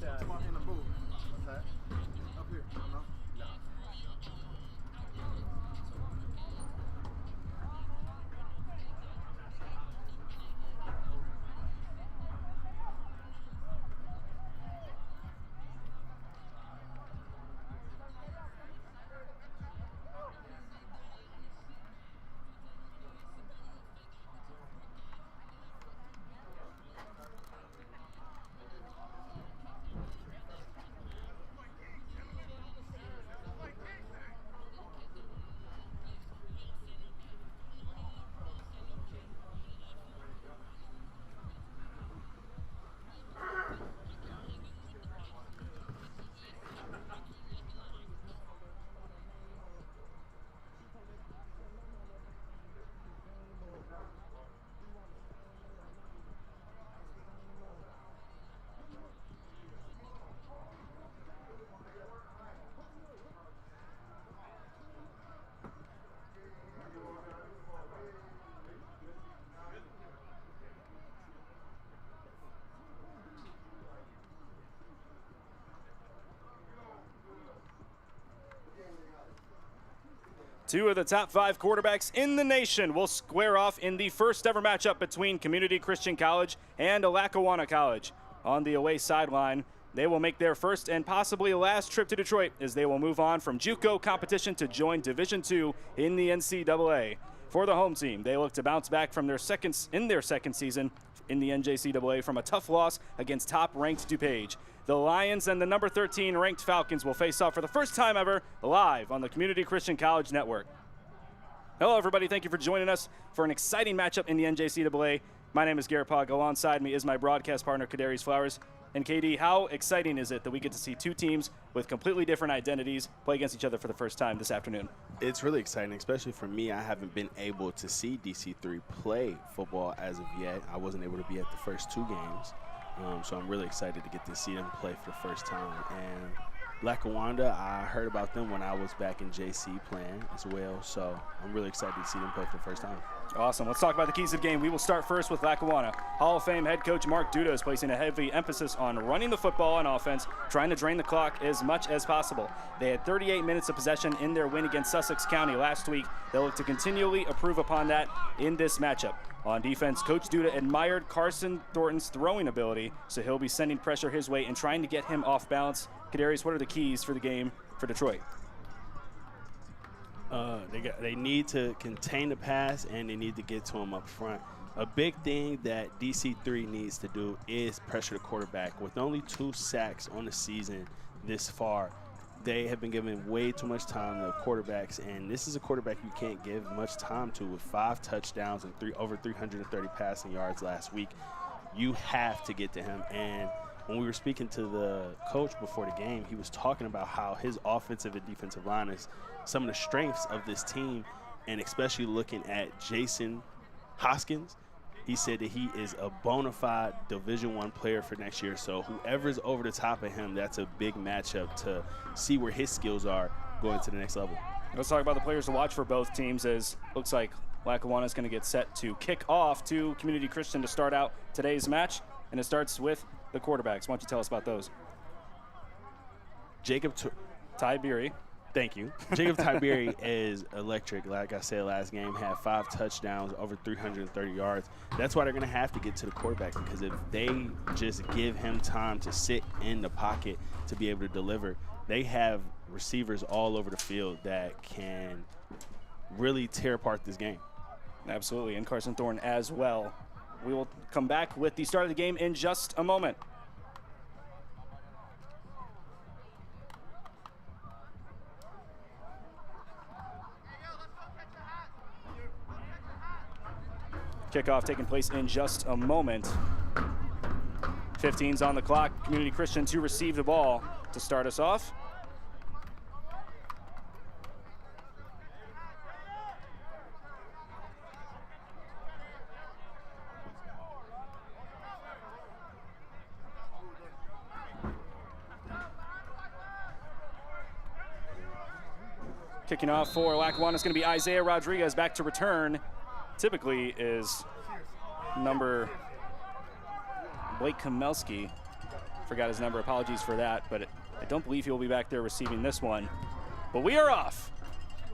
In the booth. What's that? Up here. No. Two of the top 5 quarterbacks in the nation will square off in the first ever matchup between Community Christian College and Lackawanna College. On the away sideline, they will make their first and possibly last trip to Detroit as they will move on from JUCO competition to join Division II in the NCAA. For the home team, they look to bounce back from their second season in the NJCAA from a tough loss against top-ranked DuPage. The Lions and the number 13 ranked Falcons will face off for the first time ever live on the Community Christian College Network. Hello, everybody. Thank you for joining us for an exciting matchup in the NJCAA. My name is Garrett Pog. Alongside me is my broadcast partner, Kadarius Flowers. And KD, how exciting is it that we get to see two teams with completely different identities play against each other for the first time this afternoon? It's really exciting, especially for me. I haven't been able to see DC3 play football as of yet. I wasn't able to be at the first 2 games. So I'm really excited to get to see them play for the first time. And Lackawanna, I heard about them when I was back in JC playing as well. So I'm really excited to see them play for the first time. Awesome. Let's talk about the keys of the game. We will start first with Lackawanna. Hall of Fame head coach Mark Duda is placing a heavy emphasis on running the football on offense, trying to drain the clock as much as possible. They had 38 minutes of possession in their win against Sussex County last week. They'll look to continually improve upon that in this matchup. On defense, Coach Duda admired Carson Thornton's throwing ability, so he'll be sending pressure his way and trying to get him off balance. Kadarius, what are the keys for the game for Detroit? They need to contain the pass, and they need to get to him up front. A big thing that DC3 needs to do is pressure the quarterback. With only 2 sacks on the season this far, they have been giving way too much time to quarterbacks, and this is a quarterback you can't give much time to with 5 touchdowns and over 330 passing yards last week. You have to get to him. And when we were speaking to the coach before the game, he was talking about how his offensive and defensive line is some of the strengths of this team, and especially looking at Jason Hoskins. He said that he is a bona fide Division I player for next year. So whoever's over the top of him, that's a big matchup to see where his skills are going to the next level. Let's talk about the players to watch for both teams, as looks like Lackawanna is going to get set to kick off to Community Christian to start out today's match, and it starts with the quarterbacks. Why don't you tell us about those? Jacob Tiberi. Thank you. Jacob Tiberi is electric. Like I said, last game had 5 touchdowns, over 330 yards. That's why they're going to have to get to the quarterback, because if they just give him time to sit in the pocket to be able to deliver, they have receivers all over the field that can really tear apart this game. Absolutely, and Carson Thornton as well. We will come back with the start of the game in just a moment. Kickoff taking place in just a moment. 15's on the clock. Community Christian to receive the ball to start us off. Kicking off for Lackawanna is going to be Isaiah Rodriguez, back to return. Typically is number Blake Kamelski Forgot his number. Apologies for that, but I don't believe he'll be back there receiving this one. But we are off.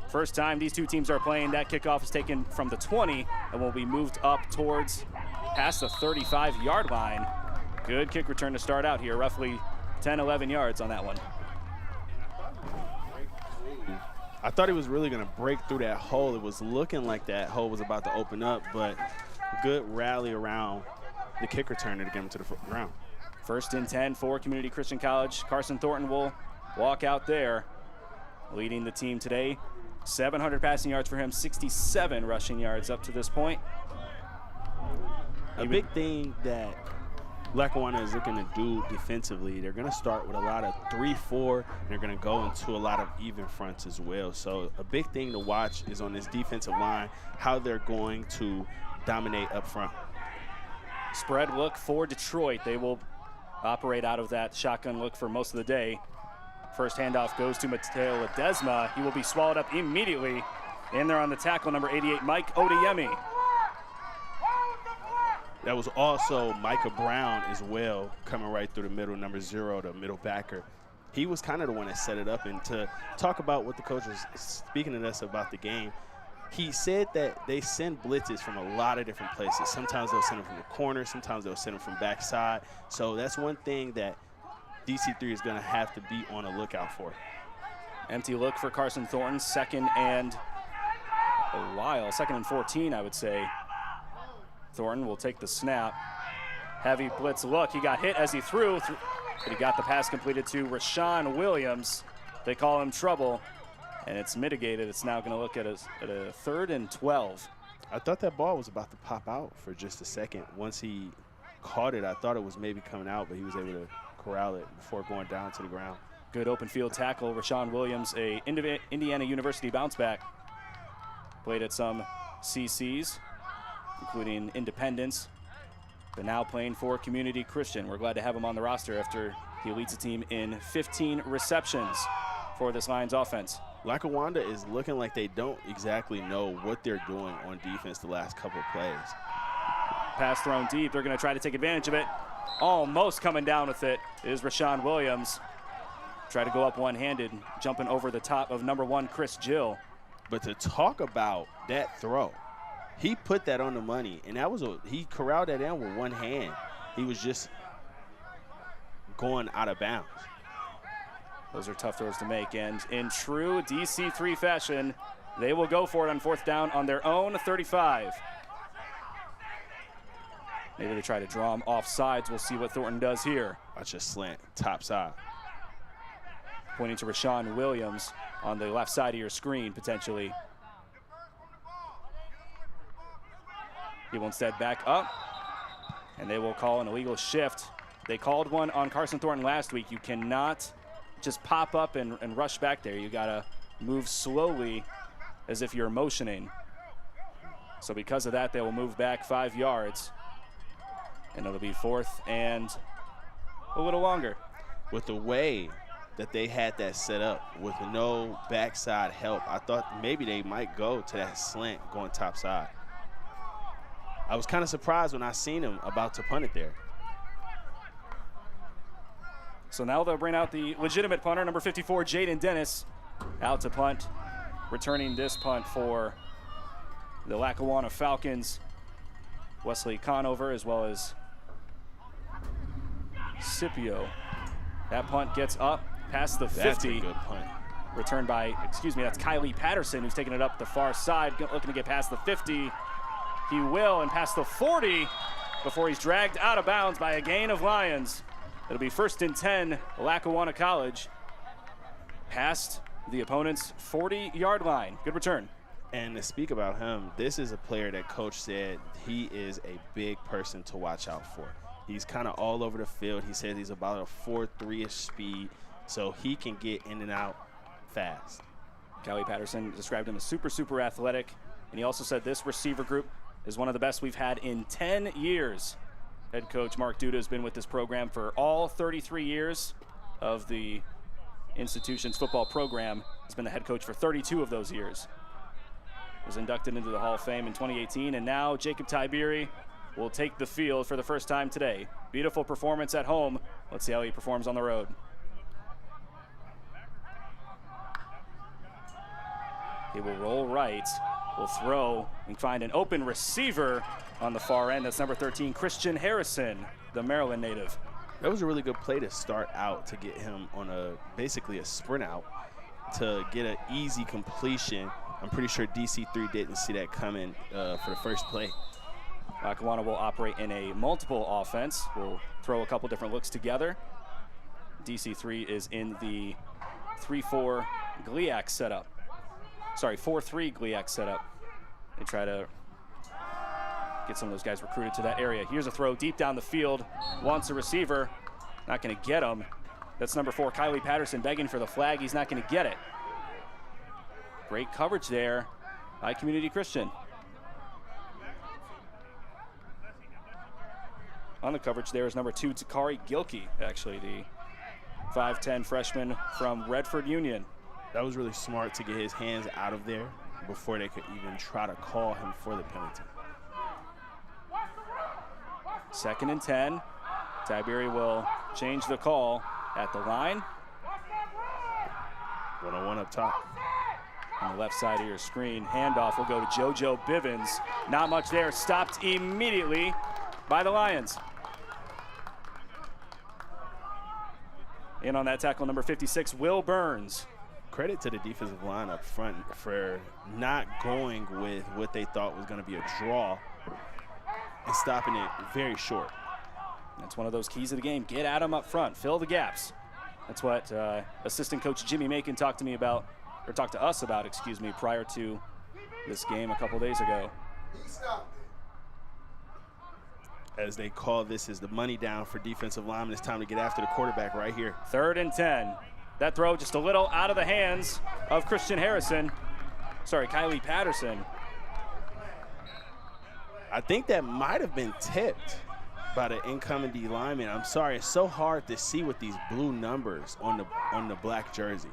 First time these two teams are playing, that kickoff is taken from the 20 and will be moved up towards past the 35-yard line. Good kick return to start out here, roughly 10, 11 yards on that one. I thought he was really going to break through that hole. It was looking like that hole was about to open up, but good rally around the kick returner to get him to the ground. First and 10 for Community Christian College. Carson Thornton will walk out there, leading the team today. 700 passing yards for him, 67 rushing yards up to this point. A big thing that Lackawanna is looking to do defensively, they're going to start with a lot of 3-4, and they're going to go into a lot of even fronts as well. So a big thing to watch is on this defensive line, how they're going to dominate up front. Spread look for Detroit. They will operate out of that shotgun look for most of the day. First handoff goes to Mateo Ledesma. He will be swallowed up immediately. In there on the tackle, number 88, Mike Odeyemi. That was also Micah Brown as well, coming right through the middle, number 0, the middle backer. He was kind of the one that set it up. And to talk about what the coach was speaking to us about the game, he said that they send blitzes from a lot of different places. Sometimes they'll send them from the corner, sometimes they'll send them from backside. So that's one thing that DC3 is going to have to be on the lookout for. Empty look for Carson Thornton, second and 14, I would say. Thornton will take the snap. Heavy blitz look. He got hit as he threw, but he got the pass completed to Rashawn Williams. They call him trouble, and it's mitigated. It's now going to look at a 3rd and 12. I thought that ball was about to pop out for just a second. Once he caught it, I thought it was maybe coming out, but he was able to corral it before going down to the ground. Good open field tackle. Rashawn Williams, a Indiana University bounce back. Played at some CCs, including Independence, but now playing for Community Christian. We're glad to have him on the roster after he leads the team in 15 receptions for this Lions offense. Lackawanna is looking like they don't exactly know what they're doing on defense the last couple of plays. Pass thrown deep. They're going to try to take advantage of it. Almost coming down with it is Rashawn Williams. Try to go up one-handed, jumping over the top of number 1, Chris Gill. But to talk about that throw, he put that on the money, and he corralled that in with one hand. He was just going out of bounds. Those are tough throws to make, and in true DC3 fashion, they will go for it on 4th down on their own 35. Maybe they try to draw him off sides. We'll see what Thornton does here. Watch a slant, top side. Pointing to Rashawn Williams on the left side of your screen, potentially. He will instead back up, and they will call an illegal shift. They called one on Carson Thornton last week. You cannot just pop up and rush back there. You gotta move slowly as if you're motioning. So because of that, they will move back 5 yards. And it'll be 4th and a little longer. With the way that they had that set up with no backside help, I thought maybe they might go to that slant going top side. I was kind of surprised when I seen him about to punt it there. So now they'll bring out the legitimate punter, number 54, Jaden Dennis, out to punt. Returning this punt for the Lackawanna Falcons, Wesley Conover, as well as Scipio. That punt gets up past the 50. That's a good punt. Returned by, that's Kylie Patterson, who's taking it up the far side, looking to get past the 50. He will, and past the 40 before he's dragged out of bounds by a gain of Lions. It'll be 1st and 10, Lackawanna College, past the opponent's 40-yard line. Good return. And to speak about him, this is a player that Coach said he is a big person to watch out for. He's kind of all over the field. He said he's about a 4.3-ish speed, so he can get in and out fast. Kylie Patterson described him as super, super athletic, and he also said this receiver group is one of the best we've had in 10 years. Head coach Mark Duda has been with this program for all 33 years of the institution's football program. He's been the head coach for 32 of those years. Was inducted into the Hall of Fame in 2018, and now Jacob Tiberi will take the field for the first time today. Beautiful performance at home. Let's see how he performs on the road. He will roll right, will throw and find an open receiver on the far end. That's number 13, Christian Harrison, the Maryland native. That was a really good play to start out to get him on basically a sprint out to get an easy completion. I'm pretty sure DC3 didn't see that coming for the first play. Lackawanna will operate in a multiple offense. We'll throw a couple different looks together. DC3 is in the 3-4 GLIAC setup. Sorry, 4-3 GLIAC setup. They try to get some of those guys recruited to that area. Here's a throw deep down the field. Wants a receiver. Not going to get him. That's number 4, Kylie Patterson, begging for the flag. He's not going to get it. Great coverage there by Community Christian. On the coverage there is number 2, Takari Gilkey, actually the 5'10 freshman from Redford Union. That was really smart to get his hands out of there before they could even try to call him for the penalty. 2nd and 10. Tiberi will change the call at the line. 1-on-1 up top. On the left side of your screen, handoff will go to JoJo Bivens. Not much there, stopped immediately by the Lions. In on that tackle, number 56, Will Burns. Credit to the defensive line up front for not going with what they thought was going to be a draw and stopping it very short. That's one of those keys of the game. Get at them up front, fill the gaps. That's what assistant coach Jimmy Macon talked to us about, prior to this game a couple days ago. As they call this is the money down for defensive linemen. It's time to get after the quarterback right here. 3rd and 10. That throw just a little out of the hands of Christian Harrison. Sorry, Kylie Patterson. I think that might have been tipped by the incoming D lineman. I'm sorry, it's so hard to see with these blue numbers on the black jersey.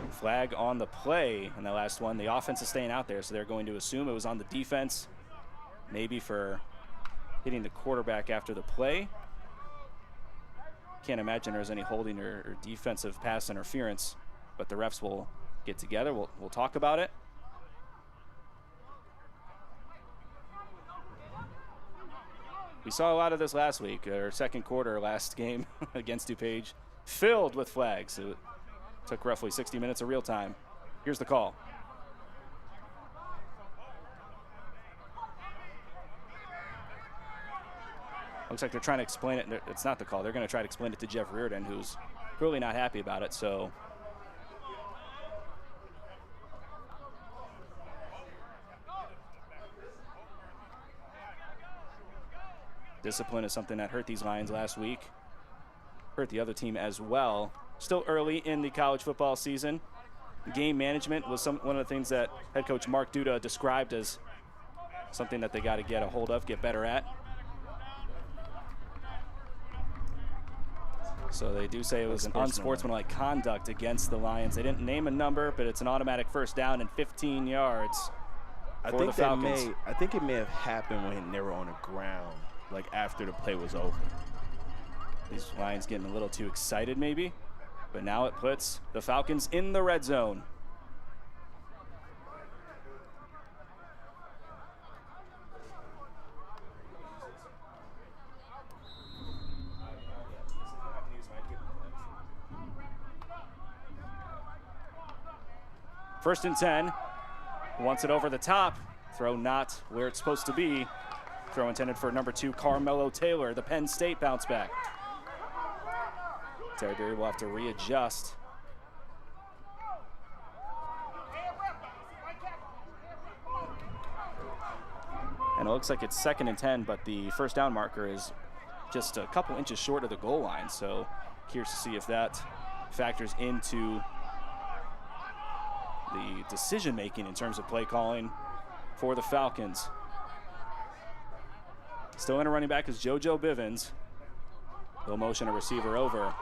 Flag on the play in the last one. The offense is staying out there, so they're going to assume it was on the defense, maybe for hitting the quarterback after the play. Can't imagine there's any holding or defensive pass interference, but the refs will get together. We'll talk about it. We saw a lot of this last week, or second quarter last game against DuPage, filled with flags. It took roughly 60 minutes of real time. Here's the call. Looks like they're trying to explain it. It's not the call. They're going to try to explain it to Jeff Reardon, who's clearly not happy about it. So discipline is something that hurt these Lions last week. Hurt the other team as well. Still early in the college football season. Game management was one of the things that head coach Mark Duda described as something that they got to get a hold of, get better at. So they do say it was an unsportsmanlike conduct against the Lions. They didn't name a number, but it's an automatic first down and 15 yards for the Falcons. I think it may have happened when they were on the ground, like after the play was over. These Lions getting a little too excited maybe, but now it puts the Falcons in the red zone. First and 10, wants it over the top. Throw not where it's supposed to be. Throw intended for number 2, Carmelo Taylor, the Penn State bounce back. Terry will have to readjust. And it looks like it's 2nd and 10, but the first down marker is just a couple inches short of the goal line. So curious to see if that factors into the decision-making in terms of play calling for the Falcons. Still in a running back is JoJo Bivens. He'll motion a receiver over.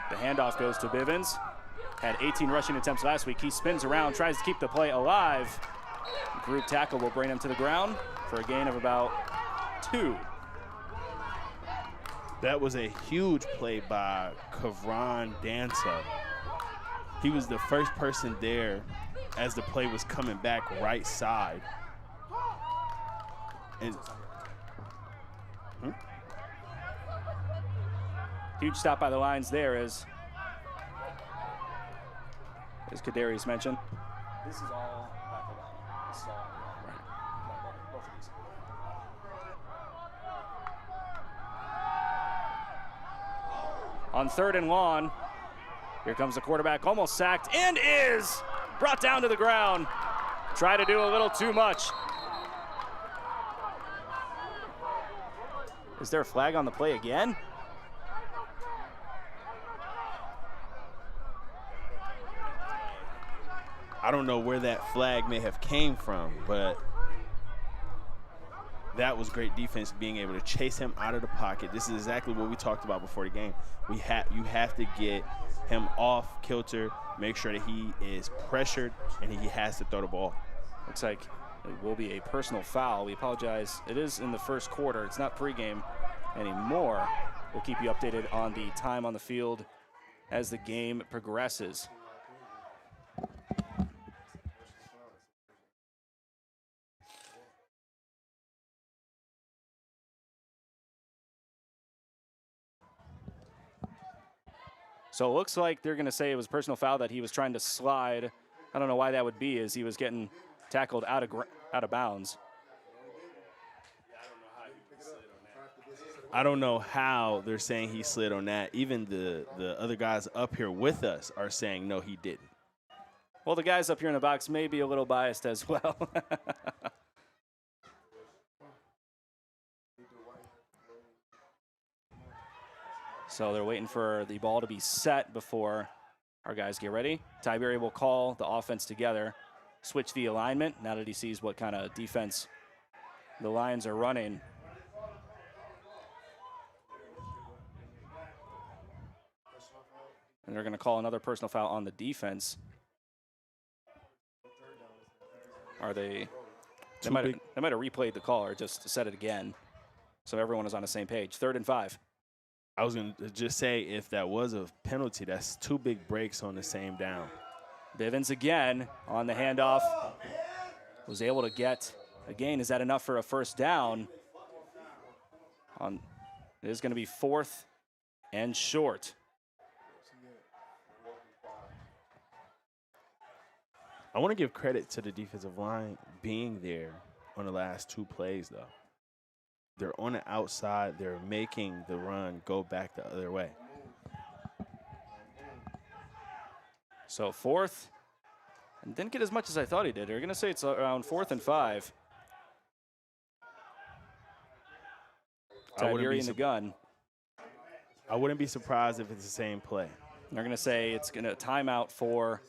The handoff goes to Bivens. Had 18 rushing attempts last week. He spins around, tries to keep the play alive. Group tackle will bring him to the ground for a gain of about 2. That was a huge play by Kavron Danza. He was the first person there as the play was coming back right side. And huge stop by the lines there, as Kadarius mentioned. This is all Lackawanna. This is all right. Both of these. On 3rd and long, here comes the quarterback, almost sacked, and is brought down to the ground. Try to do a little too much. Is there a flag on the play again? I don't know where that flag may have came from, but that was great defense, being able to chase him out of the pocket. This is exactly what we talked about before the game. You have to get him off kilter, make sure that he is pressured, and he has to throw the ball. Looks like it will be a personal foul. We apologize. It is in the first quarter. It's not pregame anymore. We'll keep you updated on the time on the field as the game progresses. So it looks like they're going to say it was a personal foul, that he was trying to slide. I don't know why that would be, as he was getting tackled out of bounds. I don't know how they're saying he slid on that. Even the other guys up here with us are saying, no, he didn't. Well, the guys up here in the box may be a little biased as well. So they're waiting for the ball to be set before our guys get ready. Tiberi will call the offense together, switch the alignment now that he sees what kind of defense the Lions are running. And they're going to call another personal foul on the defense. Are they? They might have replayed the call or just said it again, so everyone is on the same page. 3rd and 5. I was going to just say, if that was a penalty, that's 2 big breaks on the same down. Bivens again on the handoff. Was able to get a gain. Is that enough for a first down? It is going to be 4th and short. I want to give credit to the defensive line being there on the last 2 plays, though. They're on the outside. They're making the run go back the other way. So 4th, and didn't get as much as I thought he did. They're going to say it's around 4th and 5. Tiberi in the gun. I wouldn't be surprised if it's the same play. They're going to say it's going to timeout for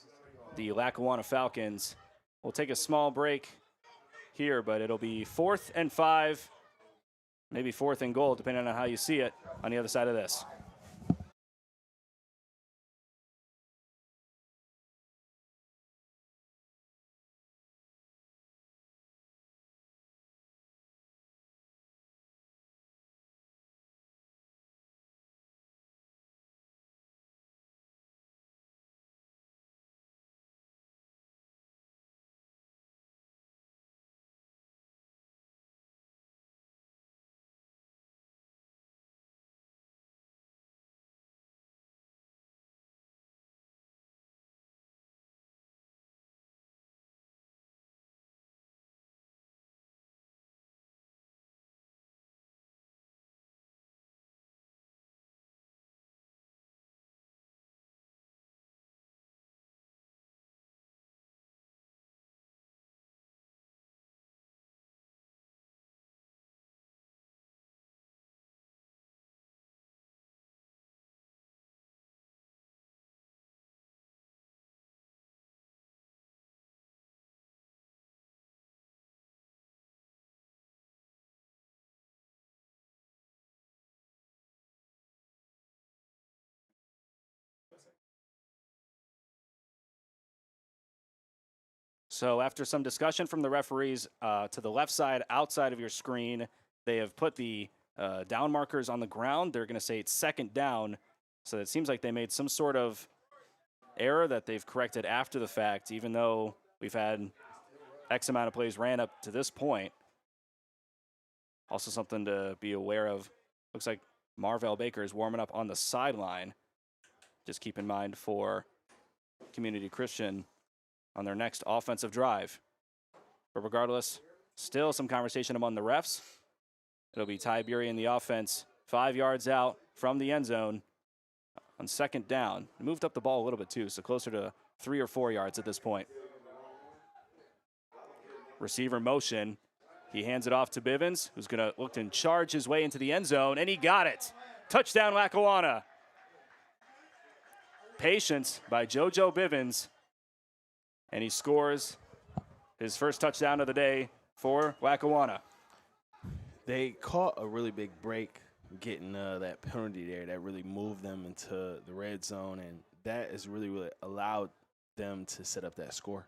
the Lackawanna Falcons. We'll take a small break here, but it'll be 4th and 5. Maybe 4th and goal, depending on how you see it, on the other side of this. So after some discussion from the referees, to the left side, outside of your screen, they have put the down markers on the ground. They're going to say it's second down. So it seems like they made some sort of error that they've corrected after the fact, even though we've had X amount of plays ran up to this point. Also something to be aware of. Looks like Marvell Baker is warming up on the sideline. Just keep in mind for Community Christian on their next offensive drive. But regardless, still some conversation among the refs. It'll be Tiberi in the offense, 5 yards out from the end zone on second down. Moved up the ball a little bit too, so closer to 3 or 4 yards at this point. Receiver motion. He hands it off to Bivens, who's going to look and charge his way into the end zone, and he got it. Touchdown, Lackawanna. Patience by JoJo Bivens, and he scores his first touchdown of the day for Lackawanna. They caught a really big break getting that penalty there that really moved them into the red zone, and that has really allowed them to set up that score.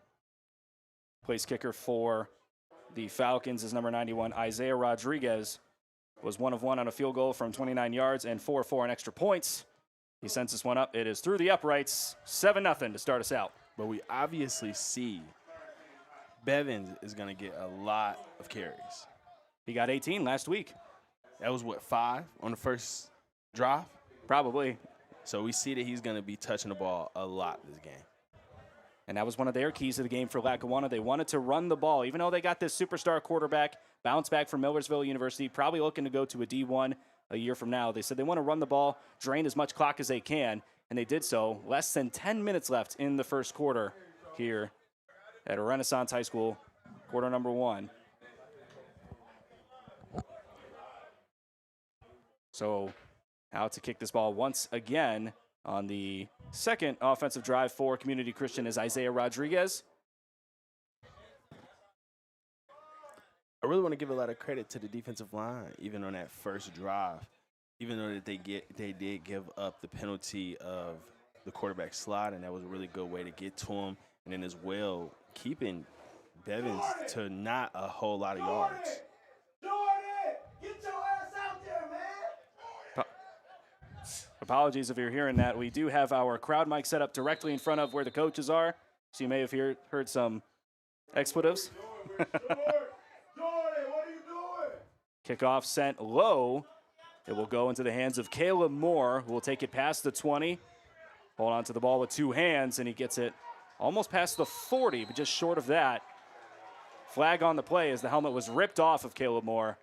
Place kicker for the Falcons is number 91, Isaiah Rodriguez. Was 1 of 1 on a field goal from 29 yards and 4 of 4 on extra points. He sends this one up. It is through the uprights, 7-0 to start us out. But we obviously see Bevins is going to get a lot of carries. He got 18 last week. That was, what, 5 on the first drive? Probably. So we see that he's going to be touching the ball a lot this game. And that was one of their keys to the game for Lackawanna. They wanted to run the ball. Even though they got this superstar quarterback, bounce back from Millersville University, probably looking to go to a D1 a year from now. They said they want to run the ball, drain as much clock as they can, and they did so. Less than 10 minutes left in the first quarter here at Renaissance High School, quarter number 1. So out to kick this ball once again on the second offensive drive for Community Christian is Isaiah Rodriguez. I really want to give a lot of credit to the defensive line, even on that first drive. Even though that they did give up the penalty of the quarterback slide, and that was a really good way to get to him. And then as well, keeping Bevins to not a whole lot of yards. Apologies if you're hearing that. We do have our crowd mic set up directly in front of where the coaches are, so you may have heard some expletives. Kickoff sent low. It will go into the hands of Caleb Moore, who will take it past the 20. Hold on to the ball with 2 hands, and he gets it almost past the 40, but just short of that. Flag on the play as the helmet was ripped off of Caleb Moore.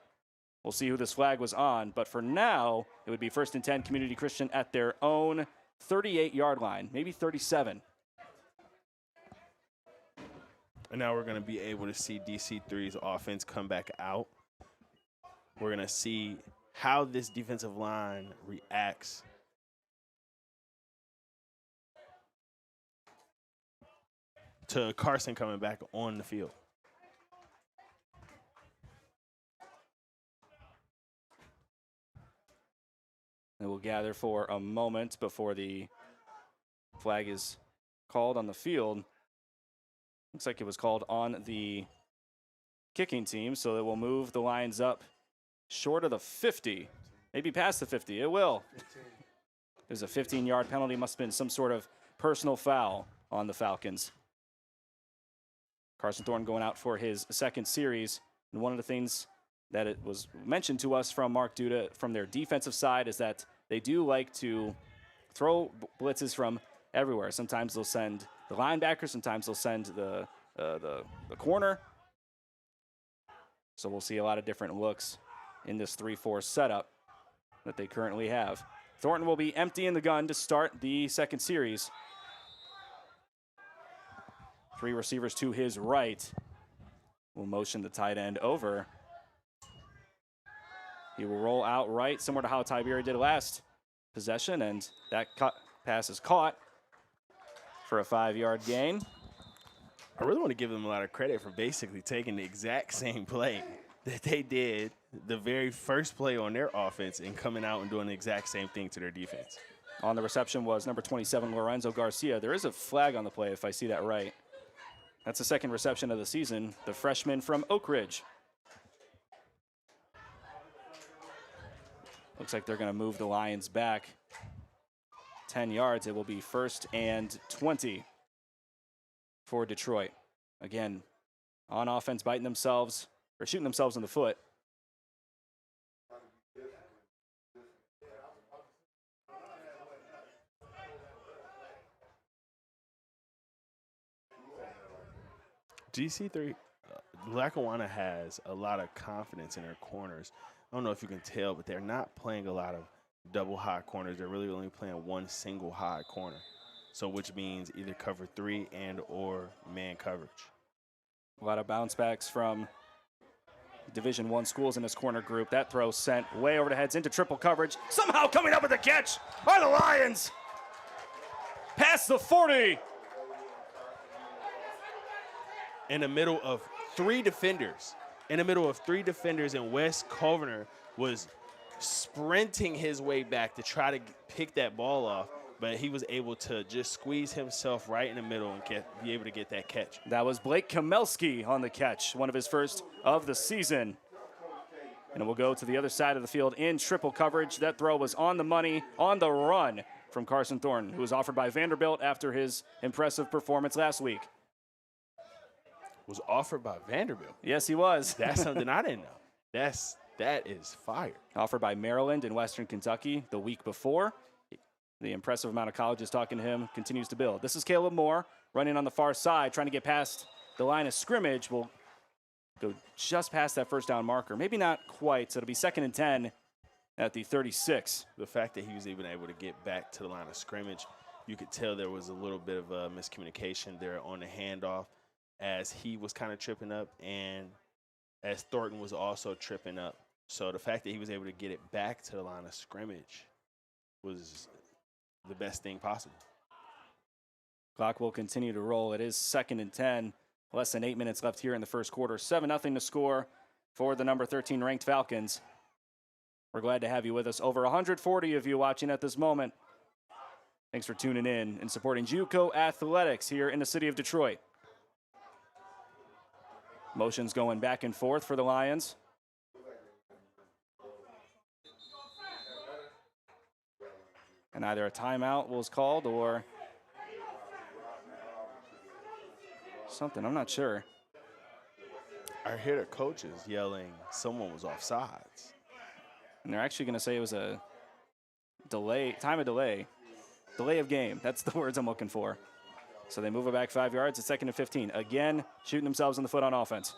We'll see who this flag was on, but for now, it would be 1st and 10 Community Christian at their own 38-yard line, maybe 37. And now we're going to be able to see DC3's offense come back out. We're going to see how this defensive line reacts to Carson coming back on the field. And we'll gather for a moment before the flag is called on the field. Looks like it was called on the kicking team, so it will move the lines up short of the 50, maybe past the 50. It will. 15. There's a 15-yard penalty. Must have been some sort of personal foul on the Falcons. Carson Thornton going out for his second series. And one of the things that it was mentioned to us from Mark Duda from their defensive side is that they do like to throw blitzes from everywhere. Sometimes they'll send the linebacker, sometimes they'll send the corner. So we'll see a lot of different looks in this 3-4 setup that they currently have. Thornton will be emptying the gun to start the second series. 3 receivers to his right. Will motion the tight end over. He will roll out right, similar to how Tiberi did last possession, and that pass is caught for a 5-yard gain. I really want to give them a lot of credit for basically taking the exact same play that they did the very first play on their offense and coming out and doing the exact same thing to their defense. On the reception was number 27, Lorenzo Garcia. There is a flag on the play, if I see that right. That's the second reception of the season, the freshman from Oak Ridge. Looks like they're going to move the Lions back 10 yards. It will be 1st and 20 for Detroit. Again, on offense, biting themselves or shooting themselves in the foot. DC3, Lackawanna has a lot of confidence in their corners. I don't know if you can tell, but they're not playing a lot of double high corners. They're really only playing one single high corner. So which means either cover 3 and or man coverage. A lot of bounce backs from Division I schools in this corner group. That throw sent way over the heads into triple coverage. Somehow coming up with the catch are the Lions. Past the 40. In the middle of 3 defenders. And Wes Covener was sprinting his way back to try to pick that ball off, but he was able to just squeeze himself right in the middle and be able to get that catch. That was Blake Kamelski on the catch, one of his first of the season. And we'll go to the other side of the field in triple coverage. That throw was on the money, on the run from Carson Thornton, who was offered by Vanderbilt after his impressive performance last week. Was offered by Vanderbilt? Yes, he was. That's something I didn't know. That is fire. Offered by Maryland and Western Kentucky the week before. The impressive amount of colleges talking to him continues to build. This is Caleb Moore running on the far side, trying to get past the line of scrimmage. Will go just past that first down marker. Maybe not quite, so it'll be 2nd and 10 at the 36. The fact that he was even able to get back to the line of scrimmage, you could tell there was a little bit of a miscommunication there on the handoff as he was kind of tripping up and as Thornton was also tripping up. So the fact that he was able to get it back to the line of scrimmage was the best thing possible. Clock will continue to roll. It is 2nd and 10. Less than 8 minutes left here in the first quarter. 7-0 to score for the number 13 ranked Falcons. We're glad to have you with us. Over 140 of you watching at this moment. Thanks for tuning in and supporting JUCO Athletics here in the city of Detroit. Motions going back and forth for the Lions. And either a timeout was called or something. I'm not sure. I hear the coaches yelling someone was offsides. And they're actually going to say it was a delay, time of delay. Delay of game. That's the words I'm looking for. So they move it back 5 yards. It's 2nd and 15. Again, shooting themselves in the foot on offense.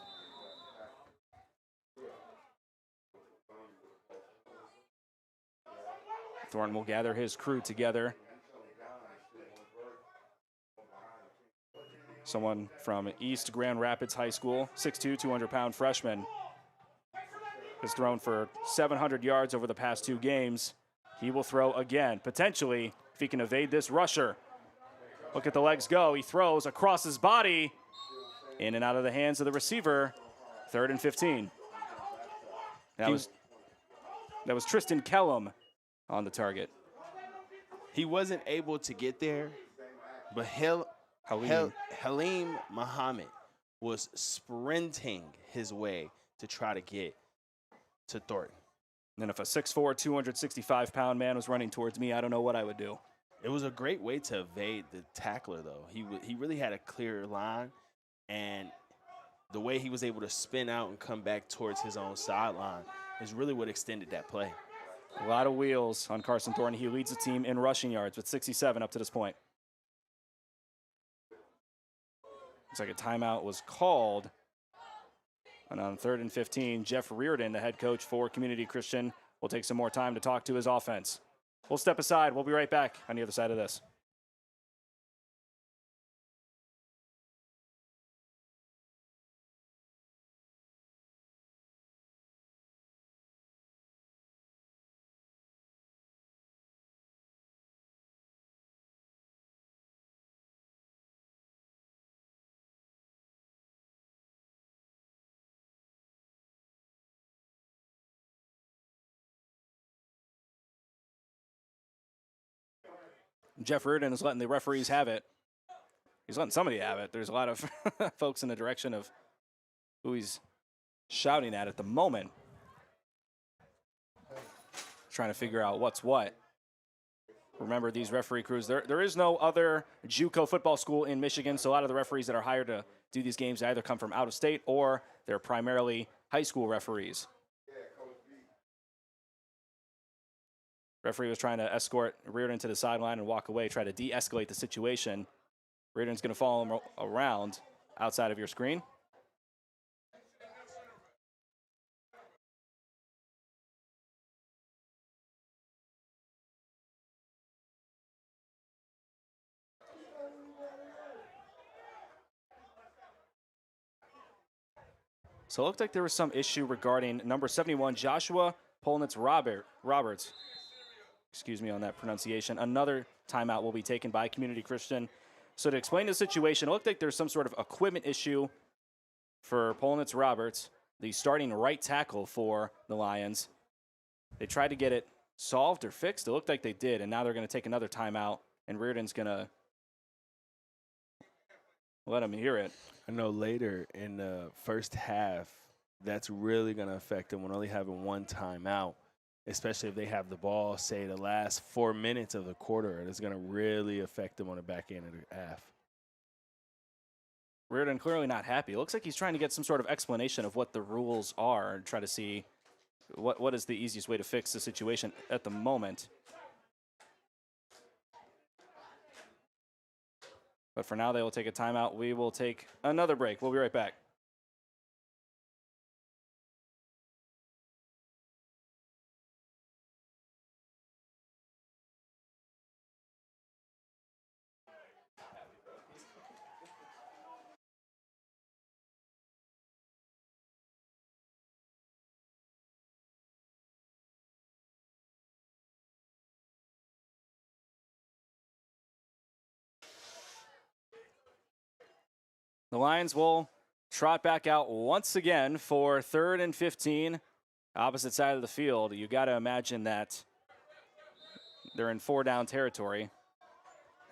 Thornton will gather his crew together. Someone from East Grand Rapids High School, 6'2", 200-pound freshman, has thrown for 700 yards over the past 2 games. He will throw again, potentially, if he can evade this rusher. Look at the legs go. He throws across his body, in and out of the hands of the receiver. 3rd and 15. That was Tristan Kellum on the target. He wasn't able to get there, but Halim Muhammad was sprinting his way to try to get to Thornton. And if a 6'4", 265-pound man was running towards me, I don't know what I would do. It was a great way to evade the tackler, though. He really had a clear line, and the way he was able to spin out and come back towards his own sideline is really what extended that play. A lot of wheels on Carson Thornton. He leads the team in rushing yards with 67 up to this point. Looks like a timeout was called. And on 3rd and 15, Jeff Reardon, the head coach for Community Christian, will take some more time to talk to his offense. We'll step aside. We'll be right back on the other side of this. Jeff Reardon is letting the referees have it. He's letting somebody have it. There's a lot of folks in the direction of who he's shouting at the moment. trying to figure out what's what. Remember, these referee crews, there is no other JUCO football school in Michigan, so a lot of the referees that are hired to do these games either come from out of state or they're primarily high school referees. Referee was trying to escort Reardon to the sideline and walk away, try to de-escalate the situation. Reardon's going to follow him around outside of your screen. So it looked like there was some issue regarding number 71, Joshua Polnitz Roberts. Excuse me on that pronunciation. Another timeout will be taken by Community Christian. So to explain the situation, it looked like there's some sort of equipment issue for Polnitz Roberts, the starting right tackle for the Lions. They tried to get it solved or fixed. It looked like they did, and now they're going to take another timeout, and Reardon's going to let him hear it. I know later in the first half, that's really going to affect them when only having one timeout, especially if they have the ball, say, the last 4 minutes of the quarter. It's going to really affect them on the back end of the half. Reardon clearly not happy. It looks like he's trying to get some sort of explanation of what the rules are and try to see what is the easiest way to fix the situation at the moment. But for now, they will take a timeout. We will take another break. We'll be right back. The Lions will trot back out once again for 3rd and 15, opposite side of the field. You got to imagine that they're in 4-down territory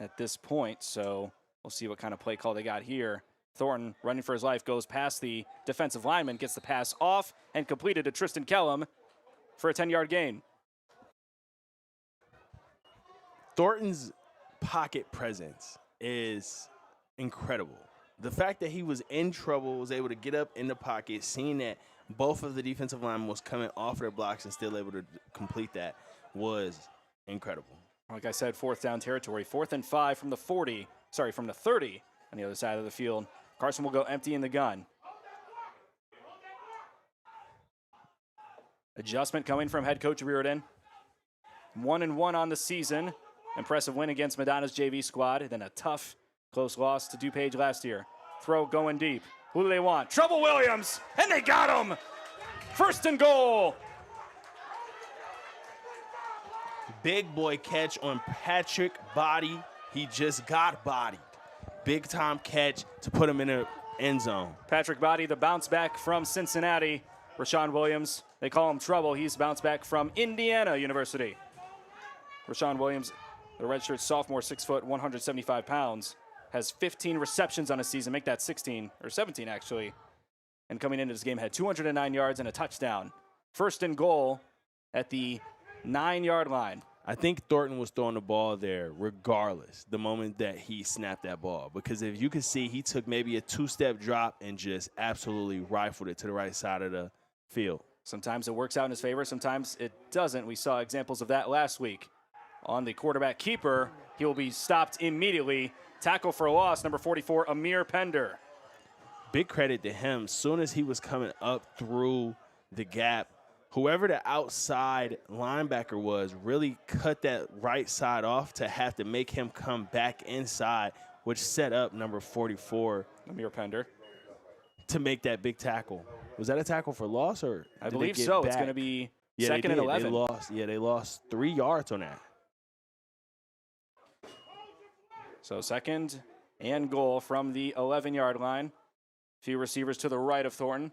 at this point, so we'll see what kind of play call they got here. Thornton, running for his life, goes past the defensive lineman, gets the pass off, and completed to Tristan Kellum for a 10-yard gain. Thornton's pocket presence is incredible. The fact that he was in trouble, was able to get up in the pocket, seeing that both of the defensive linemen was coming off their blocks and still able to complete that was incredible. Like I said, 4th down territory. 4th and 5 from the 30 on the other side of the field. Carson will go empty in the gun. Adjustment coming from head coach Reardon. 1-1 on the season. Impressive win against Madonna's JV squad. Then a tough, close loss to DuPage last year. Throw going deep. Who do they want? Trouble Williams, and they got him. 1st and goal. Big boy catch on Patrick Body. He just got bodied. Big time catch to put him in the end zone. Patrick Body, the bounce back from Cincinnati. Rashawn Williams, they call him Trouble. He's bounced back from Indiana University. Rashawn Williams, the redshirt sophomore, 6 foot, 175 pounds, has 15 receptions on a season, make that 16, or 17 actually. And coming into this game had 209 yards and a touchdown. 1st and goal at the 9-yard line. I think Thornton was throwing the ball there regardless the moment that he snapped that ball. Because if you can see, he took maybe a 2-step drop and just absolutely rifled it to the right side of the field. Sometimes it works out in his favor, sometimes it doesn't. We saw examples of that last week. On the quarterback keeper, he will be stopped immediately. Tackle for a loss, number 44, Amir Pender. Big credit to him. Soon as he was coming up through the gap, whoever the outside linebacker was really cut that right side off to have to make him come back inside, which set up number 44, Amir Pender, to make that big tackle. Was that a tackle for loss, or I believe so. Back? It's going to be 2nd and 11. They lost 3 yards on that. So 2nd and goal from the 11-yard line. Few receivers to the right of Thornton.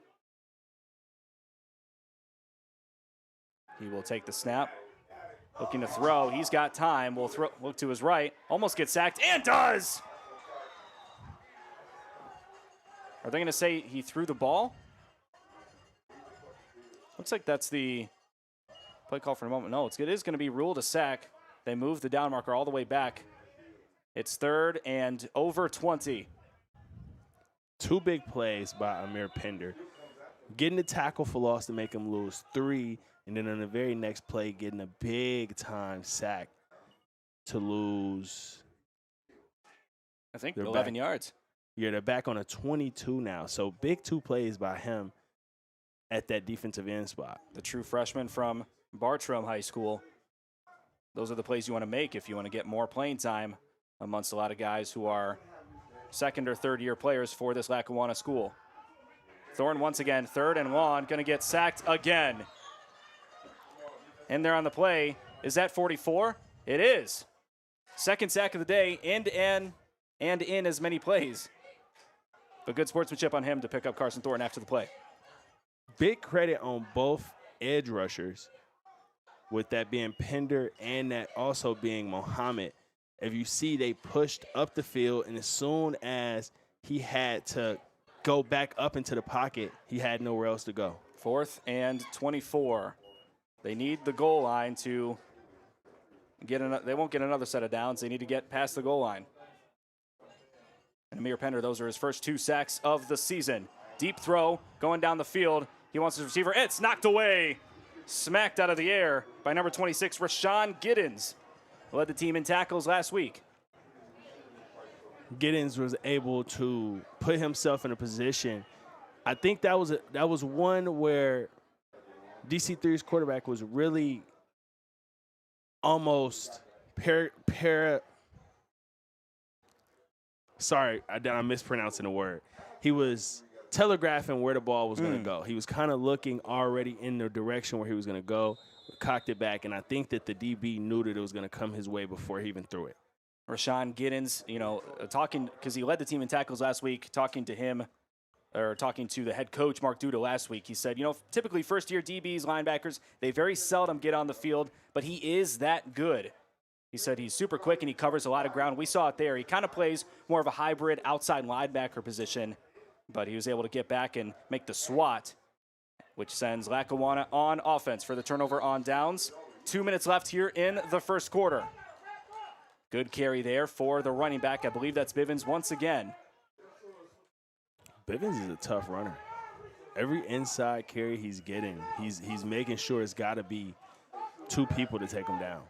He will take the snap. Looking to throw. He's got time. Will look to his right. Almost gets sacked, and does! Are they going to say he threw the ball? Looks like that's the Play call for a moment. No, it is going to be ruled a sack. They move the down marker all the way back. It's 3rd and over 20. 2 big plays by Amir Pender. Getting the tackle for loss to make him lose 3, and then on the very next play, getting a big-time sack to lose. I think 11 yards. Yeah, they're back on a 22 now. So big 2 plays by him at that defensive end spot. The true freshman from Bartram High School. Those are the plays you want to make if you want to get more playing time amongst a lot of guys who are 2nd or 3rd year players for this Lackawanna school. Thorne once again, 3rd and long, going to get sacked again. And there on the play, is that 44? It is. 2nd sack of the day, and in as many plays. But good sportsmanship on him to pick up Carson Thorne after the play. Big credit on both edge rushers, with that being Pender and that also being Mohammed. If you see, they pushed up the field, and as soon as he had to go back up into the pocket, he had nowhere else to go. 4th and 24. They need the goal line to get they won't get another set of downs. They need to get past the goal line. And Amir Pender, those are his first 2 sacks of the season. Deep throw going down the field. He wants his receiver. It's knocked away. Smacked out of the air by number 26, Rashawn Giddens. Led the team in tackles last week. Giddens was able to put himself in a position. I think that was one where DC3's quarterback was really almost sorry, I'm mispronouncing the word. He was telegraphing where the ball was going to go. He was kind of looking already in the direction where he was going to go, cocked it back, and I think that the DB knew that it was going to come his way before he even threw it. Rashawn Giddens, talking, because he led the team in tackles last week, talking to the head coach, Mark Duda, last week. He said, typically first-year DBs, linebackers, they very seldom get on the field, but he is that good. He said he's super quick and he covers a lot of ground. We saw it there. He kind of plays more of a hybrid outside linebacker position, but he was able to get back and make the swat, which sends Lackawanna on offense for the turnover on downs. 2 minutes left here in the first quarter. Good carry there for the running back. I believe that's Bivens once again. Bivens is a tough runner. Every inside carry he's getting, he's making sure it's got to be 2 people to take him down.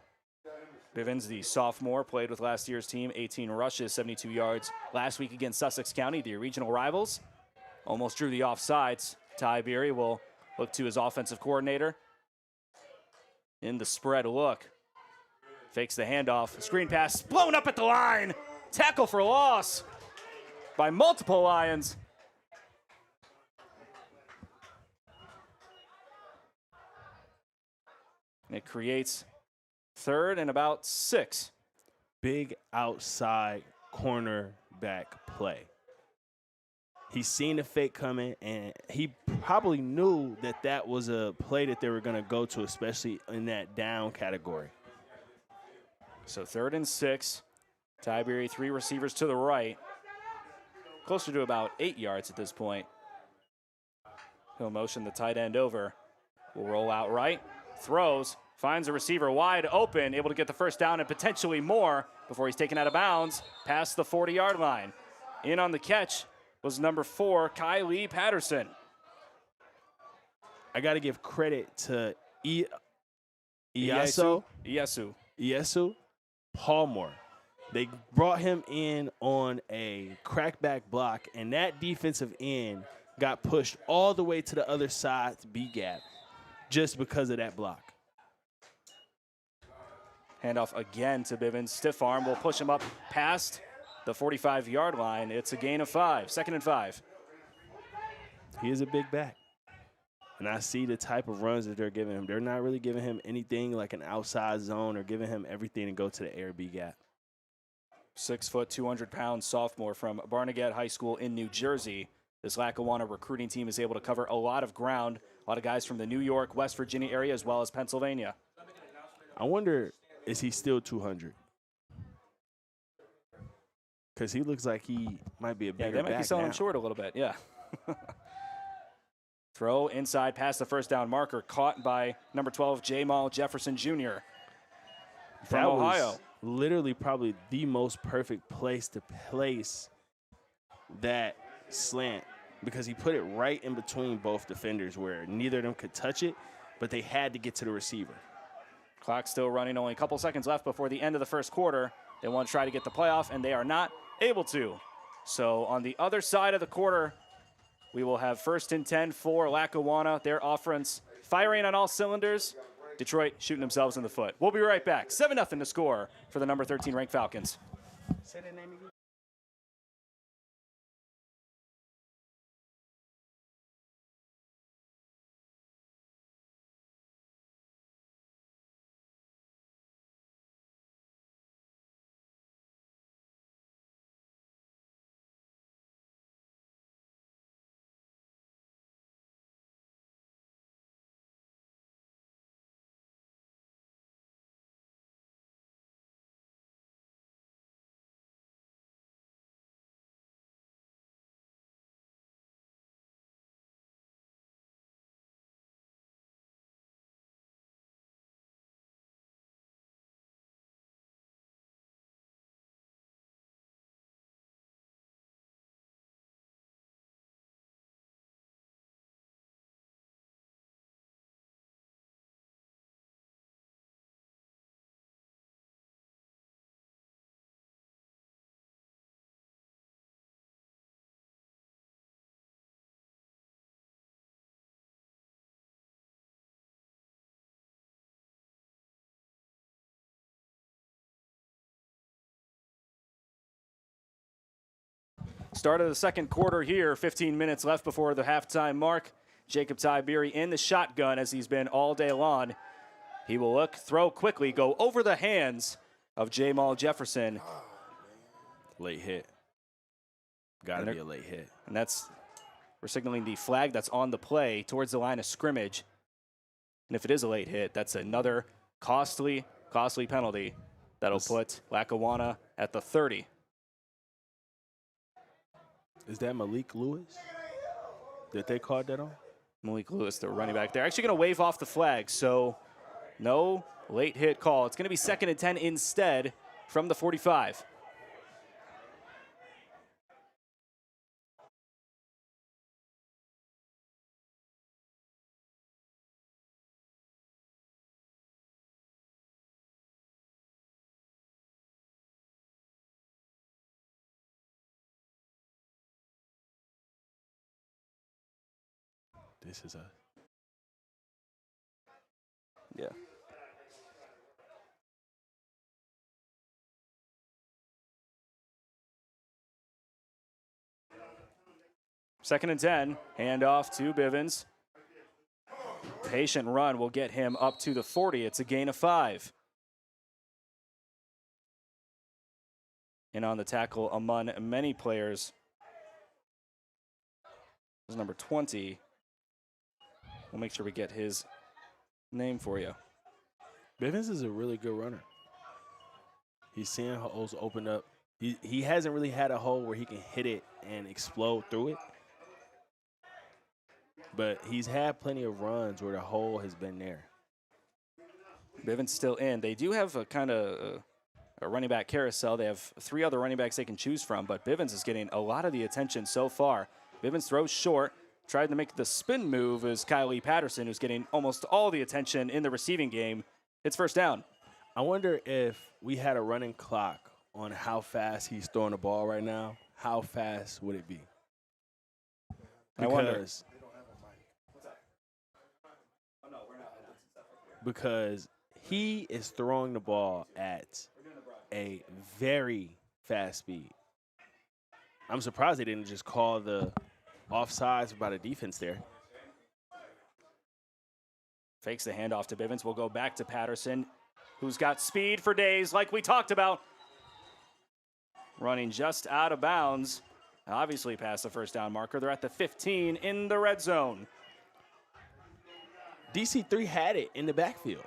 Bivens, the sophomore, played with last year's team, 18 rushes, 72 yards last week against Sussex County, the regional rivals. Almost drew the offsides. Ty Beery will look to his offensive coordinator. In the spread look. Fakes the handoff. Screen pass blown up at the line. Tackle for loss by multiple Lions. It creates 3rd and about 6. Big outside cornerback play. He's seen the fake coming, and he probably knew that that was a play that they were going to go to, especially in that down category. So 3rd and 6. Tiberi, 3 receivers to the right. Closer to about 8 yards at this point. He'll motion the tight end over. Will roll out right. Throws. Finds a receiver wide open. Able to get the first down and potentially more before he's taken out of bounds past the 40-yard line. In on the catch was number 4, Kylie Patterson. I got to give credit to Iesu Palmer. They brought him in on a crackback block, and that defensive end got pushed all the way to the other side to B-gap just because of that block. Handoff again to Bivens. Stiff arm will push him up past the 45-yard line. It's a gain of 5, 2nd and 5. He is a big back. And I see the type of runs that they're giving him. They're not really giving him anything like an outside zone or giving him everything to go to the air B gap. 6 foot, 200-pound sophomore from Barnegat High School in New Jersey. This Lackawanna recruiting team is able to cover a lot of ground. A lot of guys from the New York, West Virginia area as well as Pennsylvania. I wonder, is he still 200? Because he looks like he might be a bigger back. They might be selling now. him short a little bit, yeah. Throw inside past the first down marker, caught by number 12, Jamal Jefferson Jr. from That Ohio. was literally probably the most perfect place to place that slant because he put it right in between both defenders where neither of them could touch it, but they had to get to the receiver. Clock still running, only a couple seconds left before the end of the first quarter. They want to try to get the playoff, and they are not able to. So on the other side of the quarter, we will have 1st and 10 for Lackawanna. Their offense firing on all cylinders. Detroit shooting themselves in the foot. We'll be right back. 7-0 to score for the number 13 ranked Falcons. Say that name again. Start of the second quarter here, 15 minutes left before the halftime mark. Jacob Tiberi in the shotgun as he's been all day long. He will look, throw quickly, go over the hands of Jamal Jefferson. Late hit. Got to be a late hit. And we're signaling the flag that's on the play towards the line of scrimmage. And if it is a late hit, that's another costly penalty that'll put Lackawanna at the 30. Is that Malik Lewis that they called that on? Malik Lewis, the running back. They're actually going to wave off the flag, so no late hit call. It's going to be 2nd and 10 instead from the 45. This is us. Yeah. Second and 10, handoff to Bivens. Patient run will get him up to the 40. It's a gain of 5. And on the tackle among many players is number 20. We'll make sure we get his name for you. Bivens is a really good runner. He's seeing holes open up. He hasn't really had a hole where he can hit it and explode through it. But he's had plenty of runs where the hole has been there. Bivens still in. They do have a kind of a running back carousel. They have 3 other running backs they can choose from, but Bivens is getting a lot of the attention so far. Bivens throws short. Tried to make the spin move is Kylie Patterson, who's getting almost all the attention in the receiving game. It's first down. I wonder if we had a running clock on how fast he's throwing the ball right now, how fast would it be? I wonder. Because he is throwing the ball at a very fast speed. I'm surprised they didn't just call the offsides by the defense there. Fakes the handoff to Bivens. We'll go back to Patterson, who's got speed for days like we talked about. Running just out of bounds. Obviously past the first down marker. They're at the 15 in the red zone. DC3 had it in the backfield,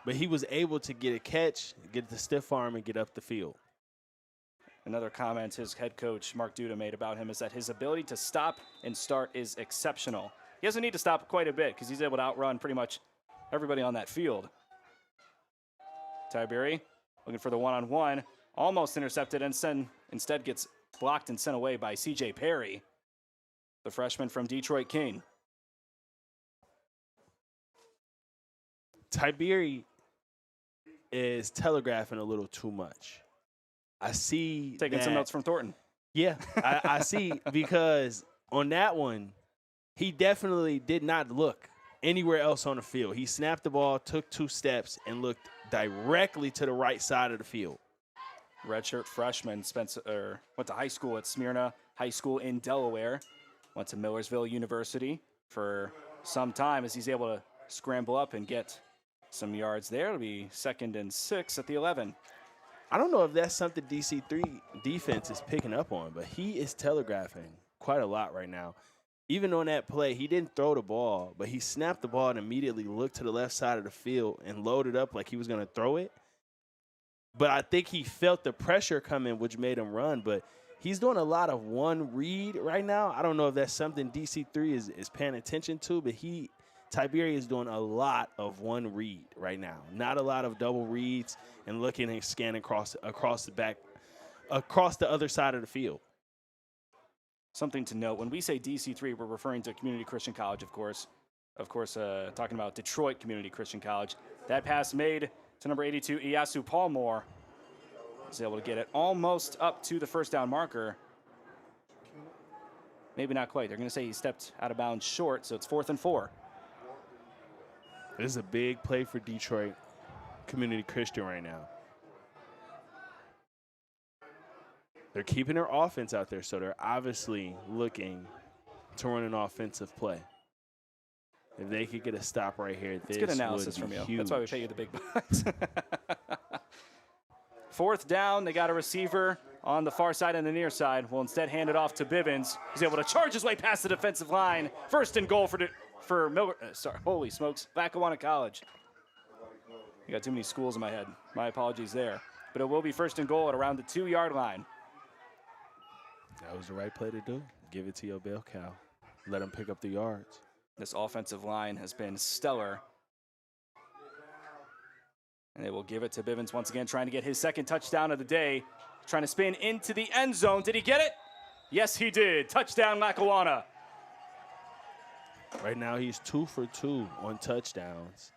but he was able to get a catch, get the stiff arm, and get up the field. Another comment his head coach, Mark Duda, made about him is that his ability to stop and start is exceptional. he doesn't need to stop quite a bit because he's able to outrun pretty much everybody on that field. Tiberi looking for the one-on-one, almost intercepted, and instead gets blocked and sent away by C.J. Perry, the freshman from Detroit King. Tiberi is telegraphing a little too much. I see Taking some notes from Thornton. Yeah, I see, because on that one, he definitely did not look anywhere else on the field. He snapped the ball, took 2 steps, and looked directly to the right side of the field. Redshirt freshman, went to high school at Smyrna High School in Delaware. Went to Millersville University for some time as he's able to scramble up and get some yards there. It'll be 2nd and 6 at the 11. I don't know if that's something DC3 defense is picking up on, but he is telegraphing quite a lot right now. Even on that play, he didn't throw the ball, but he snapped the ball and immediately looked to the left side of the field and loaded up like he was going to throw it. But I think he felt the pressure coming, which made him run. But he's doing a lot of one read right now. I don't know if that's something DC3 is paying attention to, but Tiberi is doing a lot of one read right now. Not a lot of double reads and looking and scanning across the other side of the field. Something to note, when we say DC3, we're referring to Community Christian College, of course, talking about Detroit Community Christian College. That pass made to number 82, Iyasu Palmore. Was able to get it almost up to the first down marker. Maybe not quite. They're going to say he stepped out of bounds short, so it's 4th and 4. This is a big play for Detroit Community Christian right now. They're keeping their offense out there, so they're obviously looking to run an offensive play. If they could get a stop right here, this good analysis would be from you. huge. That's why we pay you the big bucks. 4th down, they got a receiver on the far side and the near side. Will instead hand it off to Bivens. He's able to charge his way past the defensive line. 1st and goal for holy smokes, Lackawanna College. I got too many schools in my head. My apologies there. But it will be 1st and goal at around the 2-yard line. That was the right play to do. Give it to your bell cow. Let him pick up the yards. This offensive line has been stellar. And they will give it to Bivens once again, trying to get his 2nd touchdown of the day. Trying to spin into the end zone. Did he get it? Yes, he did. Touchdown, Lackawanna. Right now, he's 2 for 2 on touchdowns.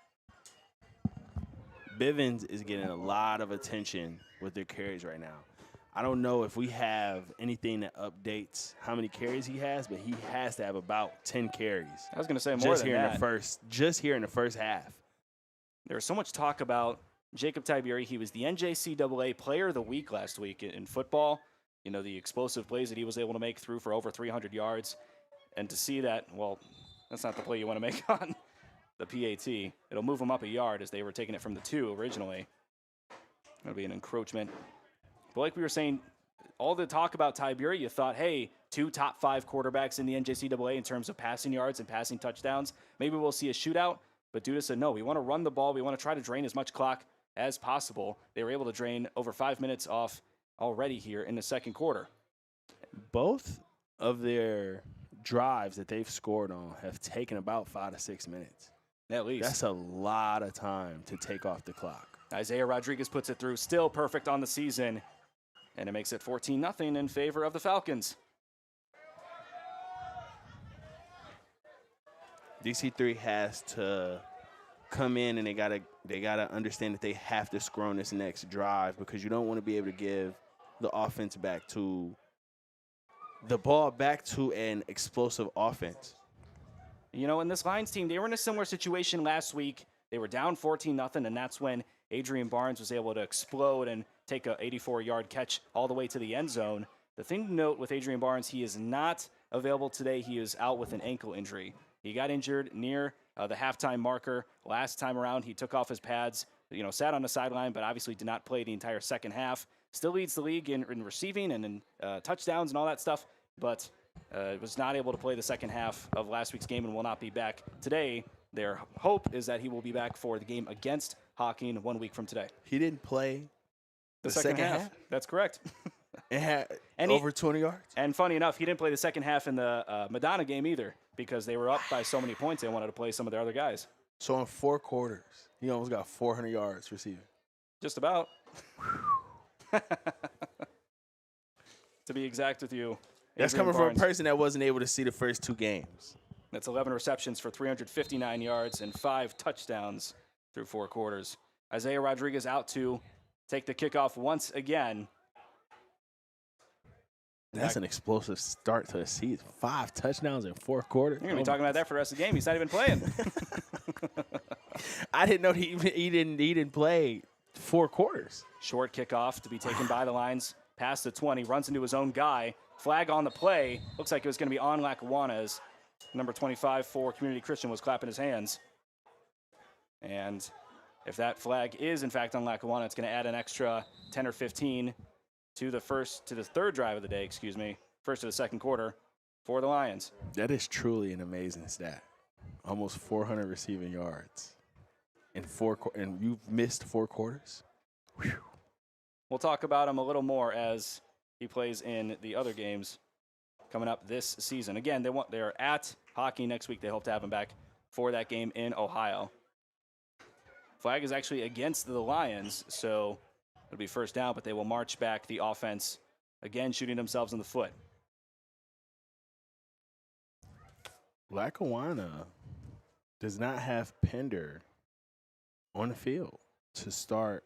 Bivens is getting a lot of attention with their carries right now. I don't know if we have anything that updates how many carries he has, but he has to have about 10 carries. I was going to say more than that. Just here in the first half. There was so much talk about Jacob Tiberi. He was the NJCAA Player of the Week last week in football. You know, the explosive plays that he was able to make through for over 300 yards. And to see that, well, that's not the play you want to make on the PAT. It'll move them up a yard as they were taking it from the 2 originally. It'll be an encroachment. But like we were saying, all the talk about Tiberi, you thought, hey, 2 top 5 quarterbacks in the NJCAA in terms of passing yards and passing touchdowns. Maybe we'll see a shootout. But Duda said, no, we want to run the ball. We want to try to drain as much clock as possible. They were able to drain over 5 minutes off already here in the 2nd quarter. Both of their drives that they've scored on have taken about 5 to 6 minutes. At least. That's a lot of time to take off the clock. Isaiah Rodriguez puts it through, still perfect on the season. And it makes it 14-0 in favor of the Falcons. DC3 has to come in and they gotta understand that they have to score on this next drive, because you don't want to be able to give the offense the ball back to an explosive offense. You know, in this Lions team, they were in a similar situation last week. They were down 14-0, and that's when Adrian Barnes was able to explode and take a 84-yard catch all the way to the end zone. The thing to note with Adrian Barnes, he is not available today. He is out with an ankle injury. He got injured near the halftime marker. Last time around, he took off his pads, sat on the sideline, but obviously did not play the entire second half. Still leads the league in receiving and in touchdowns and all that stuff, but was not able to play the second half of last week's game and will not be back today. Their hope is that he will be back for the game against Hawking 1 week from today. He didn't play the second half? That's correct. It had over 20 yards? And funny enough, he didn't play the second half in the Madonna game either. because they were up by so many points they wanted to play some of their other guys. So in 4 quarters, he almost got 400 yards receiving. Just about. To be exact with you. That's Adrian coming from Barnes. a person that wasn't able to see the first 2 games. That's 11 receptions for 359 yards and 5 touchdowns through 4 quarters. Isaiah Rodriguez out to take the kickoff once again. That's an explosive start to the season. 5 touchdowns in 4 quarters. You're going to be talking about that for the rest of the game. He's not even playing. I didn't know he didn't play 4 quarters. Short kickoff to be taken by the Lions. Past the 20, runs into his own guy. Flag on the play. Looks like it was going to be on Lackawanna as number 25 for Community Christian was clapping his hands. And if that flag is, in fact, on Lackawanna, it's going to add an extra 10 or 15 to the third drive of the day, first to the second quarter for the Lions. That is truly an amazing stat. Almost 400 receiving yards and you've missed 4 quarters? Whew. We'll talk about him a little more as he plays in the other games coming up this season. Again, they're at hockey next week. They hope to have him back for that game in Ohio. Flag is actually against the Lions, so it'll be first down, but they will march back the offense, again shooting themselves in the foot. Lackawanna does not have Pender on the field to start.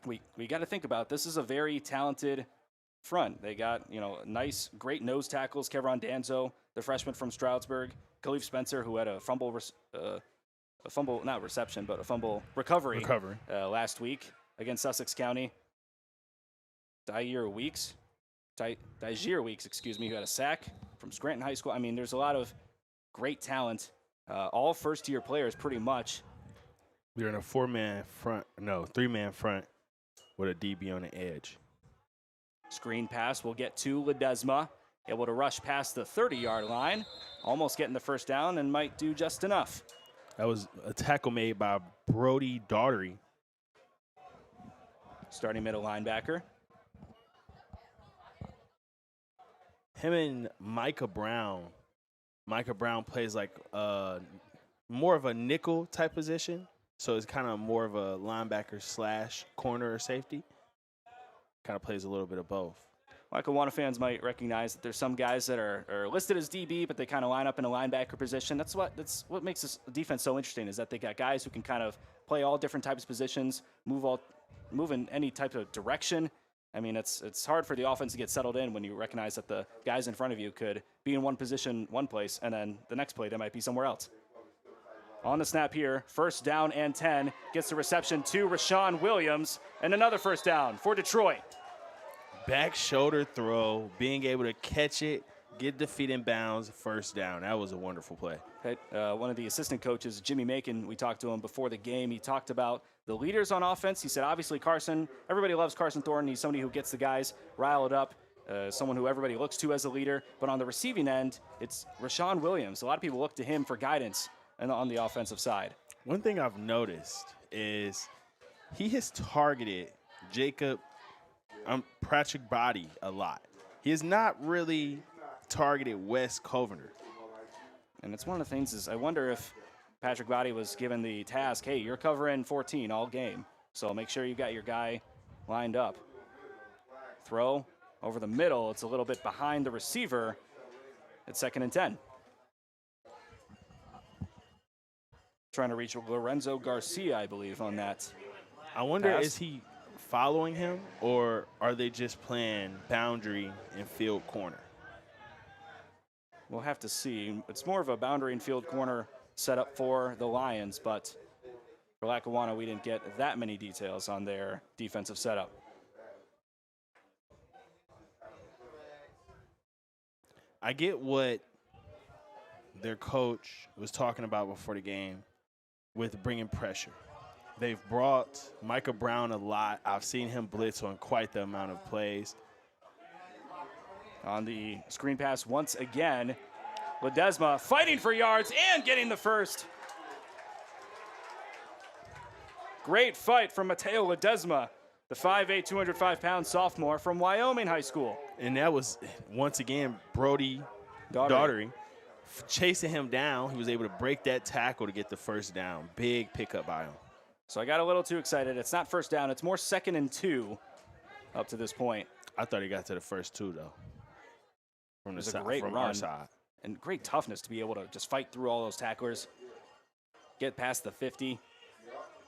We got to think about this is a very talented front. They got, nice, great nose tackles. Kevron Danzo, the freshman from Stroudsburg. Khalif Spencer, who had a fumble recovery last week against Sussex County. Dyer Weeks, who had a sack from Scranton High School. I mean, there's a lot of great talent. All first-year players, pretty much. They're in a 3-man front with a DB on the edge. Screen pass will get to Ledesma, able to rush past the 30-yard line, almost getting the first down and might do just enough. That was a tackle made by Brody Daughtery. Starting middle linebacker. Him and Micah Brown. Micah Brown plays like more of a nickel type position. So it's kind of more of a linebacker / corner or safety. Kind of plays a little bit of both. Lackawanna fans might recognize that there's some guys that are listed as DB, but they kind of line up in a linebacker position. That's what makes this defense so interesting, is that they got guys who can kind of play all different types of positions, move in any type of direction. I mean, it's hard for the offense to get settled in when you recognize that the guys in front of you could be in one position one place, and then the next play they might be somewhere else. On the snap here, first down and 10, gets the reception to Rashawn Williams, and another first down for Detroit. Back shoulder throw, being able to catch it, get the feet in bounds, first down. That was a wonderful play. One of the assistant coaches, Jimmy Macon, we talked to him before the game. He talked about the leaders on offense. He said, obviously, everybody loves Carson Thornton. He's somebody who gets the guys riled up, someone who everybody looks to as a leader. But on the receiving end, it's Rashawn Williams. A lot of people look to him for guidance on the offensive side. One thing I've noticed is he has targeted Jacob Patrick Body a lot. He has not really targeted Wes Covener. And it's one of the things is I wonder if Patrick Body was given the task, hey, you're covering 14 all game, so make sure you got your guy lined up. Throw over the middle. It's a little bit behind the receiver. It's 2nd and 10. Trying to reach Lorenzo Garcia, I believe, on that. I wonder, pass. Is he following him, or are they just playing boundary and field corner? We'll have to see. It's more of a boundary and field corner setup for the Lions, but for Lackawanna, we didn't get that many details on their defensive setup. I get what their coach was talking about before the game with bringing pressure. They've brought Micah Brown a lot. I've seen him blitz on quite the amount of plays. On the screen pass once again, Ledesma fighting for yards and getting the first. Great fight from Mateo Ledesma, the 5'8", 205-pound sophomore from Wyoming High School. And that was, once again, Brody Daughtery. Chasing him down, he was able to break that tackle to get the first down. Big pickup by him. So I got a little too excited. It's not first down. It's more 2nd and 2 up to this point. I thought he got to the first 2, though. From the side, great from run our side. And great toughness to be able to just fight through all those tacklers, get past the 50.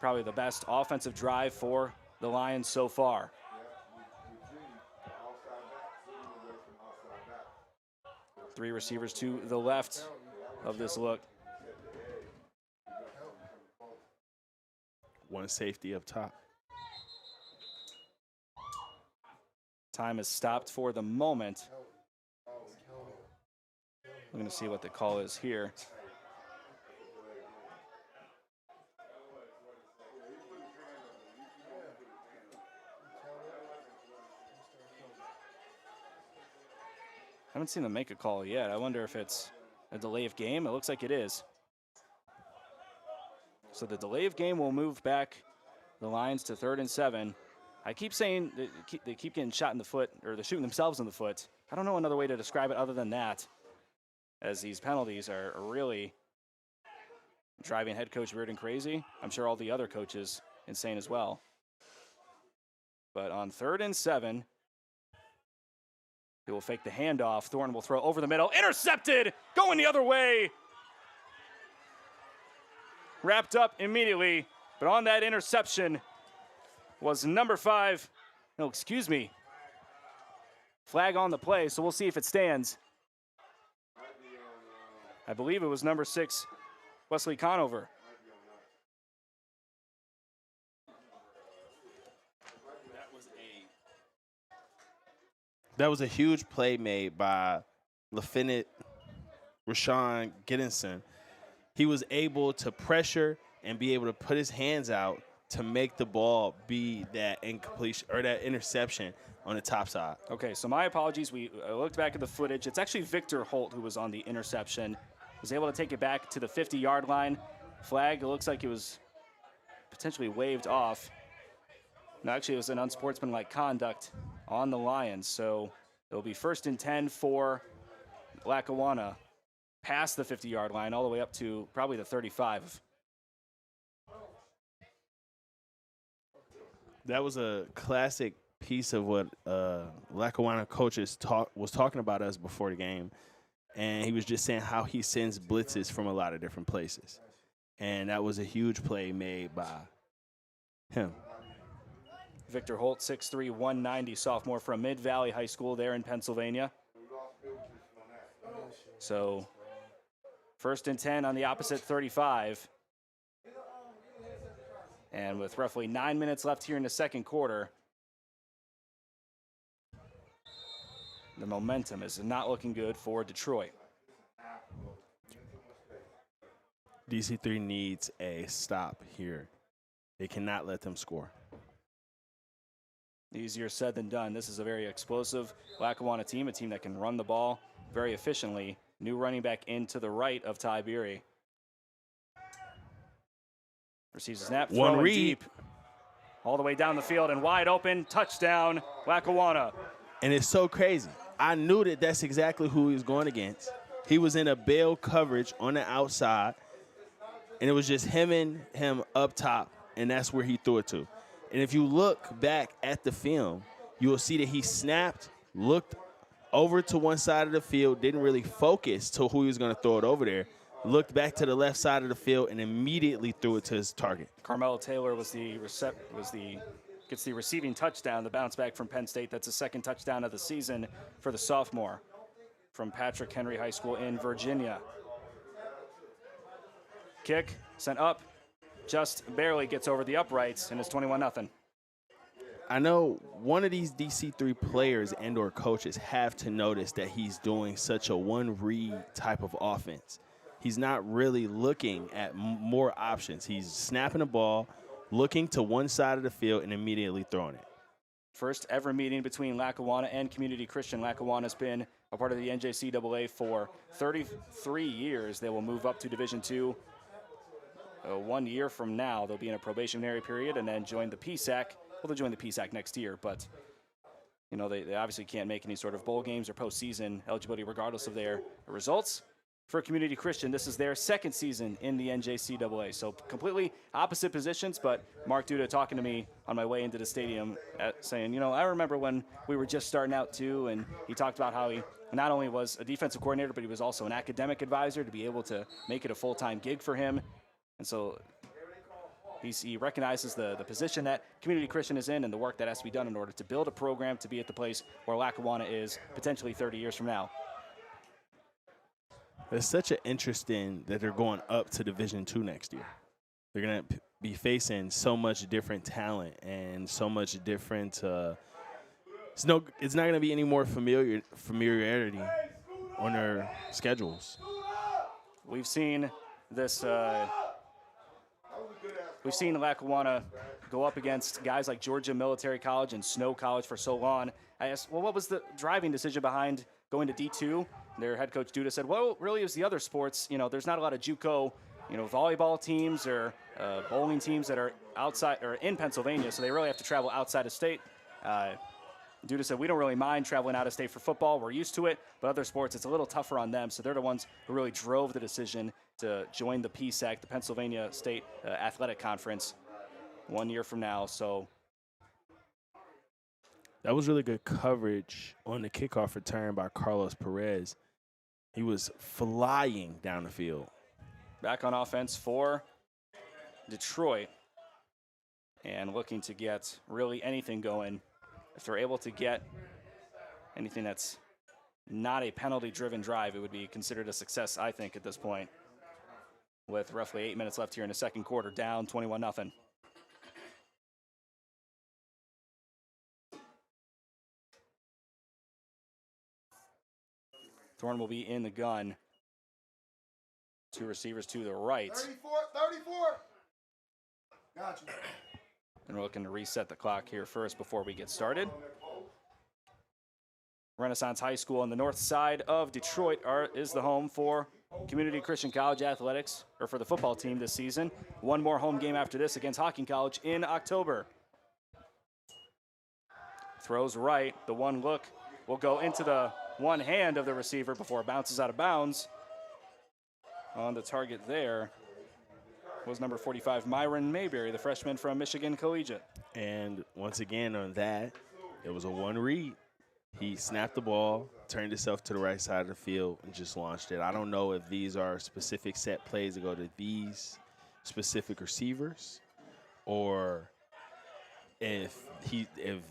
Probably the best offensive drive for the Lions so far. Three receivers to the left of this look. One safety up top. Time is stopped for the moment. I'm going to see what the call is here. I haven't seen them make a call yet. I wonder if it's a delay of game. It looks like it is. So the delay of game will move back the Lions to 3rd and 7. I keep saying they keep getting shot in the foot, or they're shooting themselves in the foot. I don't know another way to describe it other than that, as these penalties are really driving head coach Reardon crazy. I'm sure all the other coaches insane as well. But on 3rd and 7, he will fake the handoff. Thornton will throw over the middle. Intercepted! Going the other way. Wrapped up immediately. But on that interception was number 5. No, excuse me. Flag on the play, so we'll see if it stands. I believe it was number 6, Wesley Conover. That was a huge play made by Lieutenant Rashawn Giddinson. He was able to pressure and be able to put his hands out to make the ball be that incompletion or that interception on the top side. Okay, so my apologies. We looked back at the footage. It's actually Victor Holt who was on the interception. Was able to take it back to the 50-yard line. Flag, it looks like it was potentially waved off. No, actually, it was an unsportsmanlike conduct on the Lions. So it'll be 1st and 10 for Lackawanna, past the 50-yard line, all the way up to probably the 35. That was a classic piece of what Lackawanna coaches was talking about us before the game. And he was just saying how he sends blitzes from a lot of different places. And that was a huge play made by him. Victor Holt, 6'3", 190, sophomore from Mid-Valley High School there in Pennsylvania. So 1st and 10 on the opposite 35. And with roughly 9 minutes left here in the 2nd quarter, the momentum is not looking good for Detroit. DC3 needs a stop here. They cannot let them score. Easier said than done. This is a very explosive Lackawanna team, a team that can run the ball very efficiently. New running back into the right of Ty Beery. Receives a snap, one read deep, all the way down the field and wide open. Touchdown, Lackawanna. And it's so crazy. I knew that that's exactly who he was going against. He was in a bail coverage on the outside, and it was just him up top, and that's where he threw it to. And if you look back at the film, you will see that he snapped, looked over to one side of the field, didn't really focus to who he was going to throw it over there, looked back to the left side of the field, and immediately threw it to his target. Carmelo Taylor gets the receiving touchdown, the bounce back from Penn State. That's the 2nd touchdown of the season for the sophomore from Patrick Henry High School in Virginia. Kick sent up, just barely gets over the uprights, and it's 21-0. I know one of these DC3 players and or coaches have to notice that he's doing such a one-read type of offense. He's not really looking at more options. He's snapping the ball, looking to one side of the field, and immediately throwing it. First ever meeting between Lackawanna and Community Christian. Lackawanna's been a part of the NJCAA for 33 years. They will move up to Division II 1 year from now. They'll be in a probationary period and then join the PSAC. Well, they'll join the PSAC next year, but you know, they obviously can't make any sort of bowl games or postseason eligibility regardless of their results. For Community Christian, this is their second season in the NJCAA. So completely opposite positions, but Mark Duda talking to me on my way into the stadium saying, you know, I remember when we were just starting out too, and he talked about how he not only was a defensive coordinator, but he was also an academic advisor to be able to make it a full-time gig for him. And so he recognizes the position that Community Christian is in and the work that has to be done in order to build a program to be at the place where Lackawanna is potentially 30 years from now. It's such an interesting that they're going up to Division II next year. They're going to be facing so much different talent and so much different. It's not going to be any more familiarity on their schedules. We've seen this. We've seen Lackawanna go up against guys like Georgia Military College and Snow College for so long. I asked, well, what was the driving decision behind going to D2? Their head coach Duda said, well, really, it was the other sports. You know, there's not a lot of JUCO, you know, volleyball teams or bowling teams that are outside or in Pennsylvania, so they really have to travel outside of state. Duda said, we don't really mind traveling out of state for football. We're used to it, but other sports, it's a little tougher on them. So they're the ones who really drove the decision to join the PSAC, the Pennsylvania State Athletic Conference, 1 year from now. So that was really good coverage on the kickoff return by Carlos Perez. He was flying down the field. Back on offense for Detroit and looking to get really anything going. If they're able to get anything that's not a penalty-driven drive, it would be considered a success, I think, at this point. With roughly 8 minutes left here in the second quarter, down 21-0. Thorne will be in the gun. Two receivers to the right. 34. Got you. And we're looking to reset the clock here first before we get started. Renaissance High School on the north side of Detroit is the home for Community Christian College Athletics, or for the football team this season. One more home game after this against Hocking College in October. Throws right. The one look will go into the one hand of the receiver before it bounces out of bounds. On the target there was number 45, Myron Mayberry, the freshman from Michigan Collegiate. And once again on that, it was a one read. He snapped the ball, turned himself to the right side of the field, and just launched it. I don't know if these are specific set plays that go to these specific receivers, or if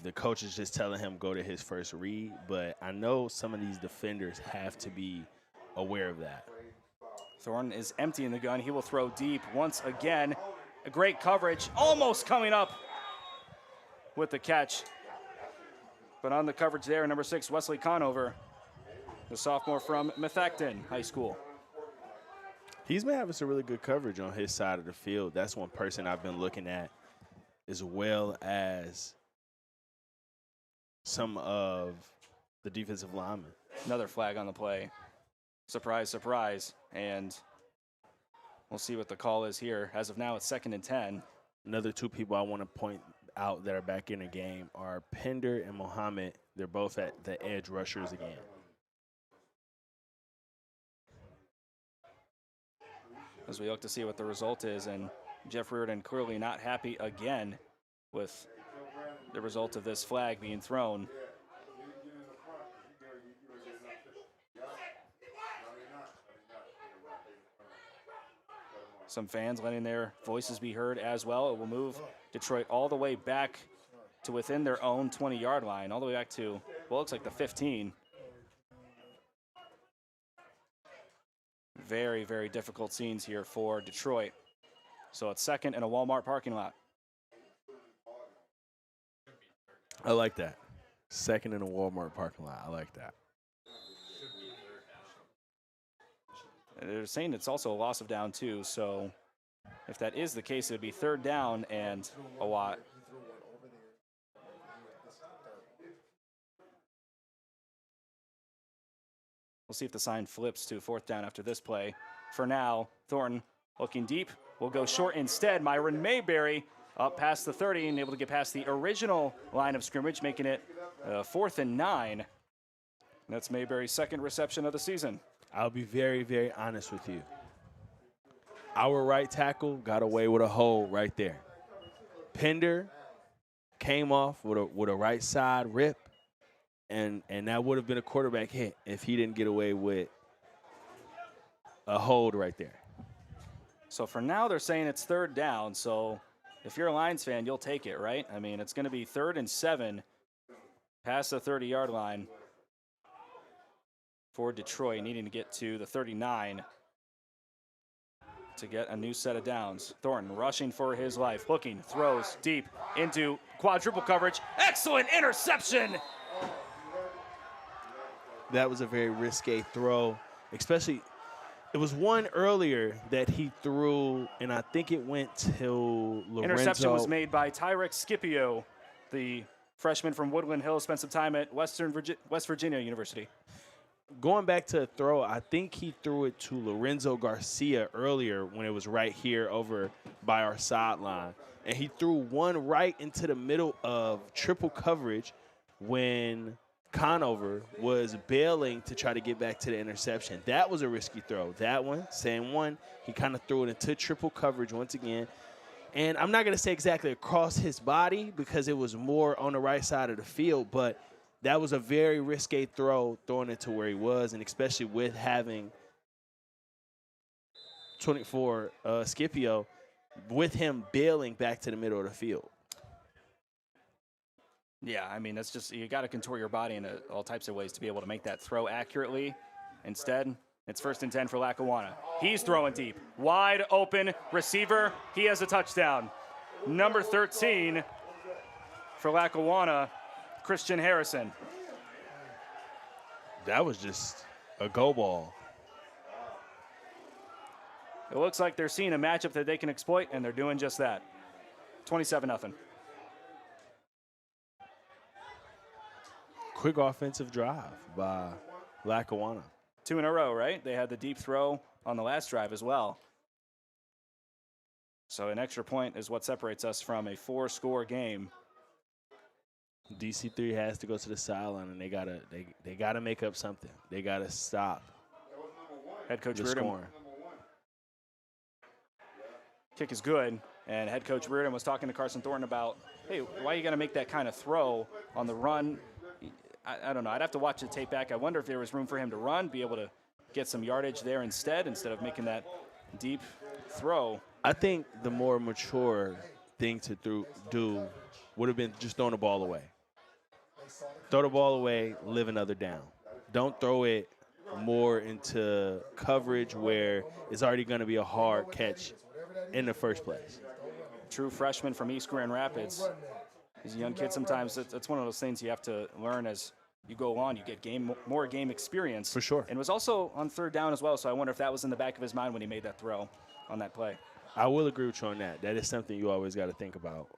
the coach is just telling him go to his first read. But I know some of these defenders have to be aware of that. Thorne is empty in the gun. He will throw deep once again. A great coverage, almost coming up with the catch. But on the coverage there, number 6, Wesley Conover, the sophomore from Methacton High School. He's been having some really good coverage on his side of the field. That's one person I've been looking at, as well as some of the defensive linemen. Another flag on the play. Surprise, surprise. And we'll see what the call is here. As of now, it's 2nd and 10. Another two people I want to point out that are back in the game are Pender and Mohammed. They're both at the edge rushers again. As we look to see what the result is, and Jeff Reardon clearly not happy again with the result of this flag being thrown. Some fans letting their voices be heard as well. It will move Detroit all the way back to within their own 20-yard line, all the way back to, well, it looks like the 15. Very, very difficult scenes here for Detroit. So it's 2nd in a Walmart parking lot. I like that. 2nd in a Walmart parking lot. I like that. They're saying it's also a loss of down, too. So if that is the case, it would be 3rd down and a lot. We'll see if the sign flips to 4th down after this play. For now, Thornton looking deep. Will go short instead. Myron Mayberry up past the 30 and able to get past the original line of scrimmage, making it 4th and 9. That's Mayberry's second reception of the season. I'll be very, very honest with you. Our right tackle got away with a hold right there. Pender came off with a right side rip, and that would have been a quarterback hit if he didn't get away with a hold right there. So for now, they're saying it's 3rd down. So if you're a Lions fan, you'll take it, right? I mean, it's going to be 3rd and 7 past the 30-yard line for Detroit, needing to get to the 39 to get a new set of downs. Thornton rushing for his life, looking, throws deep into quadruple coverage. Excellent interception. That was a very risque throw, especially it was one earlier that he threw, and I think it went to Lorenzo. Interception was made by Tyreek Scipio, the freshman from Woodland Hills, spent some time at West Virginia University. Going back to a throw, I think he threw it to Lorenzo Garcia earlier when it was right here over by our sideline. And he threw one right into the middle of triple coverage when Conover was bailing to try to get back to the interception. That was a risky throw. That one, same one, he kind of threw it into triple coverage once again. And I'm not going to say exactly across his body because it was more on the right side of the field, but that was a very risque throw, throwing it to where he was, and especially with having 24 Scipio, with him bailing back to the middle of the field. Yeah, I mean, that's just, you got to contour your body in all types of ways to be able to make that throw accurately. Instead, it's 1st and 10 for Lackawanna. He's throwing deep. Wide open receiver. He has a touchdown. Number 13 for Lackawanna, Christian Harrison. That was just a go ball. It looks like they're seeing a matchup that they can exploit, and they're doing just that. 27-0. Quick offensive drive by Lackawanna. 2 in a row, right? They had the deep throw on the last drive as well. So an extra point is what separates us from a 4-score game. DC3 has to go to the sideline, and they gotta make up something. They gotta stop. Head coach the Reardon. scoring. Kick is good, and head coach Reardon was talking to Carson Thornton about, hey, why are you gonna make that kind of throw on the run? I don't know. I'd have to watch the tape back. I wonder if there was room for him to run, be able to get some yardage there instead of making that deep throw. I think the more mature thing to do would have been just throwing the ball away. Throw the ball away, live another down. Don't throw it more into coverage where it's already going to be a hard catch in the first place. True freshman from East Grand Rapids. As a young kid, sometimes it's one of those things you have to learn as you go on. You get more game experience. For sure. And was also on 3rd down as well, so I wonder if that was in the back of his mind when he made that throw on that play. I will agree with you on that. That is something you always got to think about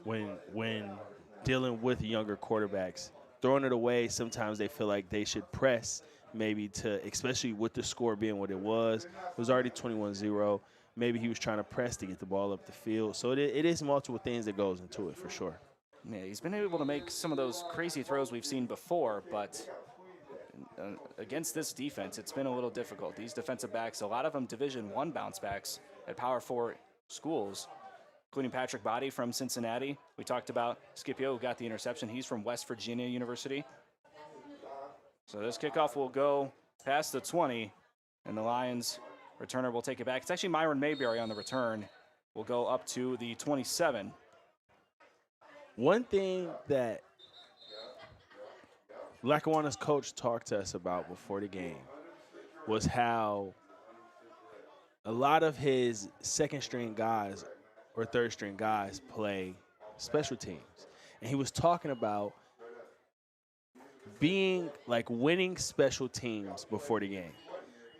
when dealing with younger quarterbacks. Throwing it away, sometimes they feel like they should press maybe especially with the score being what it was. It was already 21-0. Maybe he was trying to press to get the ball up the field. So it is multiple things that goes into it for sure. Yeah, he's been able to make some of those crazy throws we've seen before, but against this defense, it's been a little difficult. These defensive backs, a lot of them Division I bounce backs at Power 4 schools, including Patrick Body from Cincinnati. We talked about Scipio, who got the interception. He's from West Virginia University. So this kickoff will go past the 20, and the Lions returner will take it back. It's actually Myron Mayberry on the return. Will go up to the 27. One thing that Lackawanna's coach talked to us about before the game was how a lot of his second-string guys or third-string guys play special teams. And he was talking about being like winning special teams before the game.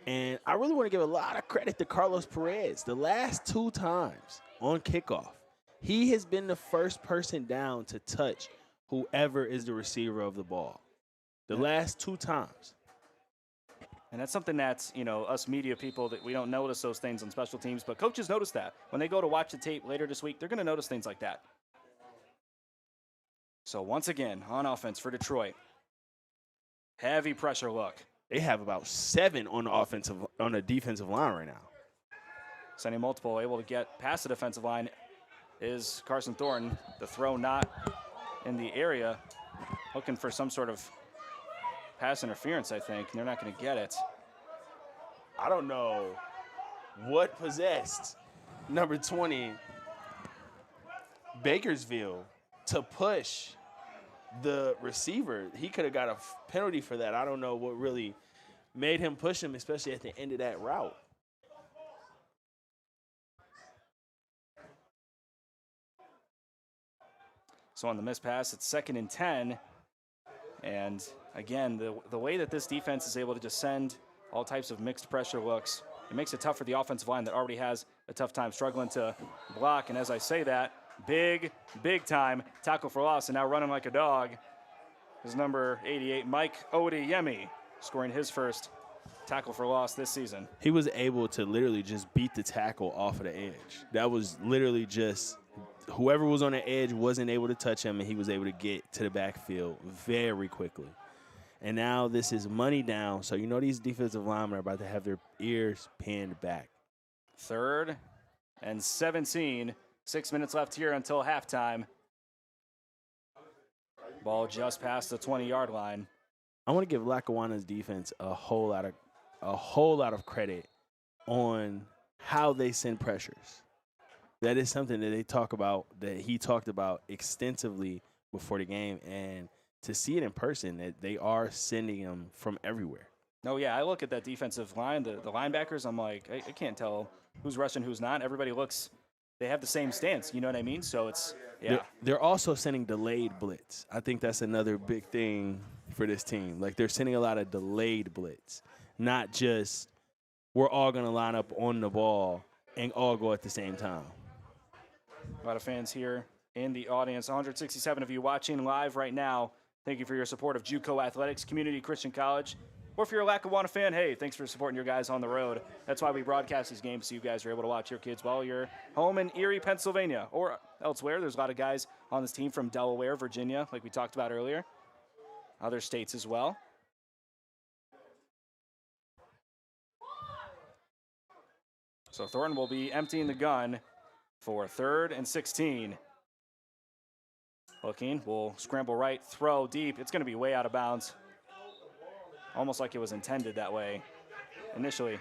And I really want to give a lot of credit to Carlos Perez. The last 2 times on kickoff, he has been the first person down to touch whoever is the receiver of the ball. The last 2 times. And that's something that's, us media people, that we don't notice those things on special teams, but coaches notice that. When they go to watch the tape later this week, they're going to notice things like that. So once again, on offense for Detroit, heavy pressure look. They have about 7 on the defensive line right now. Sending multiple, able to get past the defensive line is Carson Thornton. The throw not in the area, looking for some sort of pass interference, I think. They're not going to get it. I don't know what possessed number 20, Bakersfield, to push the receiver. He could have got a penalty for that. I don't know what really made him push him, especially at the end of that route. So on the missed pass, it's 2nd and 10. And again, the way that this defense is able to just send all types of mixed pressure looks, it makes it tough for the offensive line that already has a tough time struggling to block. And as I say that, big time tackle for loss, and now running like a dog is number 88, Mike Odeyemi, scoring his first tackle for loss this season. He was able to literally just beat the tackle off of the edge. That was literally just whoever was on the edge wasn't able to touch him, and he was able to get to the backfield very quickly. And now this is money down, so you know these defensive linemen are about to have their ears pinned back. 3rd and 17. 6 minutes left here until halftime. Ball just past the 20-yard line. I want to give Lackawanna's defense a whole lot of credit on how they send pressures. That is something that he talked about extensively before the game, and to see it in person, that they are sending them from everywhere. Oh, yeah, I look at that defensive line, the linebackers, I'm like, I can't tell who's rushing, who's not. Everybody looks, they have the same stance, you know what I mean? So it's, yeah. They're also sending delayed blitz. I think that's another big thing for this team. Like, they're sending a lot of delayed blitz, not just we're all going to line up on the ball and all go at the same time. A lot of fans here in the audience, 167 of you watching live right now. Thank you for your support of JUCO Athletics, Community Christian College. Or if you're a Lackawanna fan, hey, thanks for supporting your guys on the road. That's why we broadcast these games, so you guys are able to watch your kids while you're home in Erie, Pennsylvania, or elsewhere. There's a lot of guys on this team from Delaware, Virginia, like we talked about earlier. Other states as well. So Thornton will be emptying the gun for 3rd and 16. Looking, will scramble right, throw deep. It's going to be way out of bounds. Almost like it was intended that way initially.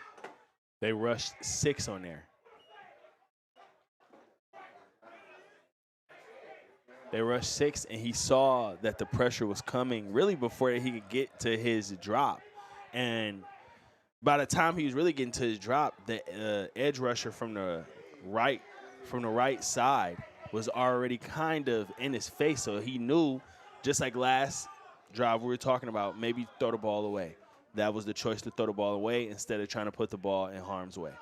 They rushed 6 on there. They rushed 6, and he saw that the pressure was coming really before he could get to his drop. And by the time he was really getting to his drop, the edge rusher from the right side was already kind of in his face. So he knew, just like last drive we were talking about, maybe throw the ball away. That was the choice, to throw the ball away instead of trying to put the ball in harm's way.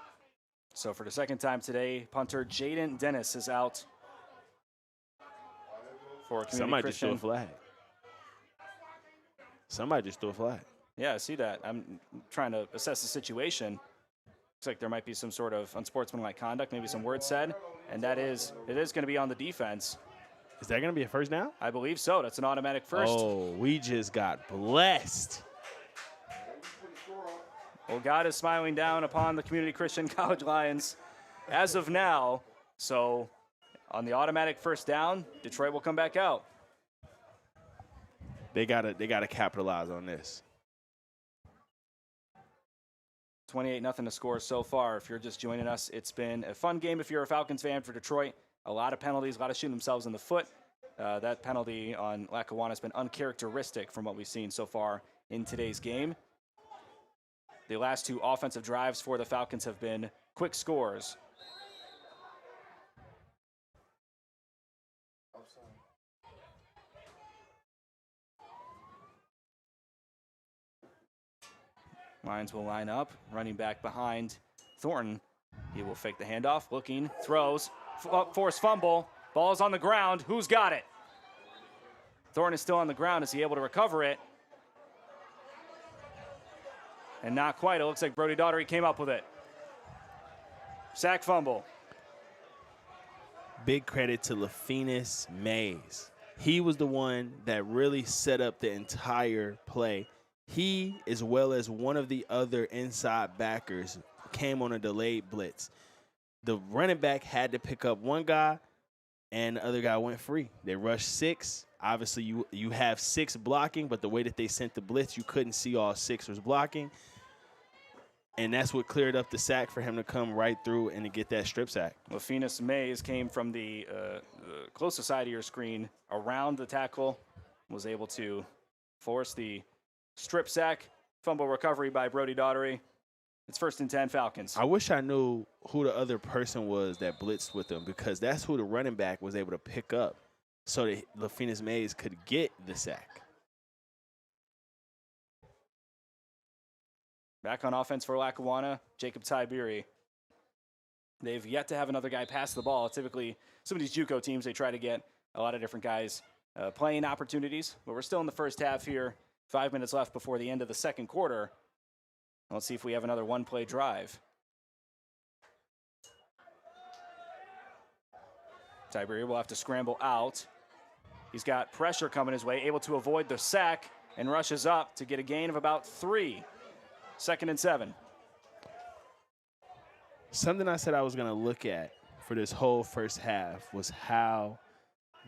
So for the 2nd time today, punter Jaden Dennis is out for Community Somebody Christian. just threw a flag. Somebody just threw a flag. Yeah, I see that. I'm trying to assess the situation. Looks like there might be some sort of unsportsmanlike conduct, maybe some words said, and it is going to be on the defense. Is that going to be a first down? I believe so. That's an automatic first. Oh, we just got blessed. Well, God is smiling down upon the Community Christian College Lions as of now. So on the automatic first down, Detroit will come back out. They gotta capitalize on this. 28-0 to score so far. If you're just joining us, it's been a fun game if you're a Falcons fan for Detroit. A lot of penalties, a lot of shooting themselves in the foot. That penalty on Lackawanna has been uncharacteristic from what we've seen so far in today's game. The last 2 offensive drives for the Falcons have been quick scores. Lions will line up, running back behind Thornton. He will fake the handoff, looking, throws, forced fumble. Ball's on the ground. Who's got it? Thornton is still on the ground. Is he able to recover it? And not quite. It looks like Brody Daughtery came up with it. Sack fumble. Big credit to LaFenis Mays. He was the one that really set up the entire play. He, as well as one of the other inside backers, came on a delayed blitz. The running back had to pick up one guy, and the other guy went free. They rushed 6. Obviously, you have 6 blocking, but the way that they sent the blitz, you couldn't see all 6 was blocking. And that's what cleared up the sack for him to come right through and to get that strip sack. LaFenis Mays came from the closest side of your screen around the tackle, was able to force the strip sack, fumble recovery by Brody Daughtery. It's 1st and 10 Falcons. I wish I knew who the other person was that blitzed with them, because that's who the running back was able to pick up so that LaFenis Mays could get the sack. Back on offense for Lackawanna, Jacob Tiberi. They've yet to have another guy pass the ball. Typically, some of these JUCO teams, they try to get a lot of different guys playing opportunities, but we're still in the first half here. 5 minutes left before the end of the second quarter. Let's see if we have another one-play drive. Tiberi will have to scramble out. He's got pressure coming his way, able to avoid the sack, and rushes up to get a gain of about 3. 2nd and 7. Something I said I was going to look at for this whole first half was how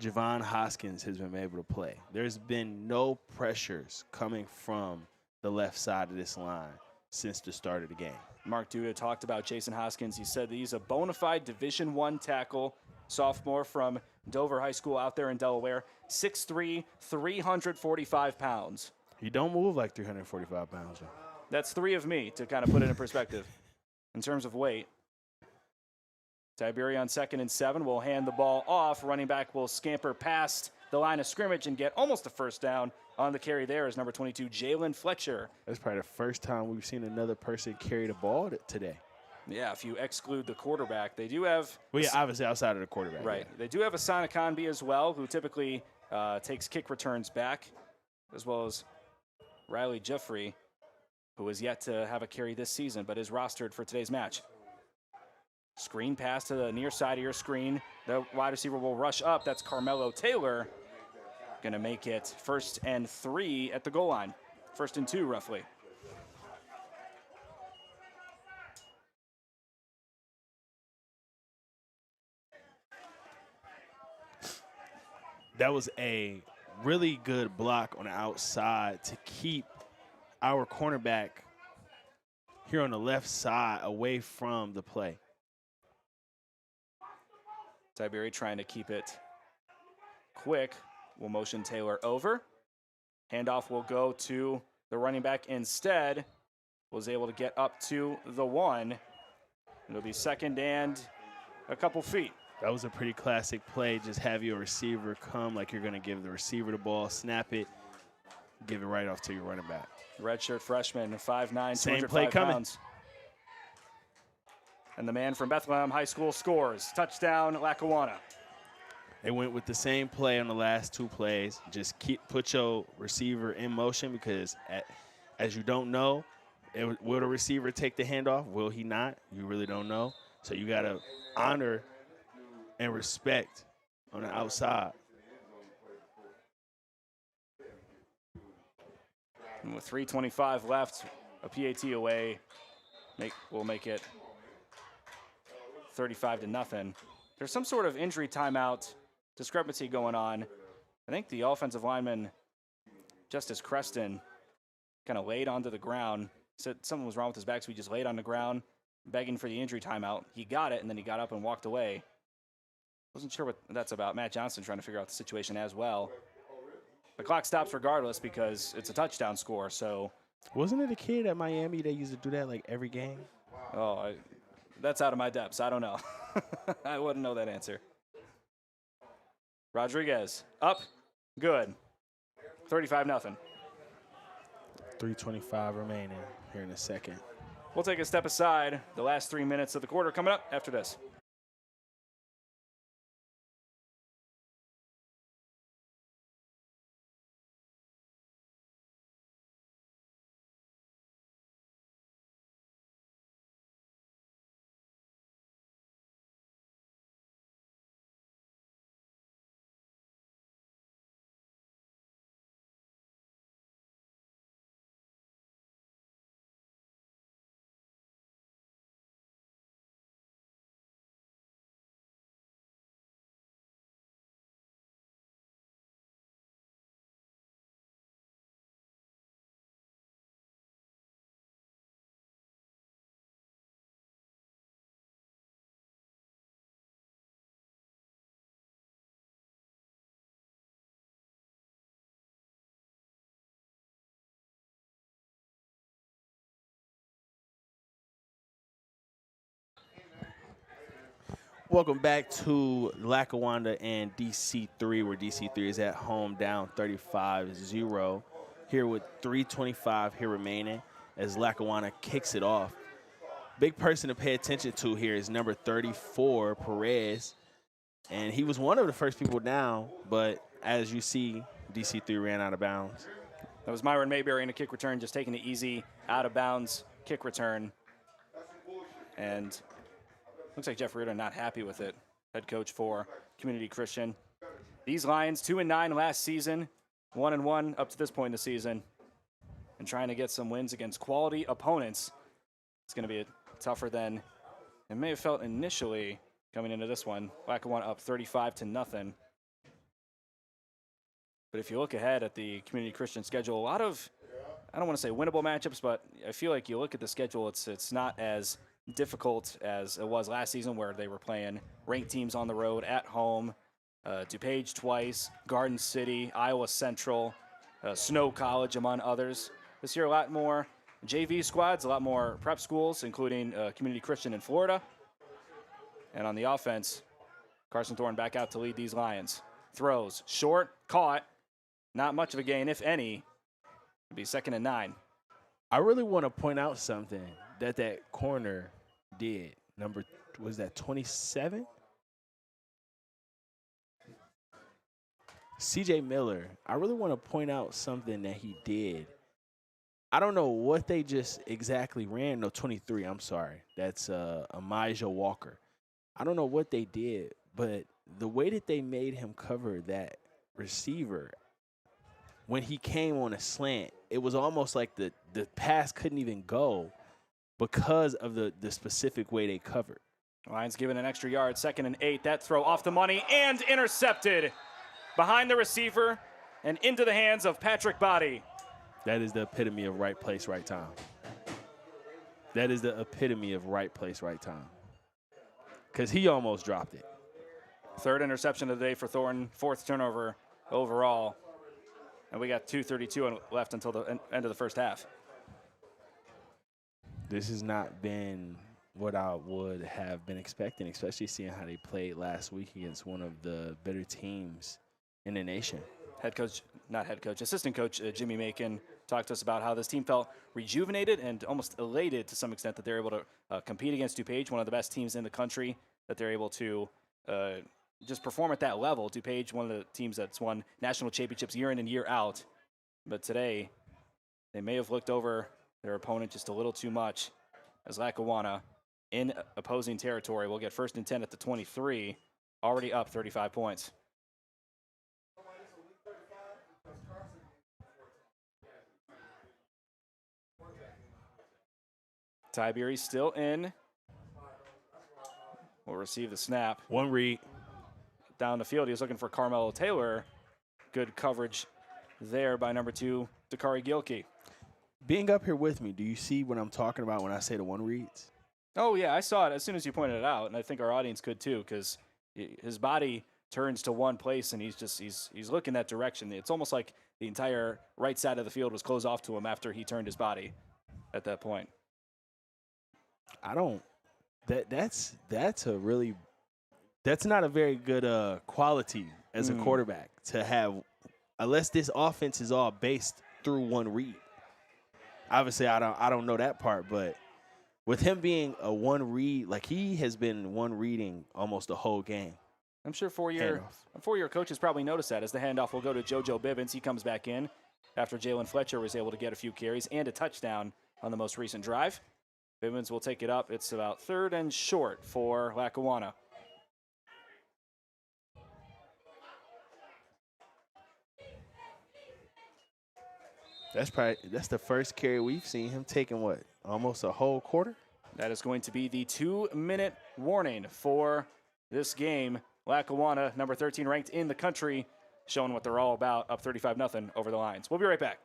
Javon Hoskins has been able to play. There's been no pressures coming from the left side of this line since the start of the game. Mark Duda talked about Jason Hoskins. He said that he's a bona fide Division I tackle, sophomore from Dover High School out there in Delaware, 6'3", 345 pounds. He don't move like 345 pounds, though. That's 3 of me, to kind of put it in perspective in terms of weight. Tiberi on 2nd and 7 will hand the ball off. Running back will scamper past the line of scrimmage and get almost a first down. On the carry there is number 22, Jalen Fletcher. That's probably the first time we've seen another person carry the ball today. Yeah, if you exclude the quarterback. They do have... Well, yeah, obviously outside of the quarterback. Right. Yeah. They do have Asana Conby as well, who typically takes kick returns back, as well as Riley Jeffrey, who has yet to have a carry this season, but is rostered for today's match. Screen pass to the near side of your screen. The wide receiver will rush up. That's Carmelo Taylor. Going to make it 1st and 3 at the goal line. 1st and 2, roughly. That was a really good block on the outside to keep our cornerback here on the left side away from the play. Tiberi trying to keep it quick. Will motion Taylor over. Handoff will go to the running back instead. Was able to get up to the 1. It'll be 2nd and a couple feet. That was a pretty classic play. Just have your receiver come like you're going to give the receiver the ball, snap it, give it right off to your running back. Redshirt freshman, 5'9", Same 205 play coming. pounds. And the man from Bethlehem High School scores. Touchdown, Lackawanna. They went with the same play on the last 2 plays. Just put your receiver in motion, because as you don't know, will the receiver take the handoff? Will he not? You really don't know. So you got to honor and respect on the outside. And with 3:25 left, a PAT away will make it 35-0. There's some sort of injury timeout discrepancy going on. I think the offensive lineman, Justice Creston, kind of laid onto the ground. Said something was wrong with his back, so he just laid on the ground, begging for the injury timeout. He got it, and then he got up and walked away. Wasn't sure what that's about. Matt Johnson trying to figure out the situation as well. The clock stops regardless because it's a touchdown score, so. Wasn't it a kid at Miami that used to do that like every game? Oh, that's out of my depths. I don't know. I wouldn't know that answer. Rodriguez, up, good. 35-0. 3:25 remaining here in a second. We'll take a step aside. The last 3 minutes of the quarter coming up after this. Welcome back to Lackawanna and DC3, where DC3 is at home down 35-0. Here with 3:25 here remaining as Lackawanna kicks it off. Big person to pay attention to here is number 34, Perez. And he was one of the first people down, but as you see, DC3 ran out of bounds. That was Myron Mayberry in a kick return, just taking it easy, out of bounds kick return. And looks like Jeff Reardon not happy with it, head coach for Community Christian. These Lions 2-9 last season, 1-1 up to this point in the season, and trying to get some wins against quality opponents. It's going to be tougher than it may have felt initially coming into this one. Lackawanna up 35-0. But if you look ahead at the Community Christian schedule, a lot of, I don't want to say winnable matchups, but I feel like you look at the schedule, it's not as difficult as it was last season, where they were playing ranked teams on the road, at home, DuPage twice, Garden City, Iowa Central, Snow College, among others. This year, a lot more JV squads, a lot more prep schools, including Community Christian in Florida. And on the offense, Carson Thorne back out to lead these Lions. Throws, short, caught. Not much of a gain, if any. It'll be 2nd and 9. I really want to point out something that corner did. Was that 27? CJ Miller. I really want to point out something that he did. I don't know what they just exactly ran. No, 23, I'm sorry. That's Amijah Walker. I don't know what they did, but the way that they made him cover that receiver, when he came on a slant, it was almost like the pass couldn't even go because of the specific way they covered. Lions given an extra yard, 2nd and 8. That throw off the money and intercepted behind the receiver and into the hands of Patrick Body. That is the epitome of right place, right time. That is the epitome of right place, right time. Because he almost dropped it. 3rd interception of the day for Thornton, 4th turnover overall. And we got 2:32 left until the end of the first half. This has not been what I would have been expecting, especially seeing how they played last week against one of the better teams in the nation. Assistant coach Jimmy Macon talked to us about how this team felt rejuvenated and almost elated to some extent that they're able to compete against DuPage, one of the best teams in the country, that they're able to just perform at that level. DuPage, one of the teams that's won national championships year in and year out. But today, they may have looked over their opponent just a little too much, as Lackawanna, in opposing territory, will get 1st and 10 at the 23, already up 35 points. Tiberius still in. Will receive the snap. One read. Down the field, he was looking for Carmelo Taylor. Good coverage there by number 2, Dakari Gilkey. Being up here with me, do you see what I'm talking about when I say the one reads? Oh, yeah, I saw it as soon as you pointed it out, and I think our audience could too, because his body turns to one place, and he's looking that direction. It's almost like the entire right side of the field was closed off to him after he turned his body at that point. That's not a very good quality as a quarterback to have, unless this offense is all based through one read. Obviously, I don't know that part, but with him being a one read, like he has been one reading almost the whole game. I'm sure four-year coaches probably noticed that, as the handoff will go to JoJo Bivens. He comes back in after Jalen Fletcher was able to get a few carries and a touchdown on the most recent drive. Bivens will take it up. It's about 3rd and short for Lackawanna. That's the first carry we've seen him taking, what, almost a whole quarter? That is going to be the 2-minute warning for this game. Lackawanna, number 13 ranked in the country, showing what they're all about, up 35-0 over the Lions. We'll be right back.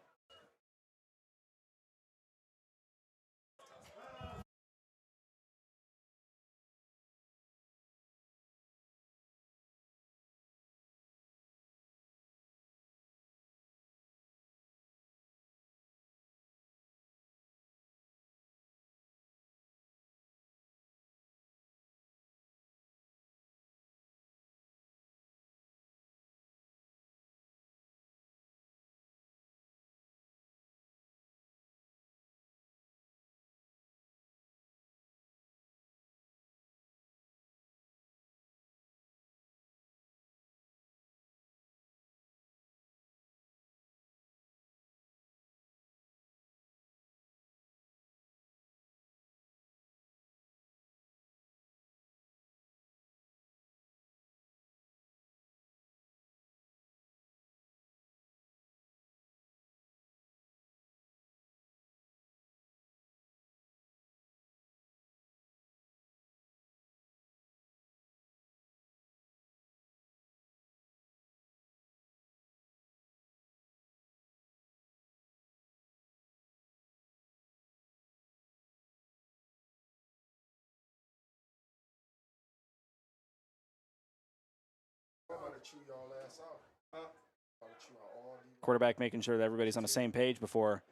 Quarterback making sure that everybody's on the same page before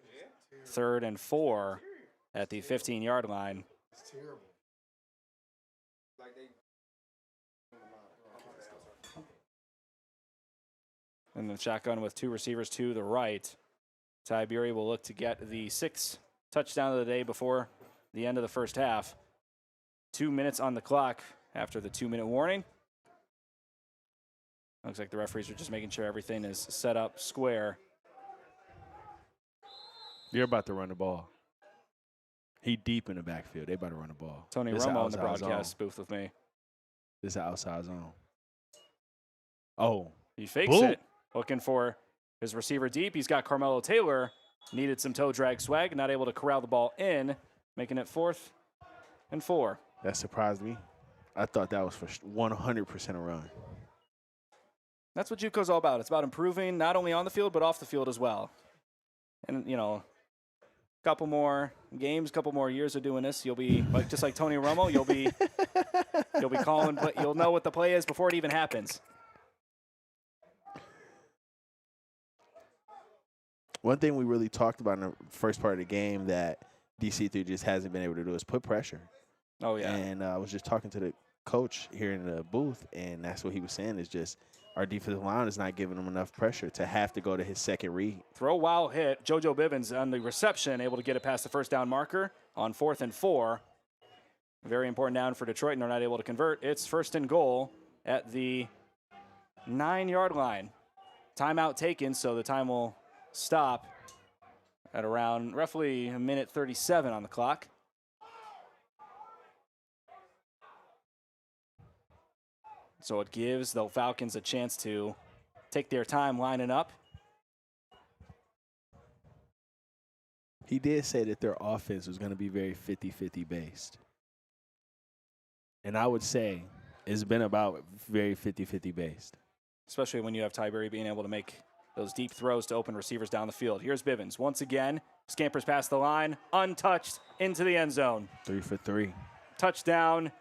3rd and 4 at the 15-yard line. It's terrible. And the shotgun with 2 receivers to the right. Tiberi will look to get the 6th touchdown of the day before the end of the first half. 2 minutes on the clock after the 2-minute warning. Looks like the referees are just making sure everything is set up square. You're about to run the ball. He deep in the backfield. They about to run the ball. Tony This Romo in the outside broadcast zone. booth with me. This is an outside zone. Oh, He fakes Boom. it, looking for his receiver deep. He's got Carmelo Taylor. Needed some toe drag swag, not able to corral the ball in, making it 4th and 4. that surprised me. I thought that was for 100% a run. That's what JUCO's all about. It's about improving not only on the field, but off the field as well. And, you know, a couple more games, a couple more years of doing this, you'll be, like just like Tony Romo, you'll be calling, you'll know what the play is before it even happens. One thing we really talked about in the first part of the game that DC3 just hasn't been able to do is put pressure. Oh, yeah. And I was just talking to the coach here in the booth, and that's what he was saying is just our defensive line is not giving him enough pressure to have to go to his second read. Throw wild hit. JoJo Bivens on the reception, able to get it past the first down marker on 4th and 4. Very important down for Detroit, and they're not able to convert. It's 1st and goal at the 9-yard line. Timeout taken, so the time will stop at around roughly a minute 37 on the clock. So it gives the Falcons a chance to take their time lining up. He did say that their offense was going to be very 50-50 based. And I would say it's been about very 50-50 based. Especially when you have Tiberi being able to make those deep throws to open receivers down the field. Here's Bivens. Once again, scampers past the line, untouched, into the end zone. 3 for 3. Touchdown,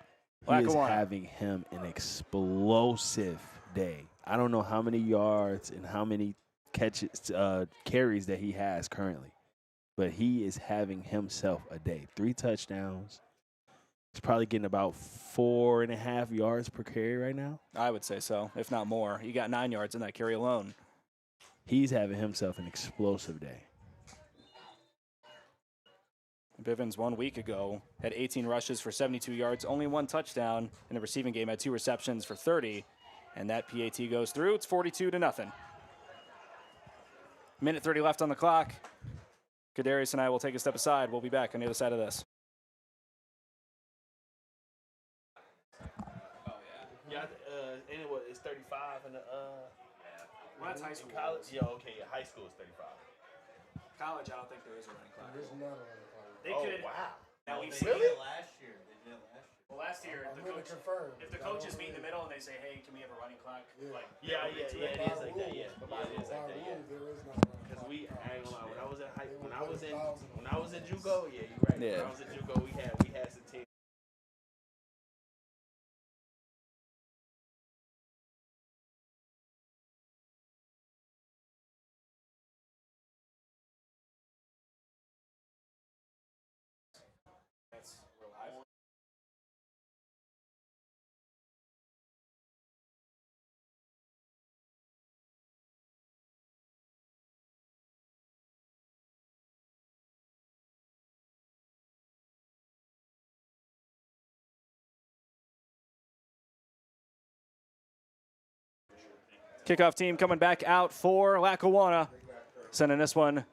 He is Lackawanna. having him an explosive day. I don't know how many yards and how many catches, carries that he has currently, but he is having himself a day. 3 touchdowns. He's probably getting about 4.5 yards per carry right now. I would say so, if not more. He got 9 yards in that carry alone. He's having himself an explosive day. Bivens 1 week ago had 18 rushes for 72 yards, only 1 touchdown. In the receiving game, had 2 receptions for 30. And that PAT goes through. It's 42-0. Minute 30 left on the clock. Kadarius and I will take a step aside. We'll be back on the other side of this. Yeah, and it's 35 in the Well, that's high school. college. Yeah, okay, yeah, high school is 35. College, I don't think there is a running clock. There's not a running clock. They could. Wow. Now we've They seen did it last year. They did it last year. Well, last year, I'm the gonna coach, confirm. if the coaches meet in the middle and they say, hey, can we have a running clock? Yeah. Like, Yeah, they'll agree to it it. is like that. Yeah, By it is like that. Yeah. rule, there is not a running Because clock. I ain't gonna lie, when I was in high, when I was in $1,000. JUCO, yeah, you're right. Yeah. When I was in JUCO, we had some teams. That's real live. Kickoff team coming back out for Lackawanna. Sending this one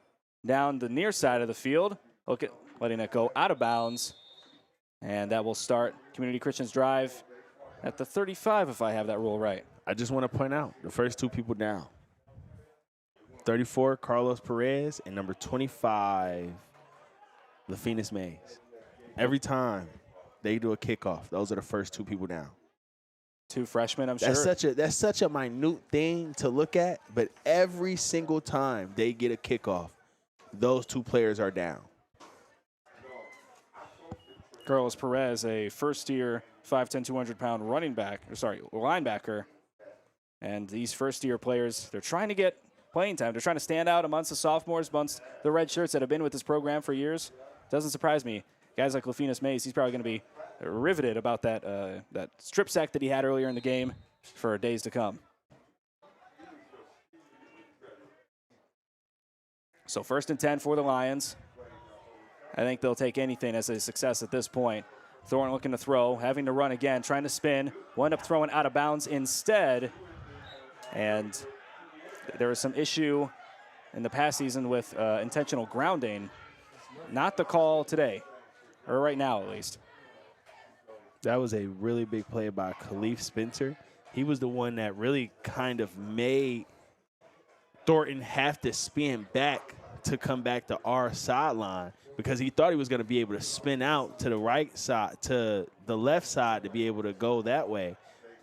down the near side of the field. Look at letting it go out of bounds. And that will start Community Christian's drive at the 35, if I have that rule right. I just want to point out the first 2 people down. 34, Carlos Perez, and number 25, LaFenis Mays. Every time they do a kickoff, those are the first 2 people down. 2 freshmen, I'm That's sure. that's such a minute thing to look at, but every single time they get a kickoff, those 2 players are down. Carlos Perez, a first-year 5'10", 200-pound linebacker. And these first-year players, they're trying to get playing time. They're trying to stand out amongst the sophomores, amongst the red shirts that have been with this program for years. Doesn't surprise me. Guys like Lafinas Mays, he's probably going to be riveted about that strip sack that he had earlier in the game for days to come. So 1st and 10 for the Lions. I think they'll take anything as a success at this point. Thorne looking to throw, having to run again, trying to spin. Will end up throwing out of bounds instead. And there was some issue in the past season with intentional grounding. Not the call today, or right now at least. That was a really big play by Khalif Spencer. He was the one that really kind of made Thornton have to spin back to come back to our sideline because he thought he was going to be able to spin out to the right side, to the left side to be able to go that way.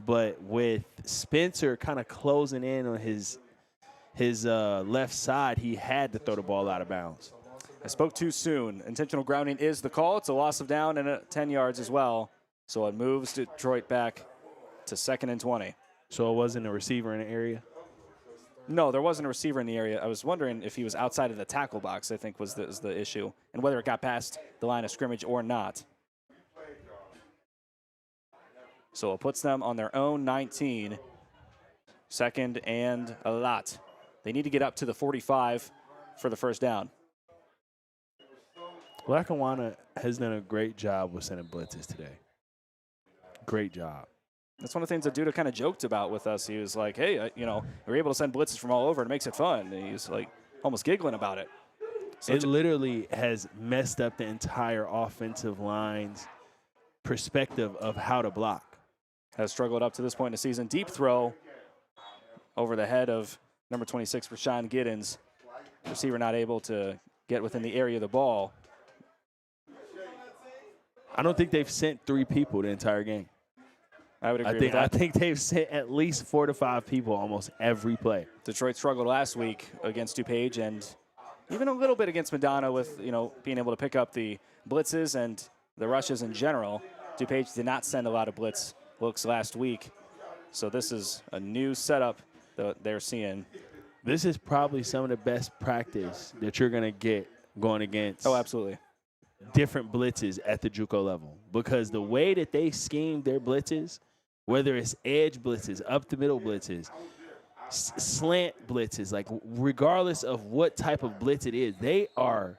But with Spencer kind of closing in on his left side, he had to throw the ball out of bounds. I spoke too soon. Intentional grounding is the call. It's a loss of down and 10 yards as well. So it moves Detroit back to 2nd and 20. So it wasn't a receiver in the area? No, there wasn't a receiver in the area. I was wondering if he was outside of the tackle box, I think was the issue, and whether it got past the line of scrimmage or not. So it puts them on their own 19. 2nd and a lot. They need to get up to the 45 for the first down. Lackawanna has done a great job with sending blitzes today. Great job. That's one of the things that Duda kind of joked about with us. He was like, hey, we're able to send blitzes from all over. It makes it fun. And he's like almost giggling about it. It literally has messed up the entire offensive line's perspective of how to block. Has struggled up to this point in the season. Deep throw over the head of number 26, Rashawn Giddens. Receiver not able to get within the area of the ball. I don't think they've sent 3 people the entire game. I would agree with that. I think they've sent at least 4 to 5 people almost every play. Detroit struggled last week against DuPage and even a little bit against Madonna with, being able to pick up the blitzes and the rushes in general. DuPage did not send a lot of blitz looks last week. So this is a new setup that they're seeing. This is probably some of the best practice that you're going to get going against. Oh, absolutely. Different blitzes at the JUCO level, because the way that they scheme their blitzes, whether it's edge blitzes, up the middle blitzes, slant blitzes, like regardless of what type of blitz it is, they are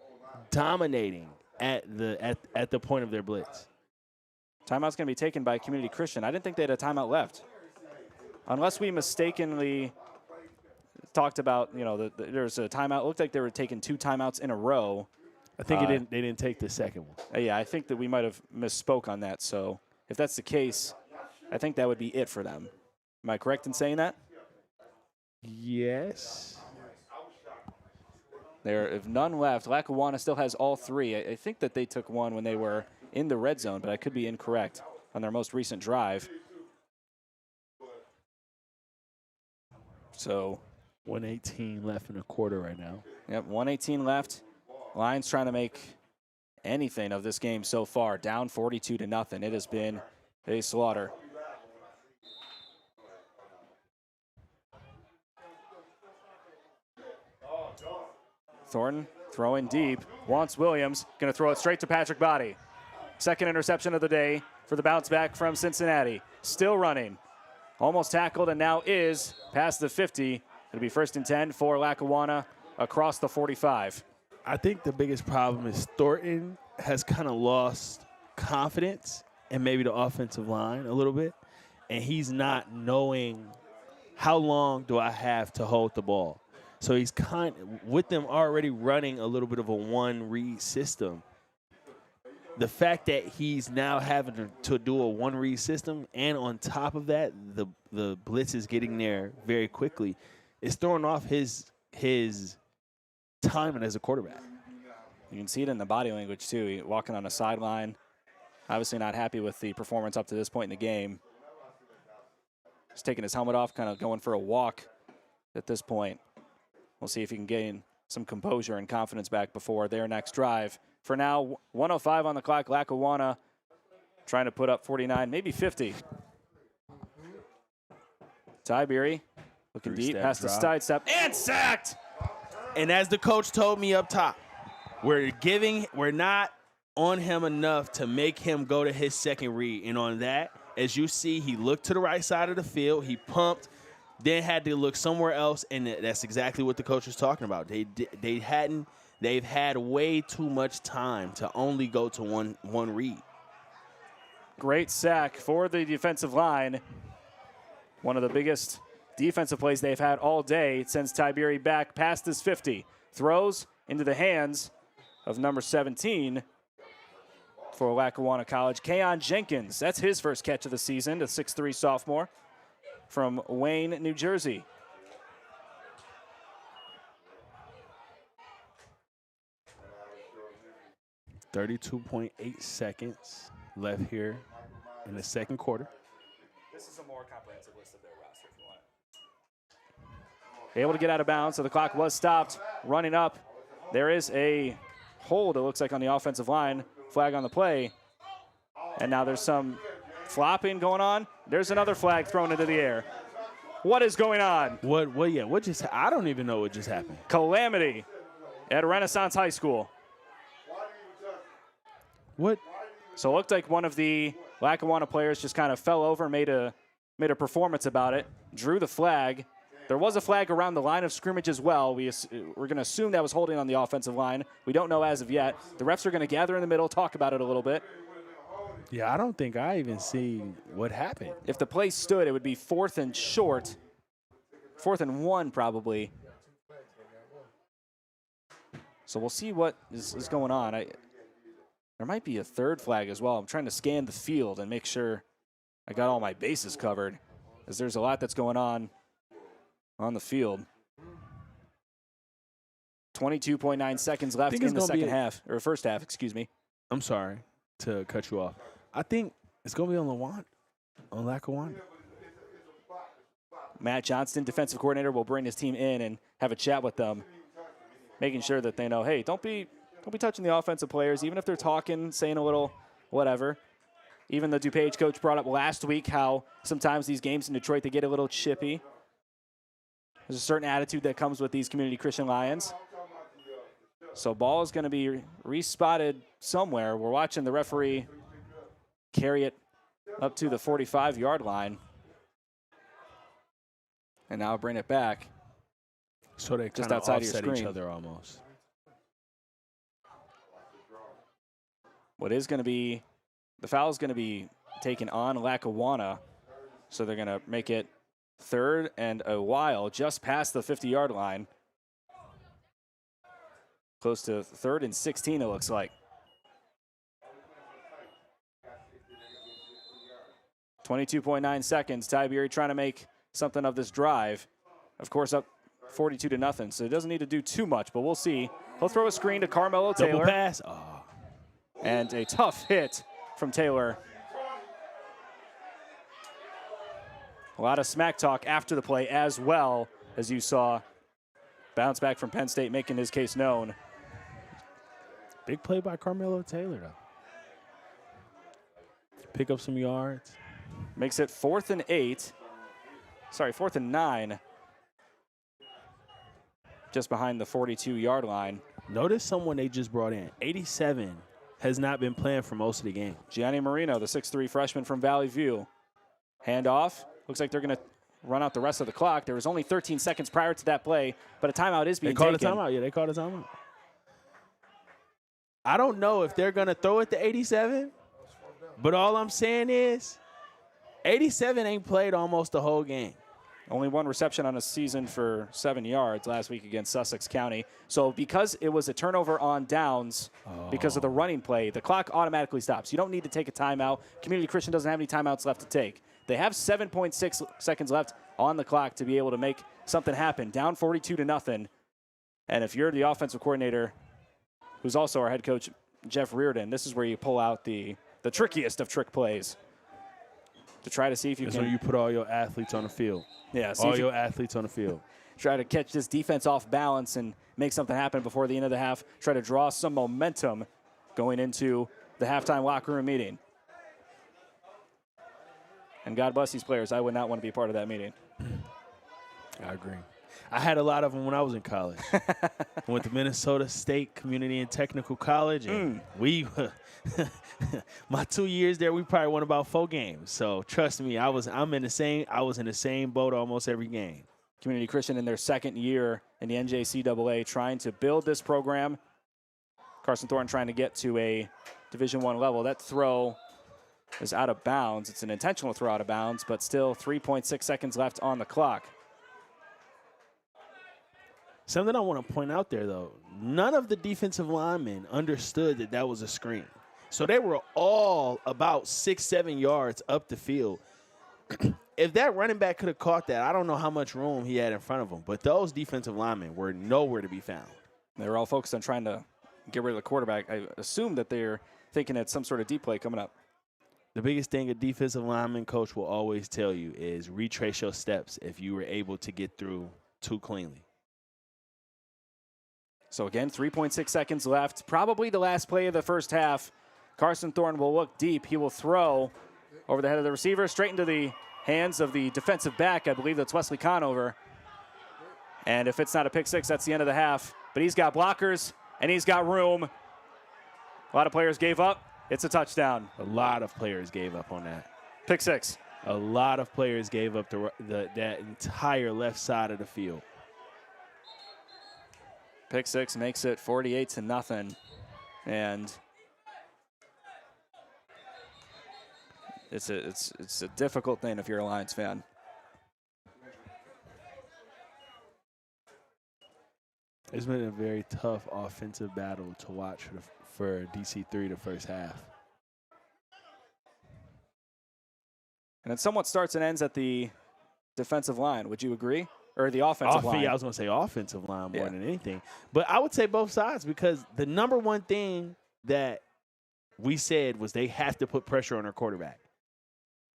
dominating at the point of their blitz. Timeout's going to be taken by Community Christian. I didn't think they had a timeout left. Unless we mistakenly talked about, there's a timeout. It looked like they were taking 2 timeouts in a row. I think they didn't take the second one. Yeah, I think that we might have misspoke on that. So if that's the case, I think that would be it for them. Am I correct in saying that? Yes. There, if none left, Lackawanna still has all 3. I think that they took one when they were in the red zone, but I could be incorrect on their most recent drive. So 1:18 left in a quarter right now. Yep, 1:18 left. Lions trying to make anything of this game so far. Down 42-0. It has been a slaughter. Thornton throwing deep. Wants Williams. Going to throw it straight to Patrick Body. Second interception of the day for the bounce back from Cincinnati. Still running. Almost tackled and now is past the 50. It'll be 1st and 10 for Lackawanna across the 45. I think the biggest problem is Thornton has kind of lost confidence in maybe the offensive line a little bit, and he's not knowing how long do I have to hold the ball. So he's with them already running a little bit of a one-read system. The fact that he's now having to do a one-read system, and on top of that, the blitz is getting there very quickly, is throwing off his timing as a quarterback. You can see it in the body language, too. He walking on a sideline, obviously not happy with the performance up to this point in the game. He's taking his helmet off, kind of going for a walk at this point. We'll see if he can gain some composure and confidence back before their next drive. For now, 1:05 on the clock. Lackawanna trying to put up 49, maybe 50. Tiberi looking deep, Three-step has to drop. sidestep, and sacked. And as the coach told me up top, we're not on him enough to make him go to his second read. And on that, as you see, he looked to the right side of the field, he pumped, then had to look somewhere else, and that's exactly what the coach was talking about. They've had way too much time to only go to one read. Great sack for the defensive line. One of the biggest defensive plays they've had all day. It sends Tiberi back past his 50. Throws into the hands of number 17 for Lackawanna College, Keon Jenkins. That's his first catch of the season, the 6'3 sophomore from Wayne, New Jersey. .8 seconds left here in the second quarter. This is a more comprehensive list of their roster if you want it. Able to get out of bounds, so the clock was stopped. Running up, there is a hold, it looks like, on the offensive line. Flag on the play. And now there's some flopping going on. There's another flag thrown into the air. What is going on? What just, I don't even know what just happened. Calamity at Renaissance High School. What? So it looked like one of the Lackawanna players just kind of fell over, made a performance about it, drew the flag. There was a flag around the line of scrimmage as well. We're going to assume that was holding on the offensive line. We don't know as of yet. The refs are going to gather in the middle, talk about it a little bit. Yeah, I don't think I even see what happened. If the play stood, it would be 4th and short. 4th and 1 probably. So we'll see what is going on. There might be a third flag as well. I'm trying to scan the field and make sure I got all my bases covered, as there's a lot that's going on the field. 22.9 seconds left in the second half, or first half, excuse me. I'm sorry to cut you off. I think it's going to be on Lackawanna. Matt Johnston, defensive coordinator, will bring his team in and have a chat with them, making sure that they know, hey, don't be touching the offensive players, even if they're talking, saying a little whatever. Even the DuPage coach brought up last week how sometimes these games in Detroit, they get a little chippy. There's a certain attitude that comes with these Community Christian Lions. So ball is going to be respotted somewhere. We're watching the referee carry it up to the 45-yard line. And now bring it back. So they just kind of outside offset of your screen. Each other almost. What is going to be, the foul is going to be taken on Lackawanna. So they're going to make it 3rd and a while, just past the 50-yard line. Close to 3rd and 16, it looks like. 22.9 seconds. Tiberi trying to make something of this drive. Of course, up 42-0, so he doesn't need to do too much, but we'll see. He'll throw a screen to Carmelo Taylor. Double pass. Oh. And a tough hit from Taylor. A lot of smack talk after the play as well, as you saw. Bounce back from Penn State making his case known. Big play by Carmelo Taylor, though. Pick up some yards. Makes it 4th and 8. Sorry, 4th and 9. Just behind the 42-yard line. Notice someone they just brought in. 87 has not been playing for most of the game. Gianni Marino, the 6'3 freshman from Valley View. Handoff. Looks like they're going to run out the rest of the clock. There was only 13 seconds prior to that play, but a timeout is being taken. They called a timeout. Yeah, they called a timeout. I don't know if they're going to throw it to 87, but all I'm saying is 87 ain't played almost the whole game. Only one reception on a season for 7 yards last week against Sussex County. So because it was a turnover on downs because of the running play, the clock automatically stops. You don't need to take a timeout. Community Christian doesn't have any timeouts left to take. They have 7.6 seconds left on the clock to be able to make something happen. Down 42-0. And if you're the offensive coordinator, who's also our head coach, Jeff Reardon, this is where you pull out the trickiest of trick plays to try to see if you That's can. when you put all your athletes on the field. Yeah, all your athletes on the field. Try to catch this defense off balance and make something happen before the end of the half. Try to draw some momentum going into the halftime locker room meeting. And God bless these players. I would not want to be part of that meeting. I agree. I had a lot of them when I was in college. I went to Minnesota State Community and Technical College, and we, my 2 years there, we probably won about 4 games. So trust me, I was in the same boat almost every game. Community Christian in their second year in the NJCAA, trying to build this program. Carson Thorne trying to get to a Division I level. That throw is out of bounds. It's an intentional throw out of bounds, but still 3.6 seconds left on the clock. Something I want to point out there, though, none of the defensive linemen understood that that was a screen. So they were all about 6-7 yards up the field. If that running back could have caught that, I don't know how much room he had in front of him. But those defensive linemen were nowhere to be found. They were all focused on trying to get rid of the quarterback. I assume that they're thinking it's some sort of deep play coming up. The biggest thing a defensive lineman coach will always tell you is retrace your steps if you were able to get through too cleanly. So again, 3.6 seconds left. Probably the last play of the first half. Carson Thorne will look deep. He will throw over the head of the receiver, straight into the hands of the defensive back. I believe that's Wesley Conover. And if it's not a pick six, that's the end of the half. But he's got blockers, and he's got room. A lot of players gave up. It's a touchdown. A lot of players gave up on that. Pick six. A lot of players gave up that entire left side of the field. Pick six makes it 48-0. And it's a difficult thing if you're a Lions fan. It's been a very tough offensive battle to watch for DC3 the first half. And it somewhat starts and ends at the defensive line. Would you agree? Or the offensive line? Yeah, I was going to say offensive line more than anything. But I would say both sides, because the number one thing that we said was they have to put pressure on their quarterback.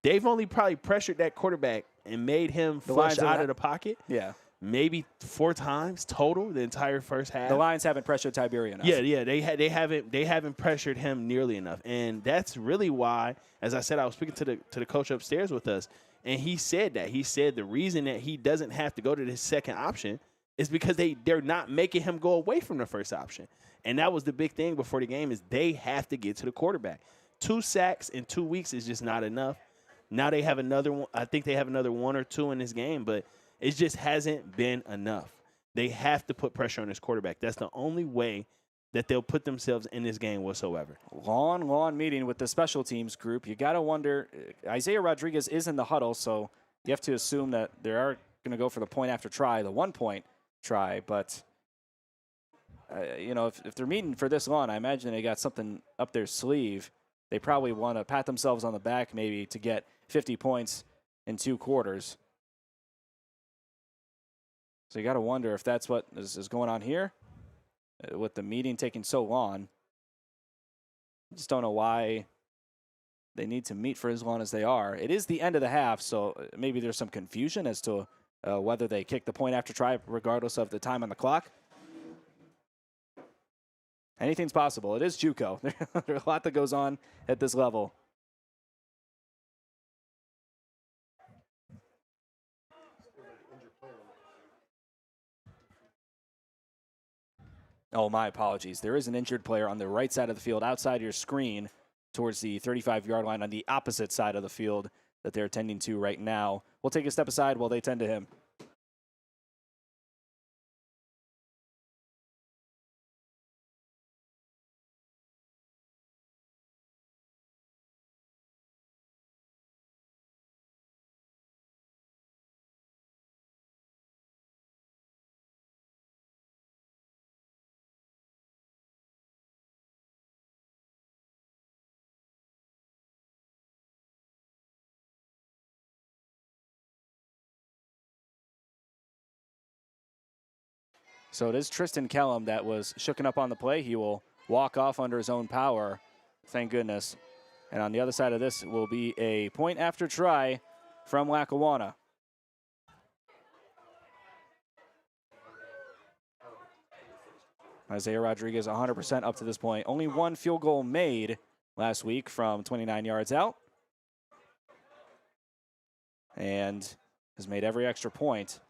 They've only probably pressured that quarterback and made him flush out of the pocket. Yeah. Maybe 4 times total the entire first half. The Lions haven't pressured Tiberia enough. Yeah, they haven't pressured him nearly enough, and that's really why, as I said, I was speaking to the coach upstairs with us, and he said that. He said the reason that he doesn't have to go to this second option is because they're not making him go away from the first option, and that was the big thing before the game is they have to get to the quarterback. 2 sacks in 2 weeks is just not enough. Now they have another one. I think they have another 1 or 2 in this game, but it just hasn't been enough. They have to put pressure on this quarterback. That's the only way that they'll put themselves in this game whatsoever. Long meeting with the special teams group. You got to wonder, Isaiah Rodriguez is in the huddle, so you have to assume that they are going to go for the point after try, the 1-point try. But, if they're meeting for this long, I imagine they got something up their sleeve. They probably want to pat themselves on the back maybe to get 50 points in 2 quarters. So you got to wonder if that's what is going on here with the meeting taking so long. I just don't know why they need to meet for as long as they are. It is the end of the half, so maybe there's some confusion as to whether they kick the point after try regardless of the time on the clock. Anything's possible. It is JUCO. There's a lot that goes on at this level. Oh, my apologies. There is an injured player on the right side of the field outside your screen towards the 35-yard line on the opposite side of the field that they're tending to right now. We'll take a step aside while they tend to him. So it is Tristan Kellum that was shooken up on the play. He will walk off under his own power, thank goodness. And on the other side of this will be a point after try from Lackawanna. Isaiah Rodriguez 100% up to this point. Only 1 field goal made last week from 29 yards out. And has made every extra point,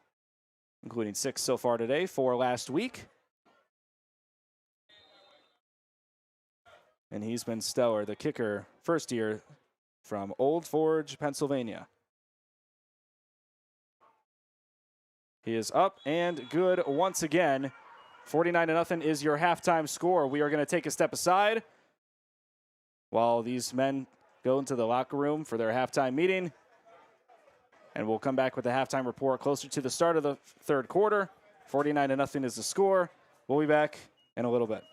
including 6 so far today, 4 last week. And he's been stellar, the kicker, first year from Old Forge, Pennsylvania. He is up and good once again. 49-0 is your halftime score. We are going to take a step aside while these men go into the locker room for their halftime meeting. And we'll come back with the halftime report closer to the start of the third quarter. 49-0 is the score. We'll be back in a little bit.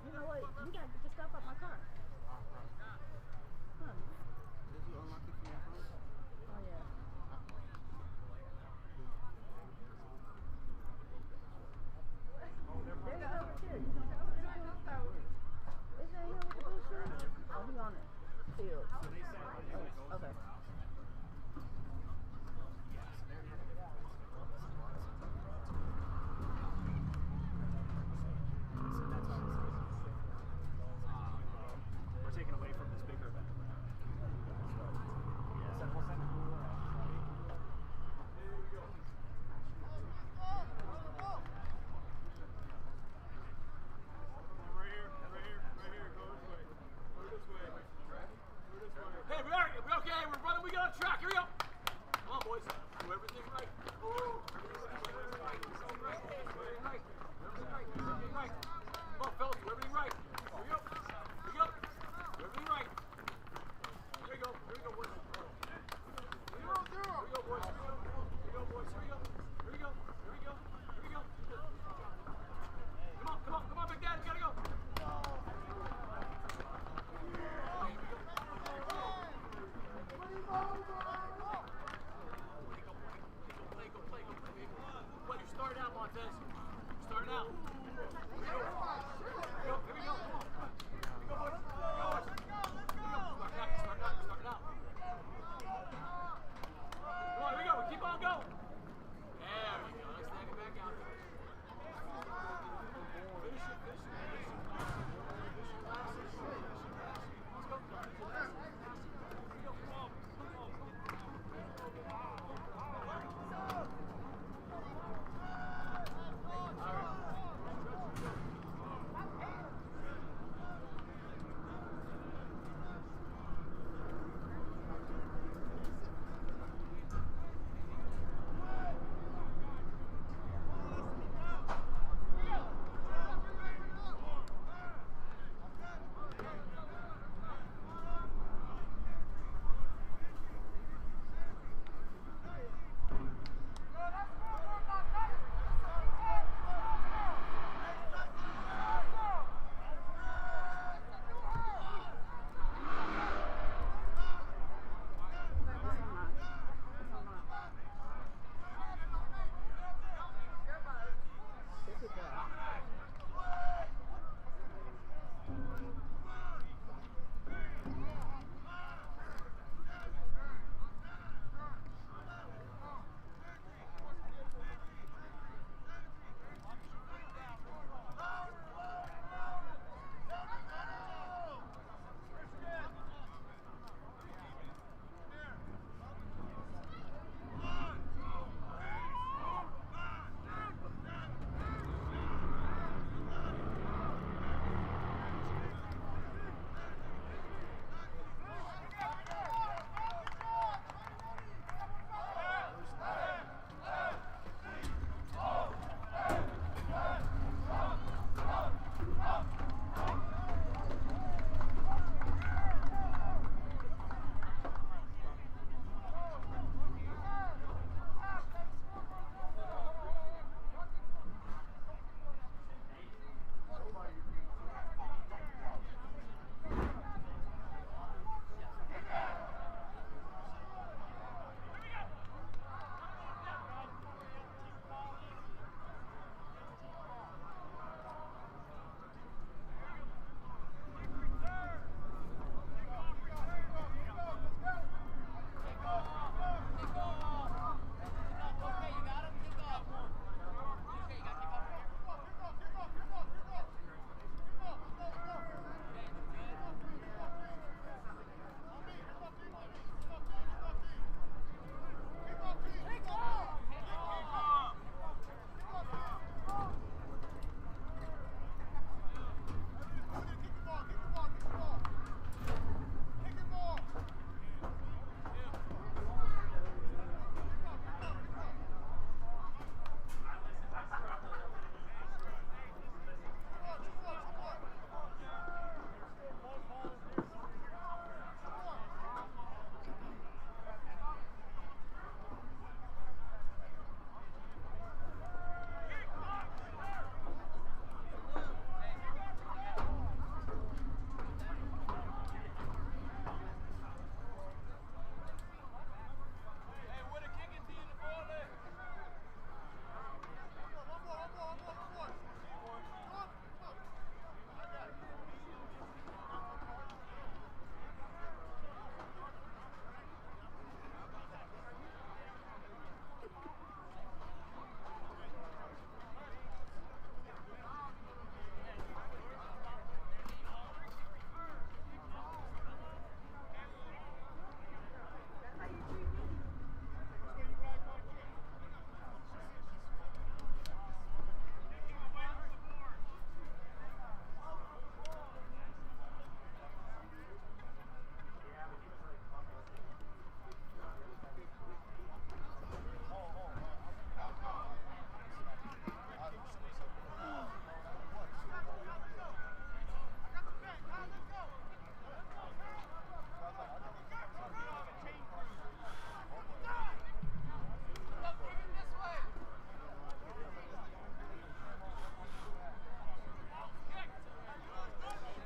You know what? You gotta get the stuff out my car. Huh. Did you unlock it from your phone? Oh, yeah. There's over here. You know what? Is that him with the blue shoes? Oh, he on it. Field. Oh, okay.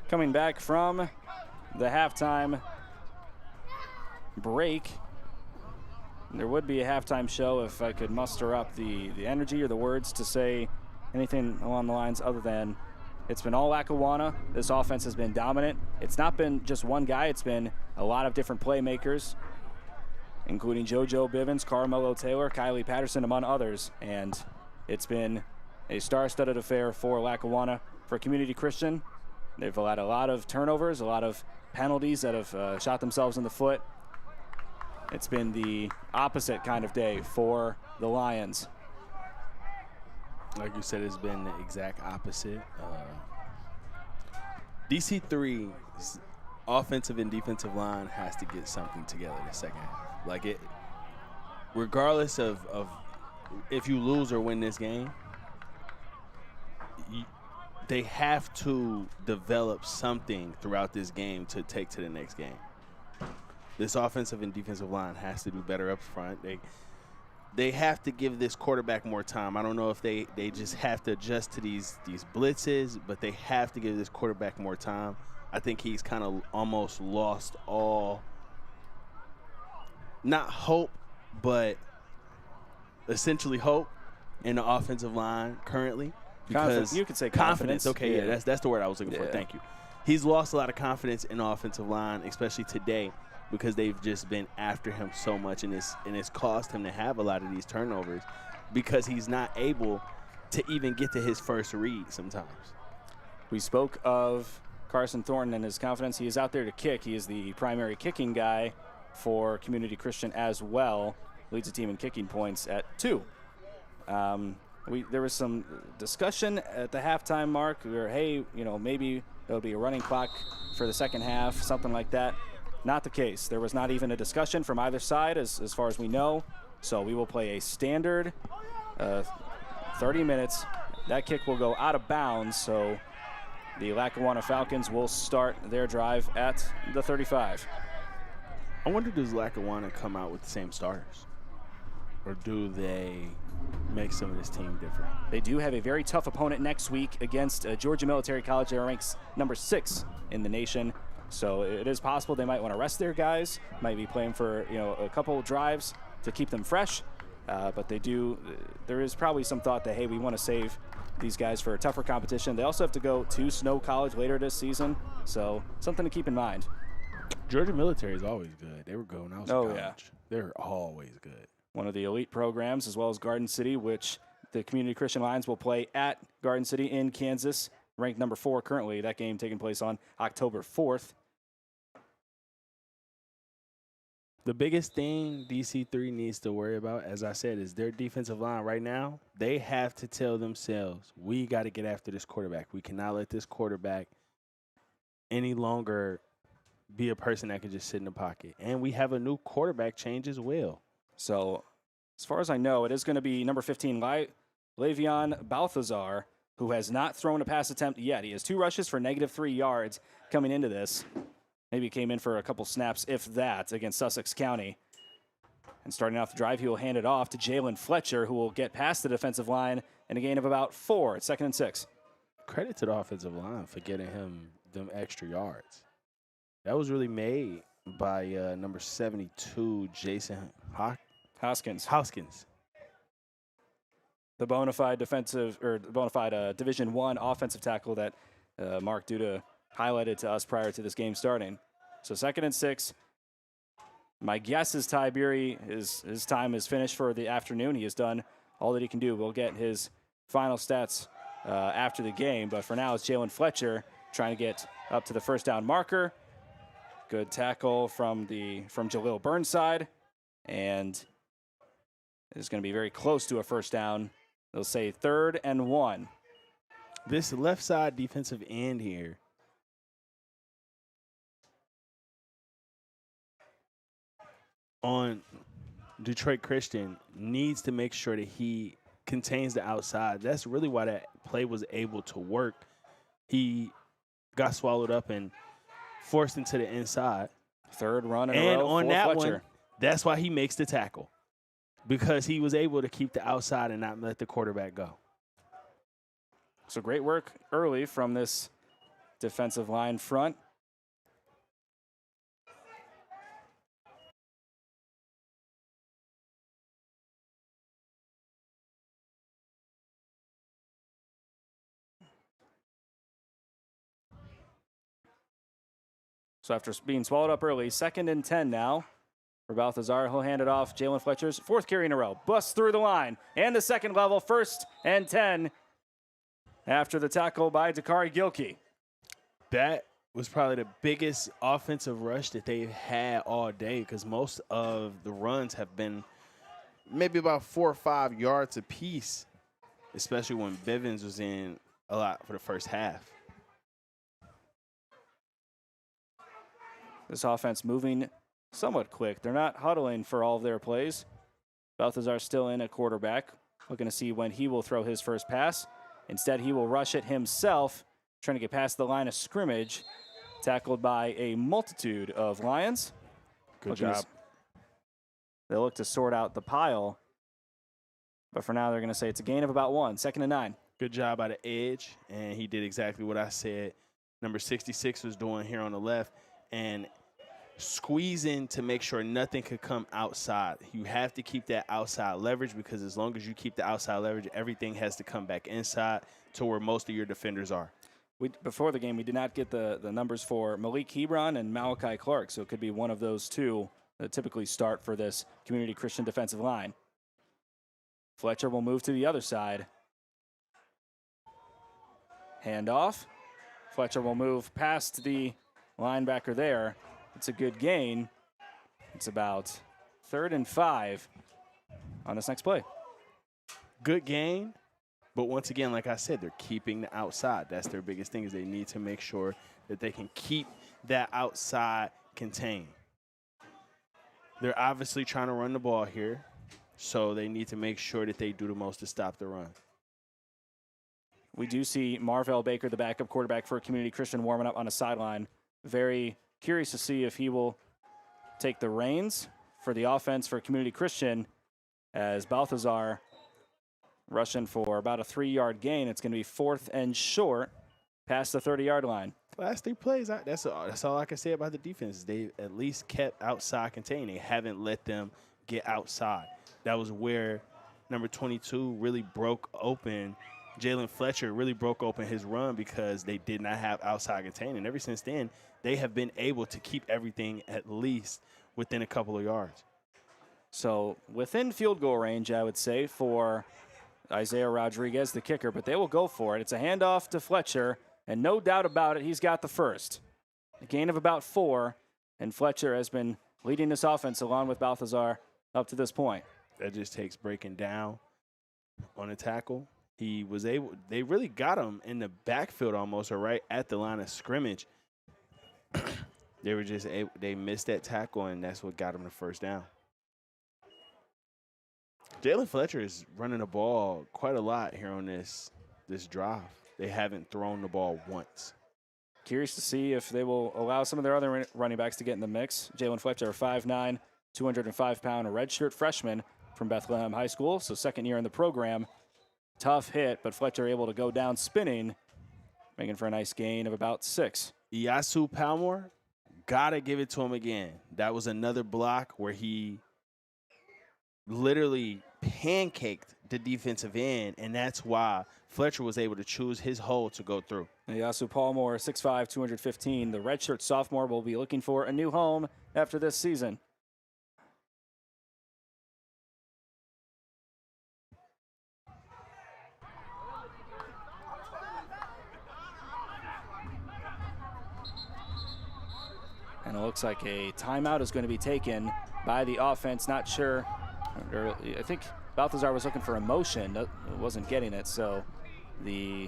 coming back from the halftime break. There would be a halftime show if I could muster up the energy or the words to say anything along the lines other than it's been all Lackawanna. This offense has been dominant. It's not been just one guy. It's been a lot of different playmakers, including JoJo Bivens, Carmelo Taylor, Kylie Patterson, among others. And it's been a star-studded affair for Lackawanna. For Community Christian, they've had a lot of turnovers, a lot of penalties that have shot themselves in the foot. It's been the opposite kind of day for the Lions. Like you said, it's been the exact opposite. DC3's offensive and defensive line has to get something together the second half. Like it, regardless of if you lose or win this game, they have to develop something throughout this game to take to the next game. This offensive and defensive line has to do better up front. They have to give this quarterback more time. I don't know if they just have to adjust to these blitzes, but they have to give this quarterback more time. I think he's kind of almost lost all, not hope, but essentially hope in the offensive line currently. Because you could say confidence. Okay, yeah. That's the word I was looking for. Thank you. He's lost a lot of confidence in the offensive line, especially today, because they've just been after him so much, and it's caused him to have a lot of these turnovers because he's not able to even get to his first read sometimes. We spoke of Carson Thornton and his confidence. He is out there to kick. He is the primary kicking guy for Community Christian as well. Leads the team in kicking points at 2. There was some discussion at the halftime mark where, hey, maybe there'll be a running clock for the second half, something like that. Not the case. There was not even a discussion from either side as far as we know. So we will play a standard 30 minutes. That kick will go out of bounds. So the Lackawanna Falcons will start their drive at the 35. I wonder, does Lackawanna come out with the same starters? Or do they make some of this team different? They do have a very tough opponent next week against Georgia Military College. They are ranked number 6 in the nation. So it is possible they might want to rest their guys, might be playing for a couple drives to keep them fresh. But there is probably some thought that, hey, we want to save these guys for a tougher competition. They also have to go to Snow College later this season. So something to keep in mind. Georgia Military is always good. They were good when I was in college. Yeah. They're always good. One of the elite programs, as well as Garden City, which the Community Christian Lions will play at Garden City in Kansas, ranked number 4 currently. That game taking place on October 4th. The biggest thing DC3 needs to worry about, as I said, is their defensive line right now. They have to tell themselves, we got to get after this quarterback. We cannot let this quarterback any longer be a person that can just sit in the pocket. And we have a new quarterback change as well. So, as far as I know, it is going to be number 15, Le'Veon Balthazar, who has not thrown a pass attempt yet. He has 2 rushes for -3 yards coming into this. Maybe came in for a couple snaps, if that, against Sussex County. And starting off the drive, he will hand it off to Jalen Fletcher, who will get past the defensive line and a gain of about 4. It's 2nd and 6. Credit to the offensive line for getting him them extra yards. That was really made by number 72, Jason Hoskins. The bona fide Division I offensive tackle that Mark Duda highlighted to us prior to this game starting. So 2nd and 6. My guess is Ty Beery, his time is finished for the afternoon. He has done all that he can do. We'll get his final stats after the game, but for now it's Jalen Fletcher trying to get up to the first down marker. Good tackle from Jalil Burnside, and it's going to be very close to a first down. They'll say 3rd and 1. This left side defensive end here on Detroit Christian needs to make sure that he contains the outside. That's really why that play was able to work. He got swallowed up and forced into the inside. 3rd run in a row on for that Fletcher. one, that's why he makes the tackle, because he was able to keep the outside and not let the quarterback go. So great work early from this defensive line front. So after being swallowed up early, 2nd and 10 now for Balthazar. He'll hand it off. Jalen Fletcher's 4th carry in a row. Busts through the line. And the second level, 1st and 10 after the tackle by Dakari Gilkey. That was probably the biggest offensive rush that they've had all day, because most of the runs have been maybe about 4 or 5 yards apiece, especially when Bivens was in a lot for the first half. This offense moving somewhat quick. They're not huddling for all of their plays. Balthazar still in at quarterback, looking to see when he will throw his first pass. Instead, he will rush it himself, trying to get past the line of scrimmage, tackled by a multitude of Lions. Good job. They'll look to sort out the pile, but for now they're going to say it's a gain of about 1, 2nd and 9. Good job by the edge, and he did exactly what I said number 66 was doing here on the left, and squeezing to make sure nothing could come outside. You have to keep that outside leverage, because as long as you keep the outside leverage, everything has to come back inside to where most of your defenders are. Before the game, we did not get the numbers for Malik Hebron and Malachi Clark, so it could be one of those two that typically start for this Community Christian defensive line. Fletcher will move to the other side. Handoff. Fletcher will move past the linebacker there. It's a good gain. It's about 3rd and 5 on this next play. Good gain, but once again, like I said, they're keeping the outside. That's their biggest thing, is they need to make sure that they can keep that outside contained. They're obviously trying to run the ball here, so they need to make sure that they do the most to stop the run. We do see Marvell Baker, the backup quarterback for Community Christian, warming up on a sideline. Very curious to see if he will take the reins for the offense for Community Christian, as Balthazar rushing for about a 3-yard gain. It's going to be 4th and short past the 30-yard line. Last 3 plays, that's all I can say about the defense. They at least kept outside contained. They haven't let them get outside. That was where number 22 really broke open. Jalen Fletcher really broke open his run, because they did not have outside contained. And ever since then, they have been able to keep everything at least within a couple of yards. So within field goal range, I would say, for Isaiah Rodriguez, the kicker, but they will go for it. It's a handoff to Fletcher, and no doubt about it, he's got the first. A gain of about 4, and Fletcher has been leading this offense along with Balthazar up to this point. That just takes breaking down on a tackle. He was able, they really got him in the backfield almost, or right at the line of scrimmage. They were just able, they missed that tackle, and that's what got him the first down. Jalen Fletcher is running the ball quite a lot here on this drive. They haven't thrown the ball once. Curious to see if they will allow some of their other running backs to get in the mix. Jalen Fletcher, 5'9", 205-pound redshirt freshman from Bethlehem High School, so 2nd year in the program. Tough hit, but Fletcher able to go down spinning, making for a nice gain of about 6. Iyasu Palmore, gotta give it to him again. That was another block where he literally pancaked the defensive end, and that's why Fletcher was able to choose his hole to go through. Iyasu Palmore, 6'5", 215. The redshirt sophomore will be looking for a new home after this season. And it looks like a timeout is going to be taken by the offense. Not sure. I think Balthazar was looking for a motion. Wasn't getting it. So the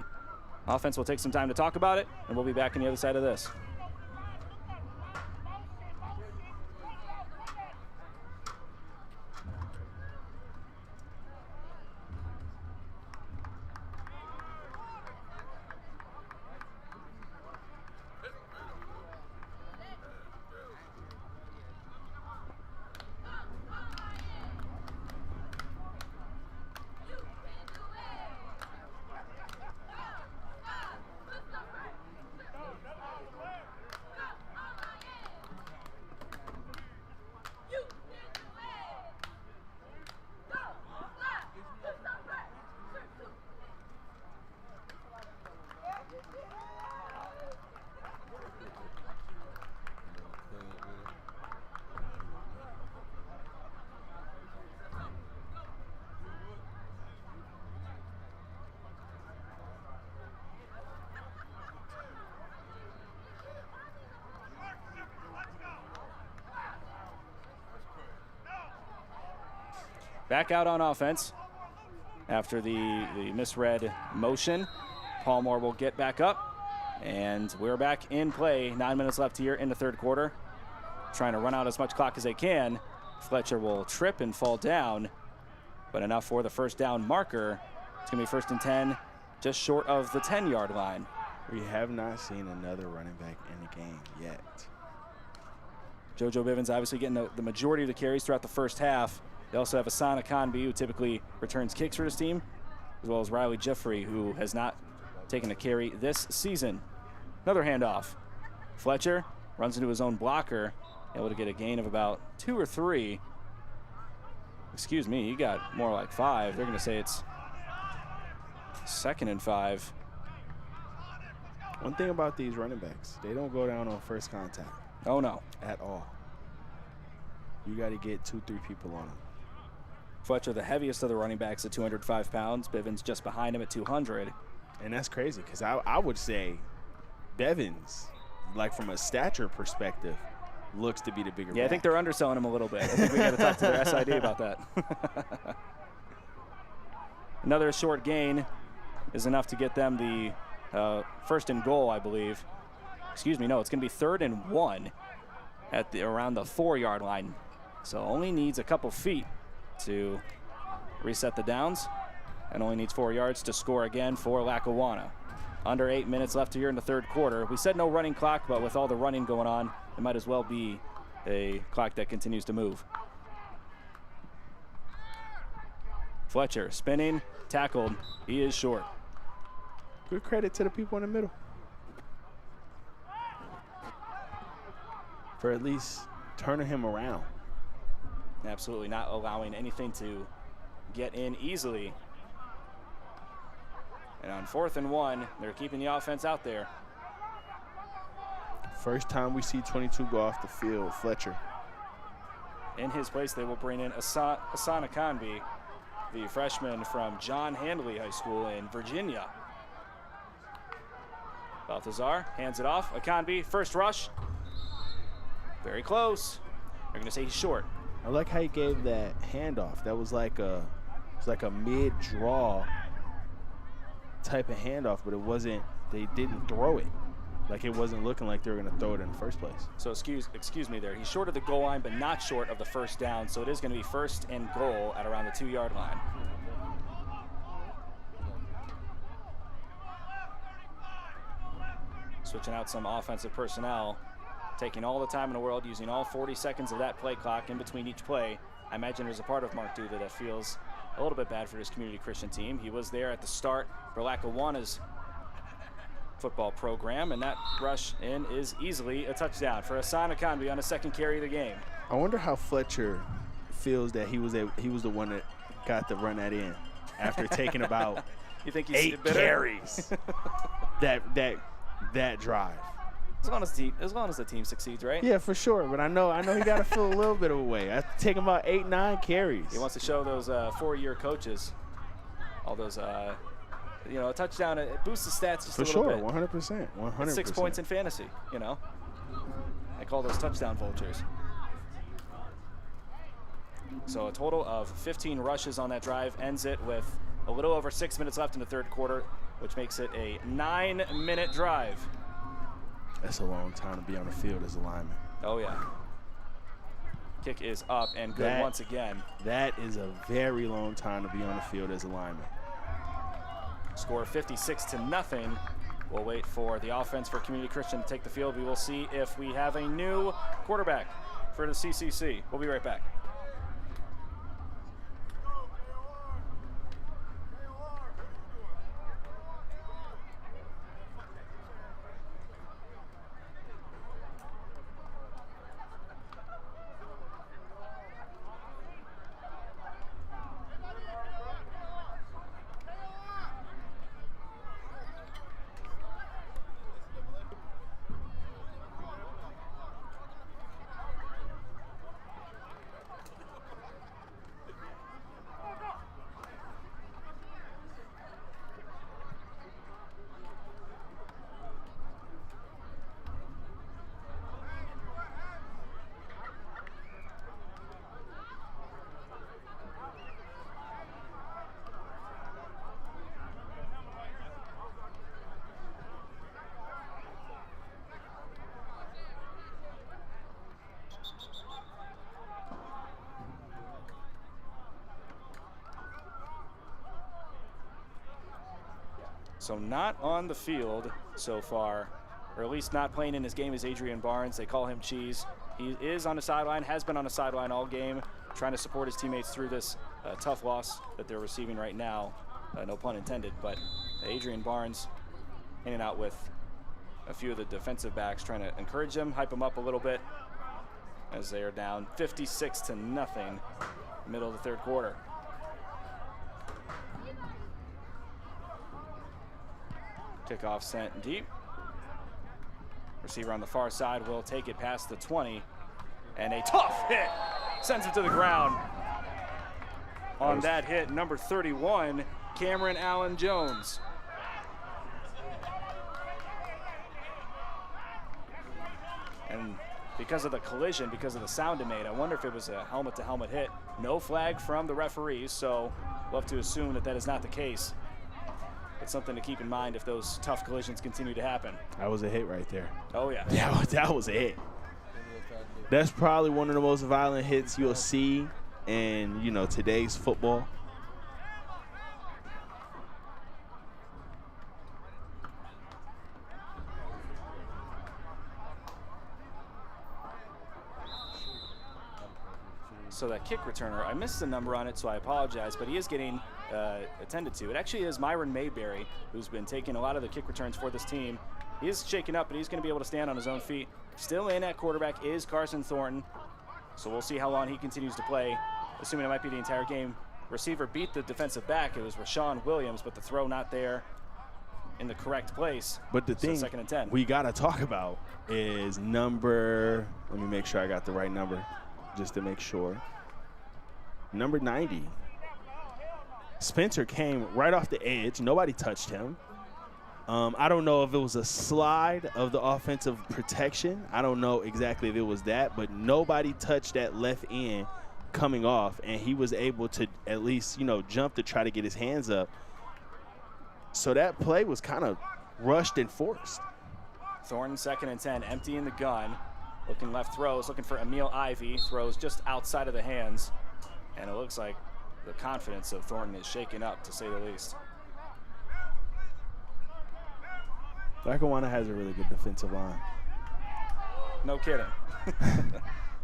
offense will take some time to talk about it, and we'll be back on the other side of this. back out on offense after the misread motion. Palmore will get back up, and we're back in play. 9 minutes left here in the third quarter. Trying to run out as much clock as they can. Fletcher will trip and fall down, but enough for the first down marker. It's going to be 1st and 10, just short of the 10-yard line. We have not seen another running back in the game yet. JoJo Bivens obviously getting the majority of the carries throughout the first half. They also have Asana Kanbi, who typically returns kicks for his team, as well as Riley Jeffrey, who has not taken a carry this season. Another handoff. Fletcher runs into his own blocker, able to get a gain of about 2 or 3. Excuse me, he got more like 5. They're going to say it's 2nd and 5. One thing about these running backs, they don't go down on first contact. Oh, no. At all. You got to get 2-3 people on them. Fletcher, the heaviest of the running backs at 205 pounds. Bivens just behind him at 200. And that's crazy because I would say Bevins, like from a stature perspective, looks to be the bigger back. I think they're underselling him a little bit. I think we got to talk to their SID about that. Another short gain is enough to get them the 1st and goal, I believe. Excuse me, no, it's going to be 3rd and 1 at around the 4-yard line. So only needs a couple feet to reset the downs, and only needs 4 yards to score again for Lackawanna. Under 8 minutes left here in the third quarter. We said no running clock, but with all the running going on, it might as well be a clock that continues to move. Fletcher spinning, tackled. He is short. Good credit to the people in the middle for at least turning him around. Absolutely not allowing anything to get in easily. And on 4th and 1, they're keeping the offense out there. First time we see 22 go off the field, Fletcher. In his place, they will bring in Asana Kanbi, the freshman from John Handley High School in Virginia. Balthazar hands it off. Akanbi, first rush. Very close. They're going to say he's short. I like how he gave that handoff. That was like a mid-draw type of handoff, but it wasn't. They didn't throw it. Like it wasn't looking like they were going to throw it in the first place. So excuse me there. He's short of the goal line, but not short of the first down. So it is going to be 1st and goal at around the 2-yard line. Switching out some offensive personnel, taking all the time in the world, using all 40 seconds of that play clock in between each play. I imagine there's a part of Mark Duda that feels a little bit bad for his Community Christian team. He was there at the start for Lackawanna's football program, and that rush in is easily a touchdown for Asana Kanbi on a 2nd carry of the game. I wonder how Fletcher feels that he was the one that got to run that in after taking about You think he's 8 carries. that drive. As long as the team succeeds, right? Yeah, for sure. But I know he got to feel a little bit of a way. I take him about 8-9 carries. He wants to show those 4-year coaches all those, a touchdown. It boosts the stats just for a little sure, bit. 100%. 100%. 6 points in fantasy, I call those touchdown vultures. So a total of 15 rushes on that drive ends it with a little over 6 minutes left in the third quarter, which makes it a 9-minute drive. That's a long time to be on the field as a lineman. Oh, yeah. Kick is up and good once again. That is a very long time to be on the field as a lineman. Score 56-0. We'll wait for the offense for Community Christian to take the field. We will see if we have a new quarterback for the CCC. We'll be right back. So not on the field so far, or at least not playing in his game, is Adrian Barnes. They call him Cheese. He is on the sideline, has been on the sideline all game, trying to support his teammates through this tough loss that they're receiving right now. No pun intended, but Adrian Barnes hanging out with a few of the defensive backs, trying to encourage them, hype them up a little bit as they are down 56-0, middle of the third quarter. Kickoff sent deep. Receiver on the far side will take it past the 20, and a tough hit sends it to the ground. On that hit, number 31, Cameron Allen Jones. And because of the collision, because of the sound it made, I wonder if it was a helmet-to-helmet hit. No flag from the referees, so we'll have to assume that that is not the case. It's something to keep in mind if those tough collisions continue to happen. That was a hit right there. Oh, yeah. Yeah, that was a hit. That's probably one of the most violent hits you'll see in, you know, today's football. So that kick returner, I missed the number on it, so I apologize, but he is getting attended to. It actually is Myron Mayberry, who's been taking a lot of the kick returns for this team. He is shaken up, but he's going to be able to stand on his own feet. Still in at quarterback is Carson Thornton, so we'll see how long he continues to play, assuming it might be the entire game. Receiver beat the defensive back. It was Rashawn Williams, but the throw not there in the correct place. But the So thing 2nd and 10. we got to talk about is number, let me make sure I got the right number, just to make sure. Number 90. Spencer came right off the edge. Nobody touched him. I don't know if it was a slide of the offensive protection. I don't know exactly if it was that, but nobody touched that left end coming off, and he was able to at least, you know, jump to try to get his hands up. So that play was kind of rushed and forced. Thornton 2nd and 10, emptying the gun. Looking left, throws, looking for Emil Ivey. Throws just outside of the hands. And it looks like the confidence of Thornton is shaken up, to say the least. Lackawanna has a really good defensive line. No kidding.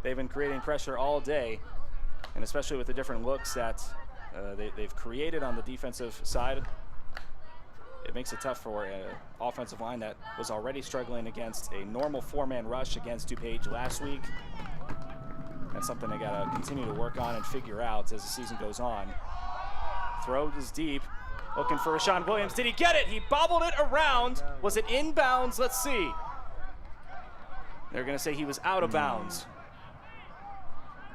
They've been creating pressure all day, and especially with the different looks that they've created on the defensive side. It makes it tough for an offensive line that was already struggling against a normal 4-man rush against DuPage last week. That's something they got to continue to work on and figure out as the season goes on. Throw is deep. Looking for Rashawn Williams. Did he get it? He bobbled it around. Was it inbounds? Let's see. They're going to say he was out of bounds.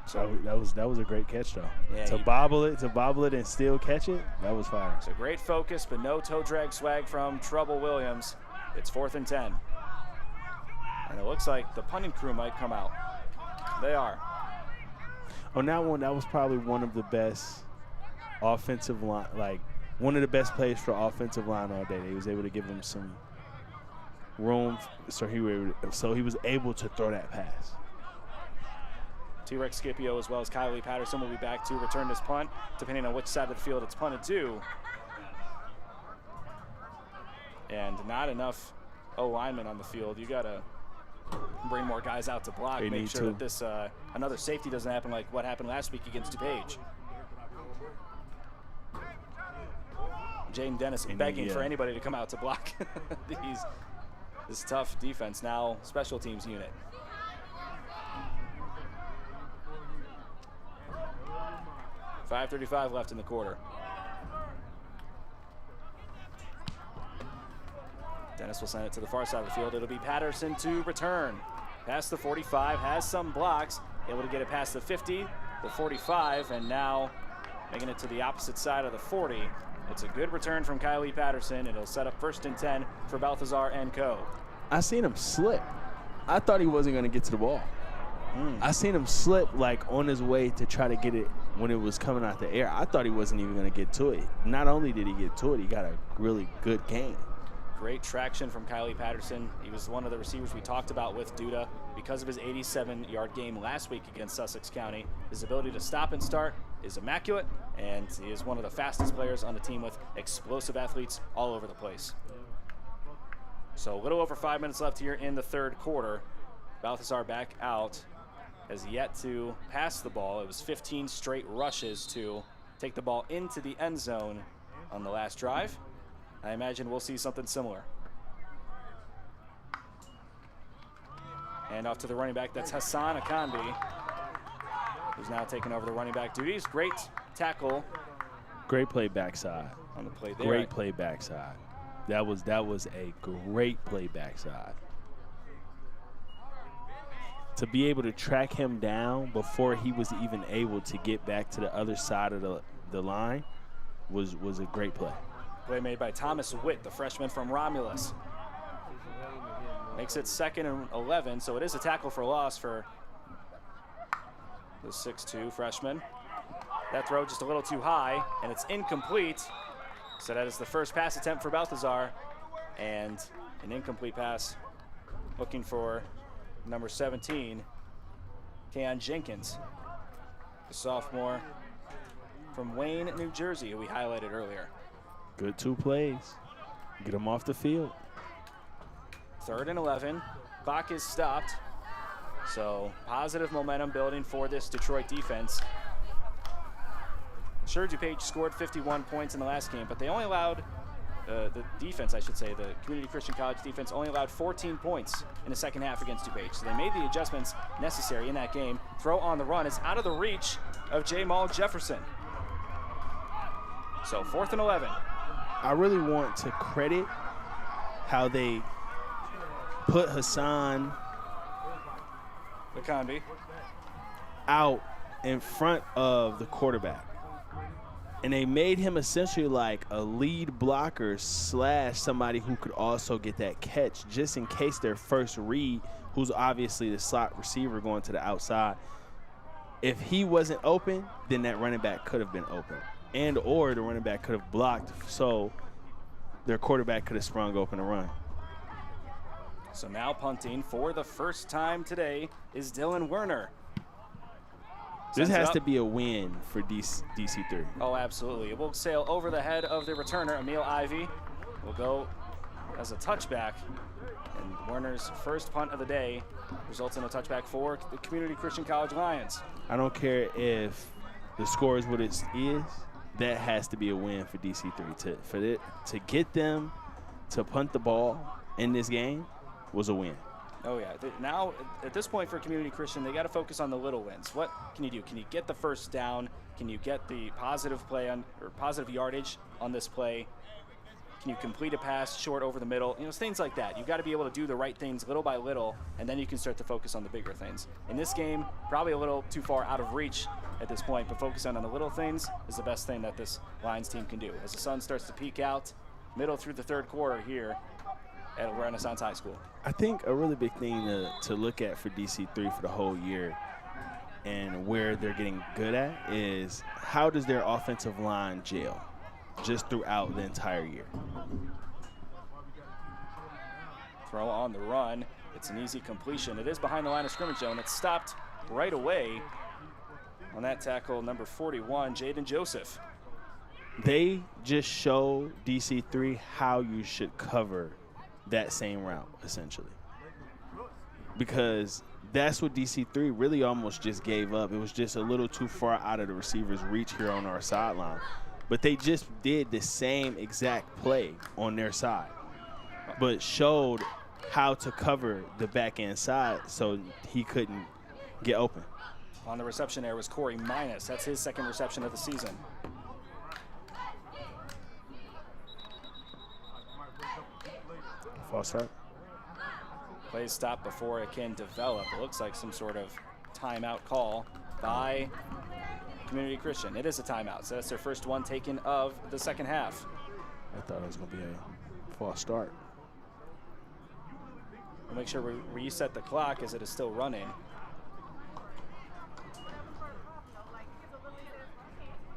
So that was a great catch, though. Yeah, to bobble it and still catch it, that was fire. So great focus, but no toe drag swag from Trouble Williams. It's 4th and 10. And it looks like the punting crew might come out. They are. On that one, that was probably one of the best offensive line, like one of the best plays for offensive line all day. He was able to give him some room, so he was able to throw that pass. T-Rex Scipio as well as Kylie Patterson will be back to return this punt, depending on which side of the field it's punted to. And not enough O-linemen on the field. You got to bring more guys out to block, make sure that this another safety doesn't happen like what happened last week against DuPage. Jaden Dennis begging for anybody to come out to block this tough defense, now special teams unit. .5:35 left in the quarter. Dennis will send it to the far side of the field. It'll be Patterson to return. Past the 45, has some blocks, able to get it past the 50, the 45, and now making it to the opposite side of the 40. It's a good return from Kylie Patterson. It'll set up 1st and 10 for Balthazar and co. I seen him slip. I thought he wasn't going to get to the ball. I seen him slip like on his way to try to get it when it was coming out the air. I thought he wasn't even going to get to it. Not only did he get to it, he got a really good gain. Great traction from Kylie Patterson. He was one of the receivers we talked about with Duda because of his 87-yard game last week against Sussex County. His ability to stop and start is immaculate, and he is one of the fastest players on the team with explosive athletes all over the place. So a little over 5 minutes left here in the third quarter. Balthazar back out, has yet to pass the ball. It was 15 straight rushes to take the ball into the end zone on the last drive. I imagine we'll see something similar. And off to the running back, that's Hassan Akanbi, who's now taking over the running back duties. Great tackle. Great play backside. On the play there. Great play backside. That was a great play backside. To be able to track him down before he was even able to get back to the other side of the line was a great play. Play made by Thomas Witt, the freshman from Romulus. Makes it 2nd and 11, so it is a tackle for loss for the 6'2" freshman. That throw just a little too high, and it's incomplete. So that is the first pass attempt for Balthazar, and an incomplete pass looking for number 17, Keon Jenkins, the sophomore from Wayne, New Jersey, who we highlighted earlier. Good 2 plays. Get him off the field. 3rd and 11. Clock is stopped. So positive momentum building for this Detroit defense. Sure, DuPage scored 51 points in the last game, but they only allowed, the defense, I should say, the Community Christian College defense only allowed 14 points in the second half against DuPage. So they made the adjustments necessary in that game. Throw on the run is out of the reach of Jamal Jefferson. So 4th and 11. I really want to credit how they put Hassan Akanbi out in front of the quarterback. And they made him essentially like a lead blocker / somebody who could also get that catch just in case their first read, who's obviously the slot receiver going to the outside, if he wasn't open, then that running back could have been open. And or the running back could have blocked, so their quarterback could have sprung open and run. So now punting for the first time today is Dylan Werner. This has to be a win for DC3. Oh, absolutely. It will sail over the head of the returner, Emil Ivey. Will go as a touchback. And Werner's first punt of the day results in a touchback for the Community Christian College Lions. I don't care if the score is what it is. That has to be a win for DC3. To get them to punt the ball in this game was a win. Oh, yeah. Now, at this point for Community Christian, they got to focus on the little wins. What can you do? Can you get the first down? Can you get the positive play on, or positive yardage on this play? Can you complete a pass short over the middle? You know, things like that. You've got to be able to do the right things little by little, and then you can start to focus on the bigger things. In this game, probably a little too far out of reach at this point, but focusing on the little things is the best thing that this Lions team can do. As the sun starts to peek out, middle through the third quarter here at Renaissance High School. I think a really big thing to look at for DC3 for the whole year and where they're getting good at is how does their offensive line gel just throughout the entire year. Throw on the run. It's an easy completion. It is behind the line of scrimmage, though, and it's stopped right away on that tackle, number 41, Jaden Joseph. They just show DC3 how you should cover that same route, essentially. Because that's what DC3 really almost just gave up. It was just a little too far out of the receiver's reach here on our sideline. But they just did the same exact play on their side, but showed how to cover the back end side so he couldn't get open. On the reception there was Corey Minus. That's his second reception of the season. False start. Plays stop before it can develop. It looks like some sort of timeout call by Community Christian. It is a timeout, so that's their first one taken of the second half. I thought it was going to be a false start. We'll make sure we reset the clock as it is still running.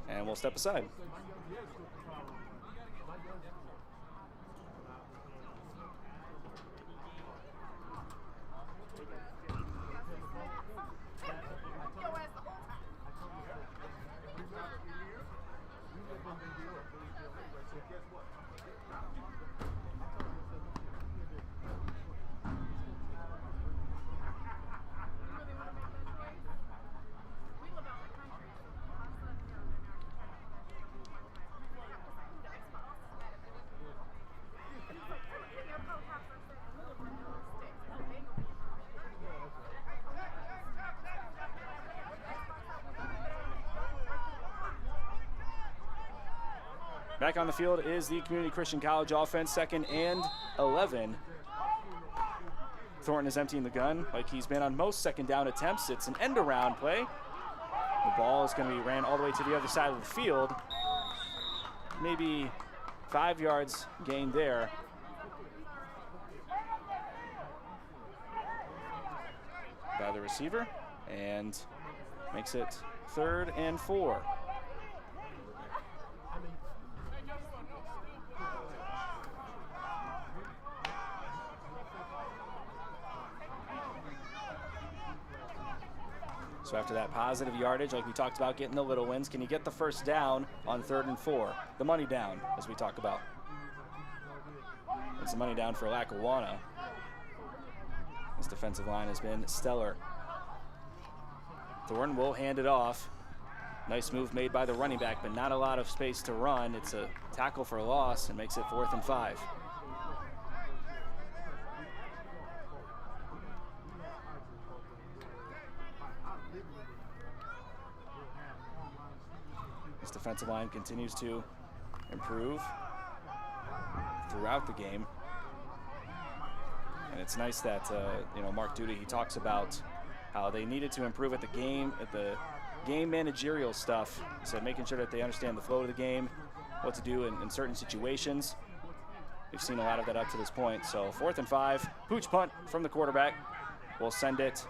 And we'll step aside. Back on the field is the Community Christian College offense, 2nd and 11. Thornton is emptying the gun like he's been on most second down attempts. It's an end around play. The ball is going to be ran all the way to the other side of the field. Maybe 5 yards gained there. By the receiver, and makes it 3rd and 4. So after that positive yardage, like we talked about, getting the little wins, can you get the first down on 3rd and 4? The money down, as we talk about. It's the money down for Lackawanna. This defensive line has been stellar. Thornton will hand it off. Nice move made by the running back, but not a lot of space to run. It's a tackle for a loss and makes it 4th and 5. This defensive line continues to improve throughout the game. And it's nice that, Mark Duty, he talks about how they needed to improve at the game managerial stuff. So making sure that they understand the flow of the game, what to do in certain situations. We've seen a lot of that up to this point. So 4th and 5, pooch punt from the quarterback. We'll send it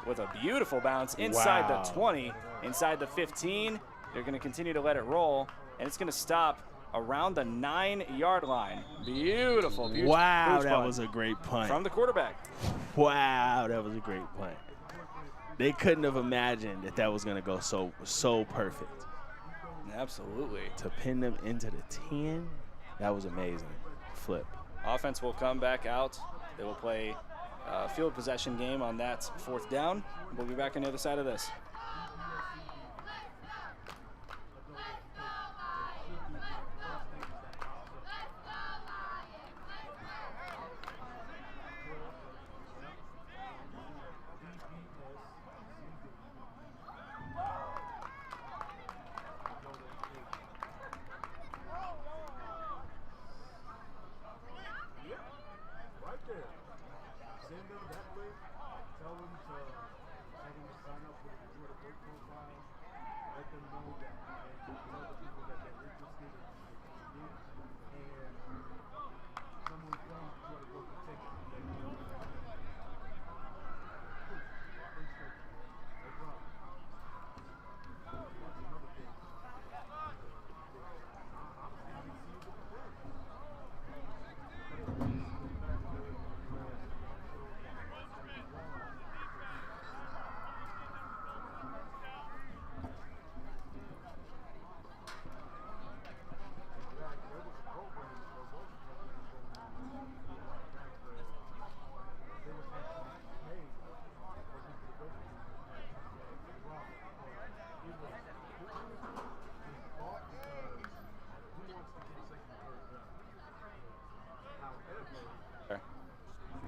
with a beautiful bounce inside the 20, inside the 15. They're going to continue to let it roll, and it's going to stop around the 9-yard line. Beautiful, beautiful. Wow, that was a great punt. From the quarterback. Wow, that was a great punt. They couldn't have imagined that was going to go so perfect. Absolutely. To pin them into the 10, that was amazing. Flip. Offense will come back out. They will play a field possession game on that 4th down. We'll be back on the other side of this.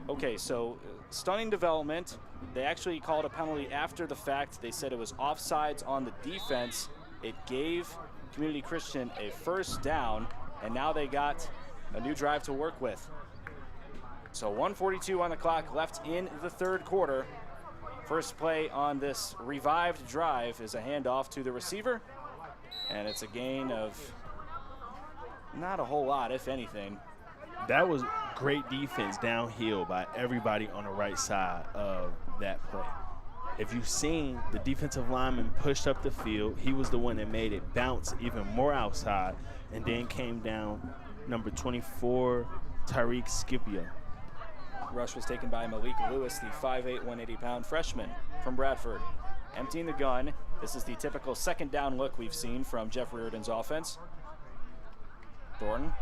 Okay, so stunning development. They actually called a penalty after the fact. They said it was offsides on the defense. It gave Community Christian a first down, and now they got a new drive to work with. So 1:42 on the clock left in the 3rd quarter. First play on this revived drive is a handoff to the receiver, and it's a gain of not a whole lot, if anything. That was great defense downhill by everybody on the right side of that play. If you've seen, the defensive lineman pushed up the field. He was the one that made it bounce even more outside, and then came down number 24, Tyreek Scipio. Rush was taken by Malik Lewis, the 5'8", 180-pound freshman from Bradford. Emptying the gun. This is the typical 2nd down look we've seen from Jeff Reardon's offense. Thornton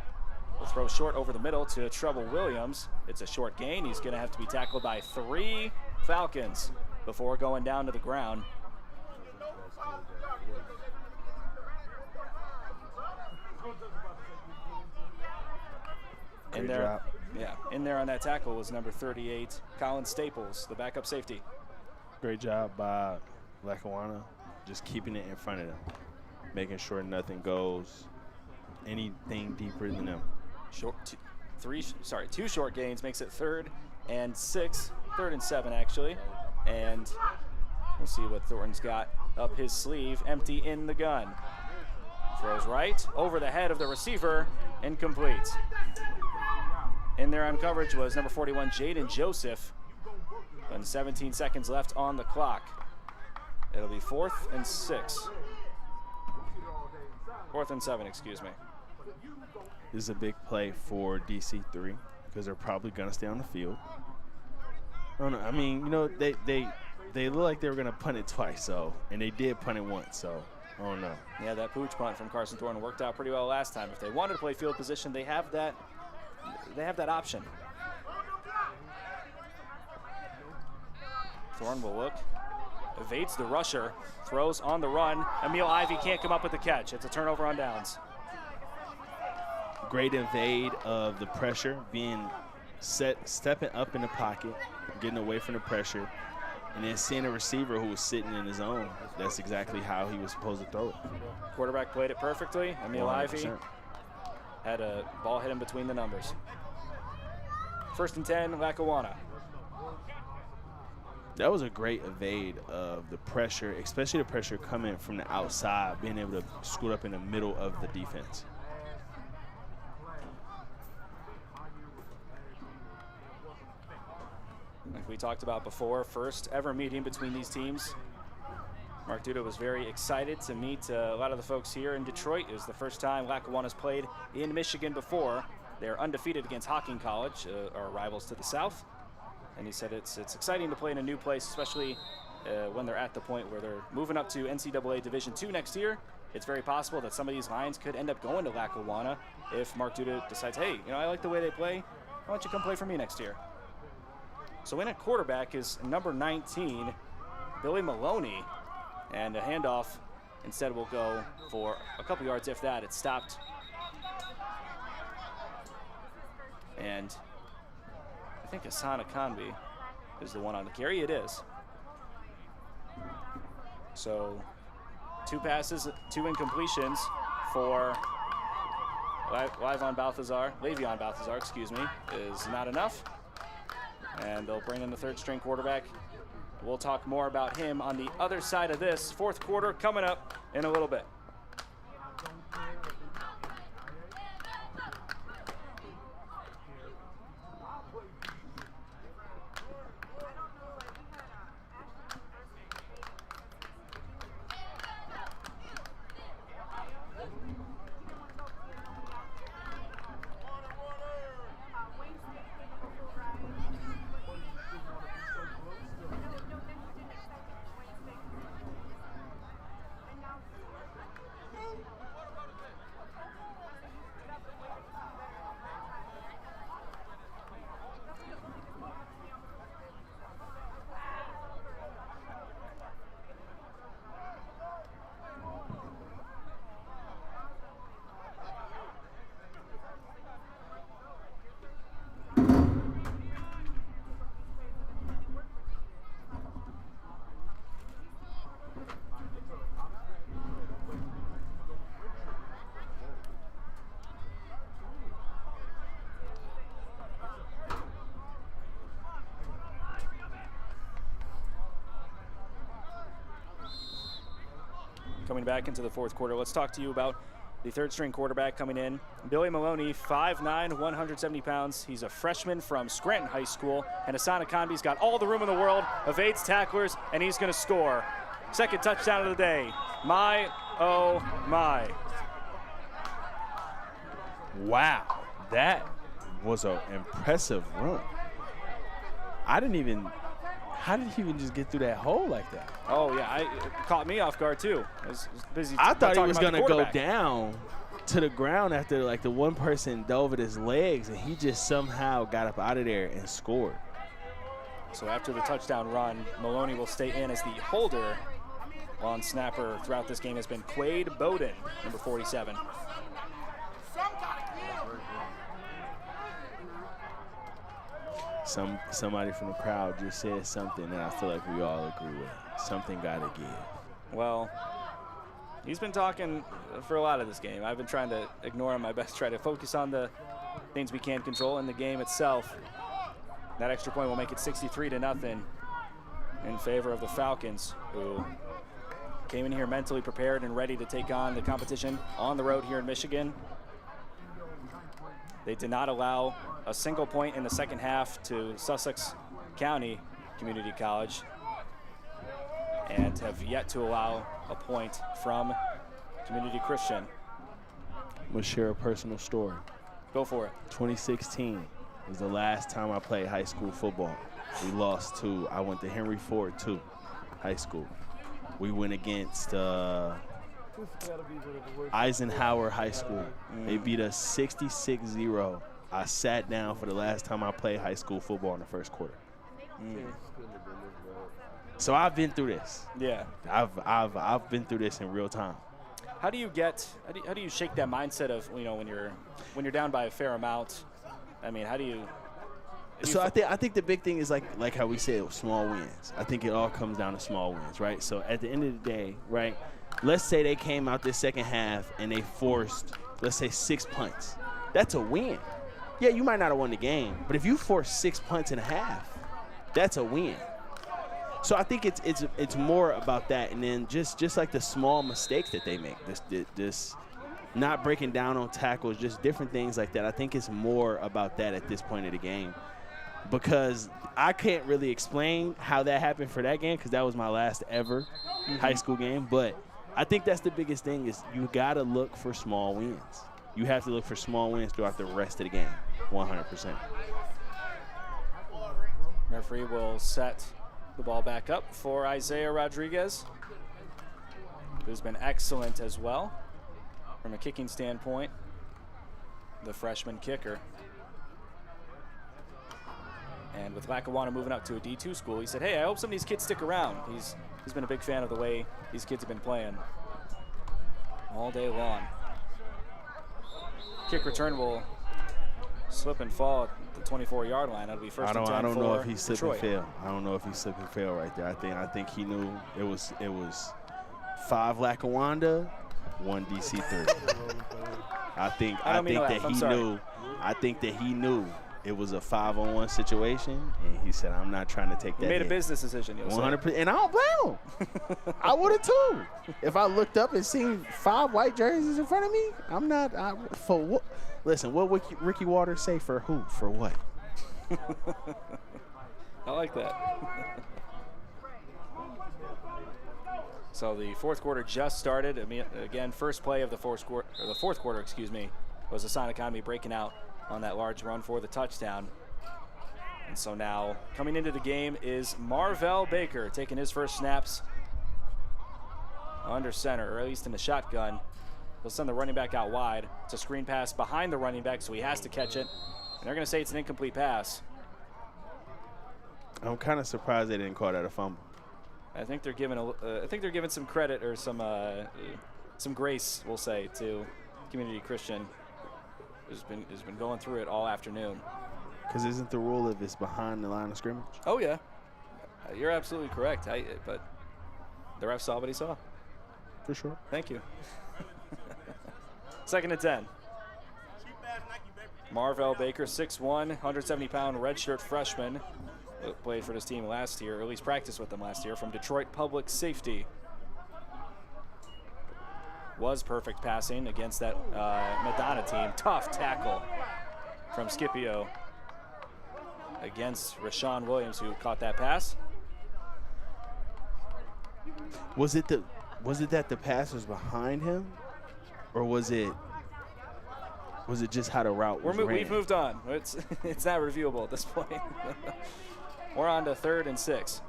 will throw short over the middle to Treble Williams. It's a short gain. He's going to have to be tackled by 3 Falcons before going down to the ground. Great job. Yeah, in there on that tackle was number 38, Colin Staples, the backup safety. Great job by Lackawanna, just keeping it in front of them, making sure nothing goes anything deeper than them. Two short gains makes it 3rd and 6, 3rd and 7 actually. And we'll see what Thornton's got up his sleeve. Empty in the gun. Throws right over the head of the receiver, incomplete. In there on coverage was number 41, Jaden Joseph. And 17 seconds left on the clock. It'll be 4th and 6. 4th and 7, excuse me. This is a big play for DC3 because they're probably going to stay on the field. I don't know. I mean, you know, they look like they were going to punt it twice, and they did punt it once, so I don't know. Yeah, that pooch punt from Carson Thornton worked out pretty well last time. If they wanted to play field position, they have that option. Thornton will look, evades the rusher, throws on the run. Emil Ivey can't come up with the catch. It's a turnover on downs. Great evade of the pressure, stepping up in the pocket, getting away from the pressure, and then seeing a receiver who was sitting in his own. That's exactly how he was supposed to throw it. Quarterback played it perfectly. Emil 100%. Ivey had a ball hit him between the numbers. 1st and 10, Lackawanna. That was a great evade of the pressure, especially the pressure coming from the outside, being able to scoot up in the middle of the defense. Like we talked about before, first ever meeting between these teams. Mark Duda was very excited to meet a lot of the folks here in Detroit. It was the first time Lackawanna's played in Michigan before. They're undefeated against Hocking College, our rivals to the south. And he said it's exciting to play in a new place, especially when they're at the point where they're moving up to NCAA Division II next year. It's very possible that some of these Lions could end up going to Lackawanna if Mark Duda decides, hey, you know, I like the way they play. Why don't you come play for me next year? So in at quarterback is number 19, Billy Maloney. And a handoff instead will go for a couple yards, if that. It's stopped. And I think Hassan Akanbi is the one on the carry. It is. So 2 passes, 2 incompletions for Le'Veon Balthazar, excuse me, is not enough. And they'll bring in the 3rd string quarterback. We'll talk more about him on the other side of this. 4th quarter coming up in a little bit. Coming back into the 4th quarter, let's talk to you about the 3rd string quarterback coming in. Billy Maloney, 5'9", 170 pounds. He's a freshman from Scranton High School. And Hassan Akanbi's got all the room in the world, evades tacklers, and he's going to score. 2nd touchdown of the day. My, oh, my. Wow, that was an impressive run. How did he even just get through that hole like that? Oh, yeah, it caught me off guard, too. I was busy I thought he was going to go down to the ground after, like, the one person dove at his legs, and he just somehow got up out of there and scored. So after the touchdown run, Maloney will stay in as the holder. Long snapper throughout this game has been Quade Bowden, number 47. Somebody from the crowd just said something that I feel like we all agree with. Something got to give. Well, He's been talking for a lot of this game. I've been trying to ignore him my best, try to focus on the things we can control in the game itself. That extra point will make it 63-0 in favor of the Falcons, who came in here mentally prepared and ready to take on the competition on the road here in Michigan. They did not allow a single point in the second half to Sussex County Community College and have yet to allow a point from Community Christian. I'm going to share a personal story. Go for it. 2016 was the last time I played high school football. We lost to, I went to Henry Ford too, high school. We went against Eisenhower High School. They beat us 66-0. I sat down for the last time I played high school football in the first quarter. So I've been through this. Yeah. I've been through this in real time. How do you shake that mindset of, you know, when you're down by a fair amount? I mean, how do you? So I think the big thing is like how we said, small wins. I think it all comes down to small wins, right? So at the end of the day, right, let's say they came out this second half and they forced, let's say, 6 punts. That's a win. Yeah, you might not have won the game, but if you force 6 punts in a half, that's a win. So I think it's more about that, and then just like the small mistakes that they make, this not breaking down on tackles, just different things like that. I think it's more about that at this point of the game, because I can't really explain how that happened for that game because that was my last ever high school game. But I think that's the biggest thing is you got to look for small wins. You have to look for small wins throughout the rest of the game, 100%. Referee will set the ball back up for Isaiah Rodriguez, who's been excellent as well from a kicking standpoint, the freshman kicker. And with Lackawanna moving up to a D2 school, he said, hey, I hope some of these kids stick around. He's been a big fan of the way these kids have been playing all day long. Kick return will slip and fall at the 24-yard line. That'll be first and 10 I don't know if he Detroit. slipped and fell. I don't know if he slipped and fell right there. I think he knew it was 5 Lackawanna, 1 DC3. I think that he knew it was a 5-on-1 situation, and he said, "I'm not trying to take that." He made hit. a business decision. 100%, and I don't blame him. I would have too. If I looked up and seen 5 white jerseys in front of me, I'm not for what. Listen, what would Ricky Waters say for who? For what? I like that. So the fourth quarter just started. I mean, again, first play of the fourth quarter, was the Asana Economy breaking out on that large run for the touchdown. And so now coming into the game is Marvell Baker taking his first snaps under center, or at least in the shotgun. He'll send the running back out wide. It's a screen pass behind the running back, so he has to catch it. And they're going to say it's an incomplete pass. I'm kind of surprised they didn't call that a fumble. I think they're giving some credit or some grace, we'll say, to Community Christian, who's been going through it all afternoon. Because isn't the rule if it's behind the line of scrimmage? Oh yeah, you're absolutely correct. But the ref saw what he saw. For sure. Thank you. Second and 10. Marvell Baker, 6'1", 170-pound redshirt freshman. Played for this team last year, or at least practiced with them last year, from Detroit Public Safety. Was perfect passing against that Madonna team. Tough tackle from Scipio against Rashawn Williams, who caught that pass. Was it that the pass was behind him, or was it just how the route was ran? We've moved on. It's not reviewable at this point. We're on to 3rd and 6.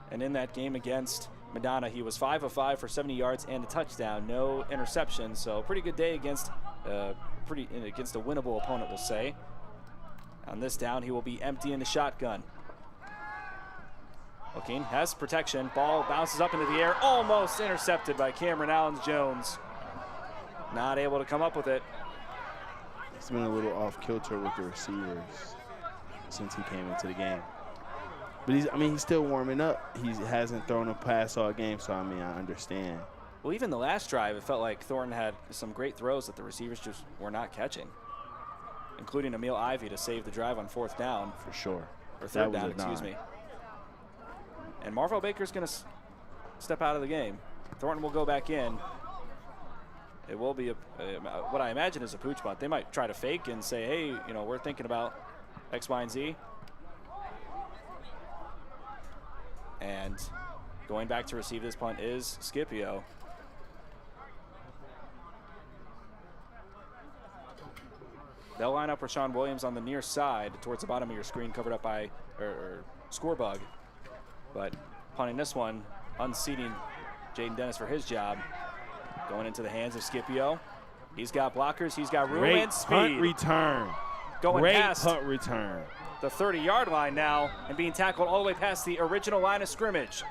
And in that game against Madonna, he was 5 of 5 for 70 yards and a touchdown, no interceptions. So pretty good day against against a winnable opponent, we'll say. On this down, he will be emptying the shotgun. Looking, has protection. Ball bounces up into the air, almost intercepted by Cameron Allens-Jones. Not able to come up with it. He's been a little off kilter with the receivers since he came into the game. But he's still warming up. He hasn't thrown a pass all game, so, I mean, I understand. Well, even the last drive, it felt like Thornton had some great throws that the receivers just were not catching, including Emil Ivey to save the drive on 4th down. For sure. Or 3rd down, excuse me. And Marvell Baker's going to step out of the game. Thornton will go back in. It will be what I imagine is a pooch punt. They might try to fake and say, hey, you know, we're thinking about X, Y, and Z. And going back to receive this punt is Scipio. They'll line up Rashawn Williams on the near side towards the bottom of your screen, covered up by or score bug. But punting this one, unseating Jaden Dennis for his job. Going into the hands of Scipio. He's got blockers, he's got room and speed. Punt return. Going Great past punt return. the 30-yard line now and being tackled all the way past the original line of scrimmage.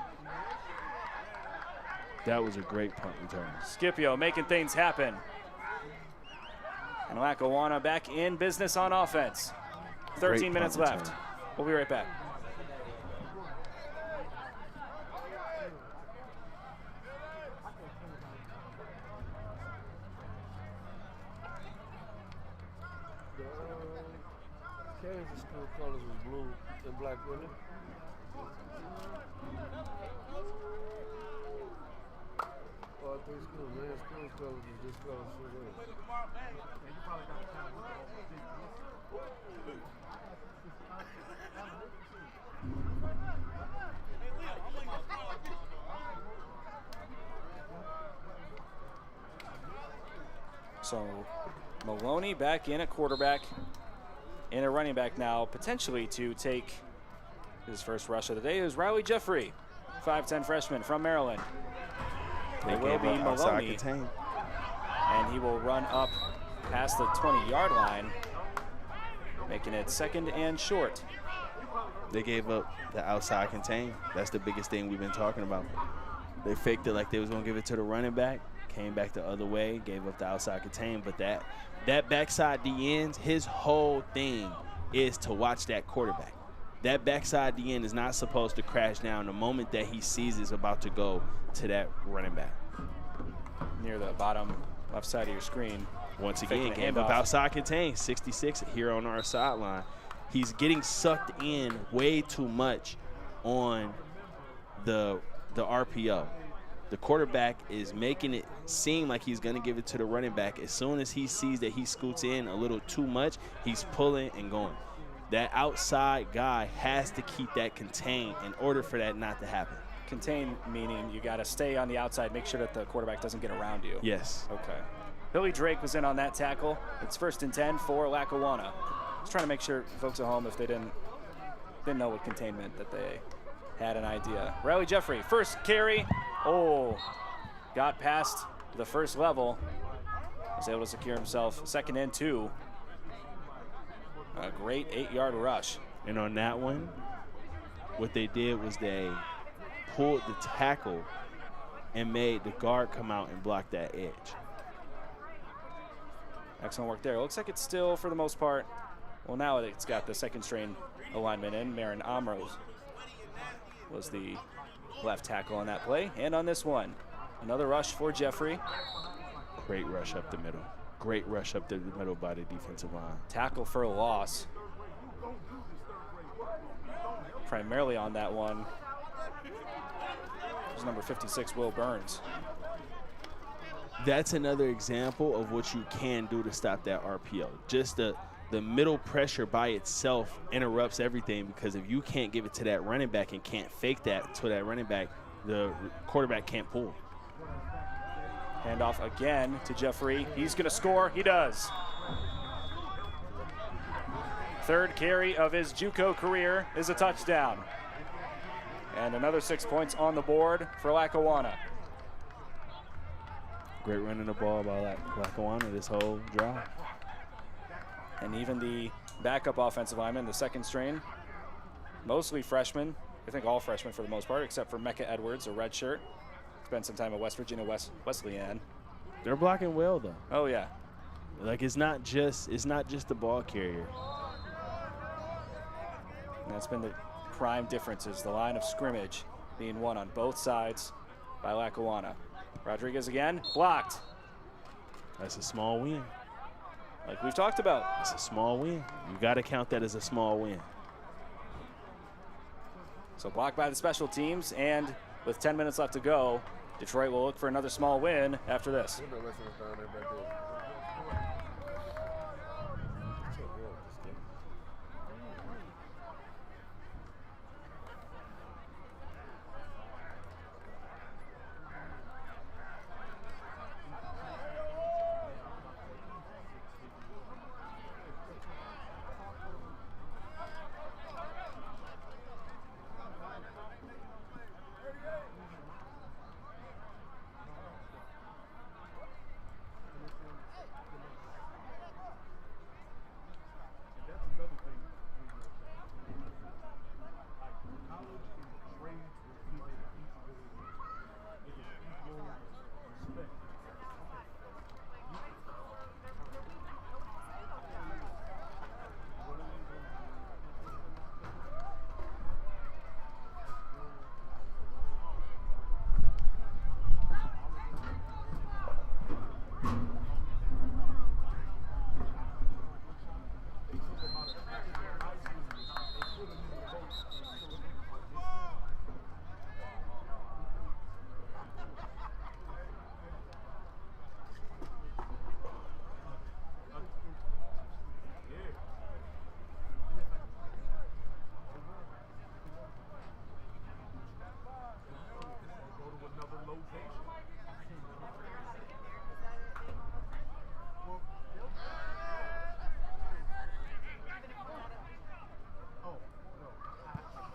That was a great punt return. Scipio making things happen. And Lackawanna back in business on offense. 13 minutes left. We'll be right back. Kansas school colors was blue and black, wasn't it? All 3 schools, man, school colors was this color, so So Maloney back in at quarterback, and a running back now, potentially to take his first rush of the day, is Riley Jeffrey, 5'10" freshman from Maryland. It will be Maloney, and he will run up past the 20-yard line, making it 2nd and short. They gave up the outside contain. That's the biggest thing we've been talking about. They faked it like they was going to give it to the running back, came back the other way, gave up the outside contain, but that backside D ends, his whole thing is to watch that quarterback. That backside D end is not supposed to crash down the moment that he sees it's about to go to that running back. Near the bottom left side of your screen. Once again, gave up outside contain, 66 here on our sideline. He's getting sucked in way too much on the RPO. The quarterback is making it seem like he's going to give it to the running back. As soon as he sees that he scoots in a little too much, he's pulling and going. That outside guy has to keep that contained in order for that not to happen. Contain meaning you got to stay on the outside, make sure that the quarterback doesn't get around you. Yes. Okay. Billy Drake was in on that tackle. It's 1st and 10 for Lackawanna. Just trying to make sure folks at home, if they didn't know what containment, that they had an idea. Riley Jeffrey, first carry. Oh, got past the first level. Was able to secure himself 2nd and 2. A great 8-yard rush. And on that one, what they did was they pulled the tackle and made the guard come out and block that edge. Excellent work there. Looks like it's still, for the most part, well, now it's got the 2nd string alignment in. Marin Amros was the left tackle on that play. And on this one, another rush for Jeffrey. Great rush up the middle. Great rush up the middle by the defensive line. Tackle for a loss. Primarily on that one is number 56, Will Burns. That's another example of what you can do to stop that RPO. Just the middle pressure by itself interrupts everything, because if you can't give it to that running back and can't fake that to that running back, the quarterback can't pull. Handoff again to Jeffrey. He's going to score. He does. 3rd carry of his JUCO career is a touchdown. And another 6 points on the board for Lackawanna. Great running the ball by Lackawanna this whole drive. And even the backup offensive lineman, the 2nd string, mostly freshmen. I think all freshmen for the most part, except for Mecca Edwards, a redshirt. Spent some time at West Virginia Wesleyan. They're blocking well though. Oh yeah. Like it's not just the ball carrier. that's been the prime differences. The line of scrimmage being won on both sides by Lackawanna. Rodriguez again, blocked. That's a small win. Like we've talked about. It's a small win. You got to count that as a small win. So blocked by the special teams, and with 10 minutes left to go, Detroit will look for another small win after this.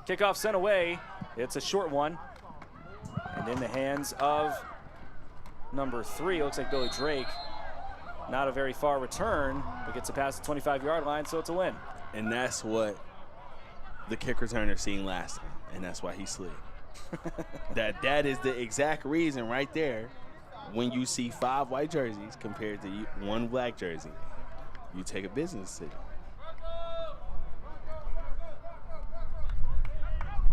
Kickoff sent away. It's a short one. And in the hands of number 3, it looks like Billy Drake. Not a very far return, but gets a pass the 25-yard line, so it's a win. And that's what the kick returner seen last time, and that's why he slid. that is the exact reason right there. When you see 5 white jerseys compared to 1 black jersey, you take a business decision.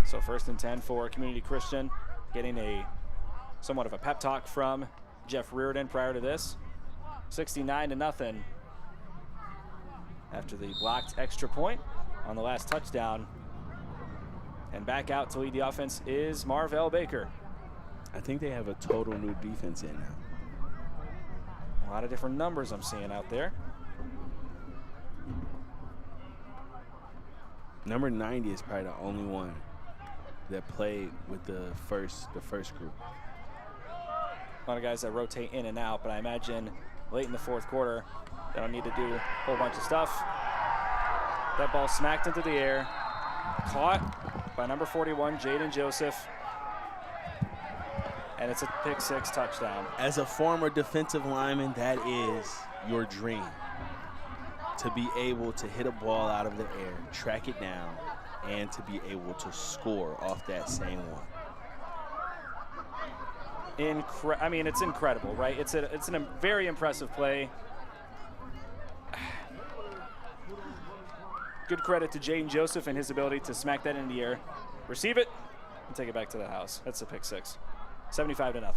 So 1st and 10 for Community Christian, getting a somewhat of a pep talk from Jeff Reardon prior to this. 69-0 after the blocked extra point on the last touchdown. And back out to lead the offense is Marvell Baker. I think they have a total new defense in now. A lot of different numbers I'm seeing out there. Number 90 is probably the only one that played with the first group. A lot of guys that rotate in and out, but I imagine late in the 4th quarter, they don't need to do a whole bunch of stuff. That ball smacked into the air, caught by number 41, Jaden Joseph, and it's a pick 6 touchdown. As a former defensive lineman, that is your dream. To be able to hit a ball out of the air, track it down, and to be able to score off that same one. I mean, it's incredible, right? It's a very impressive play. Good credit to Jaden Joseph and his ability to smack that in the air, receive it, and take it back to the house. That's a pick 6. 75-0.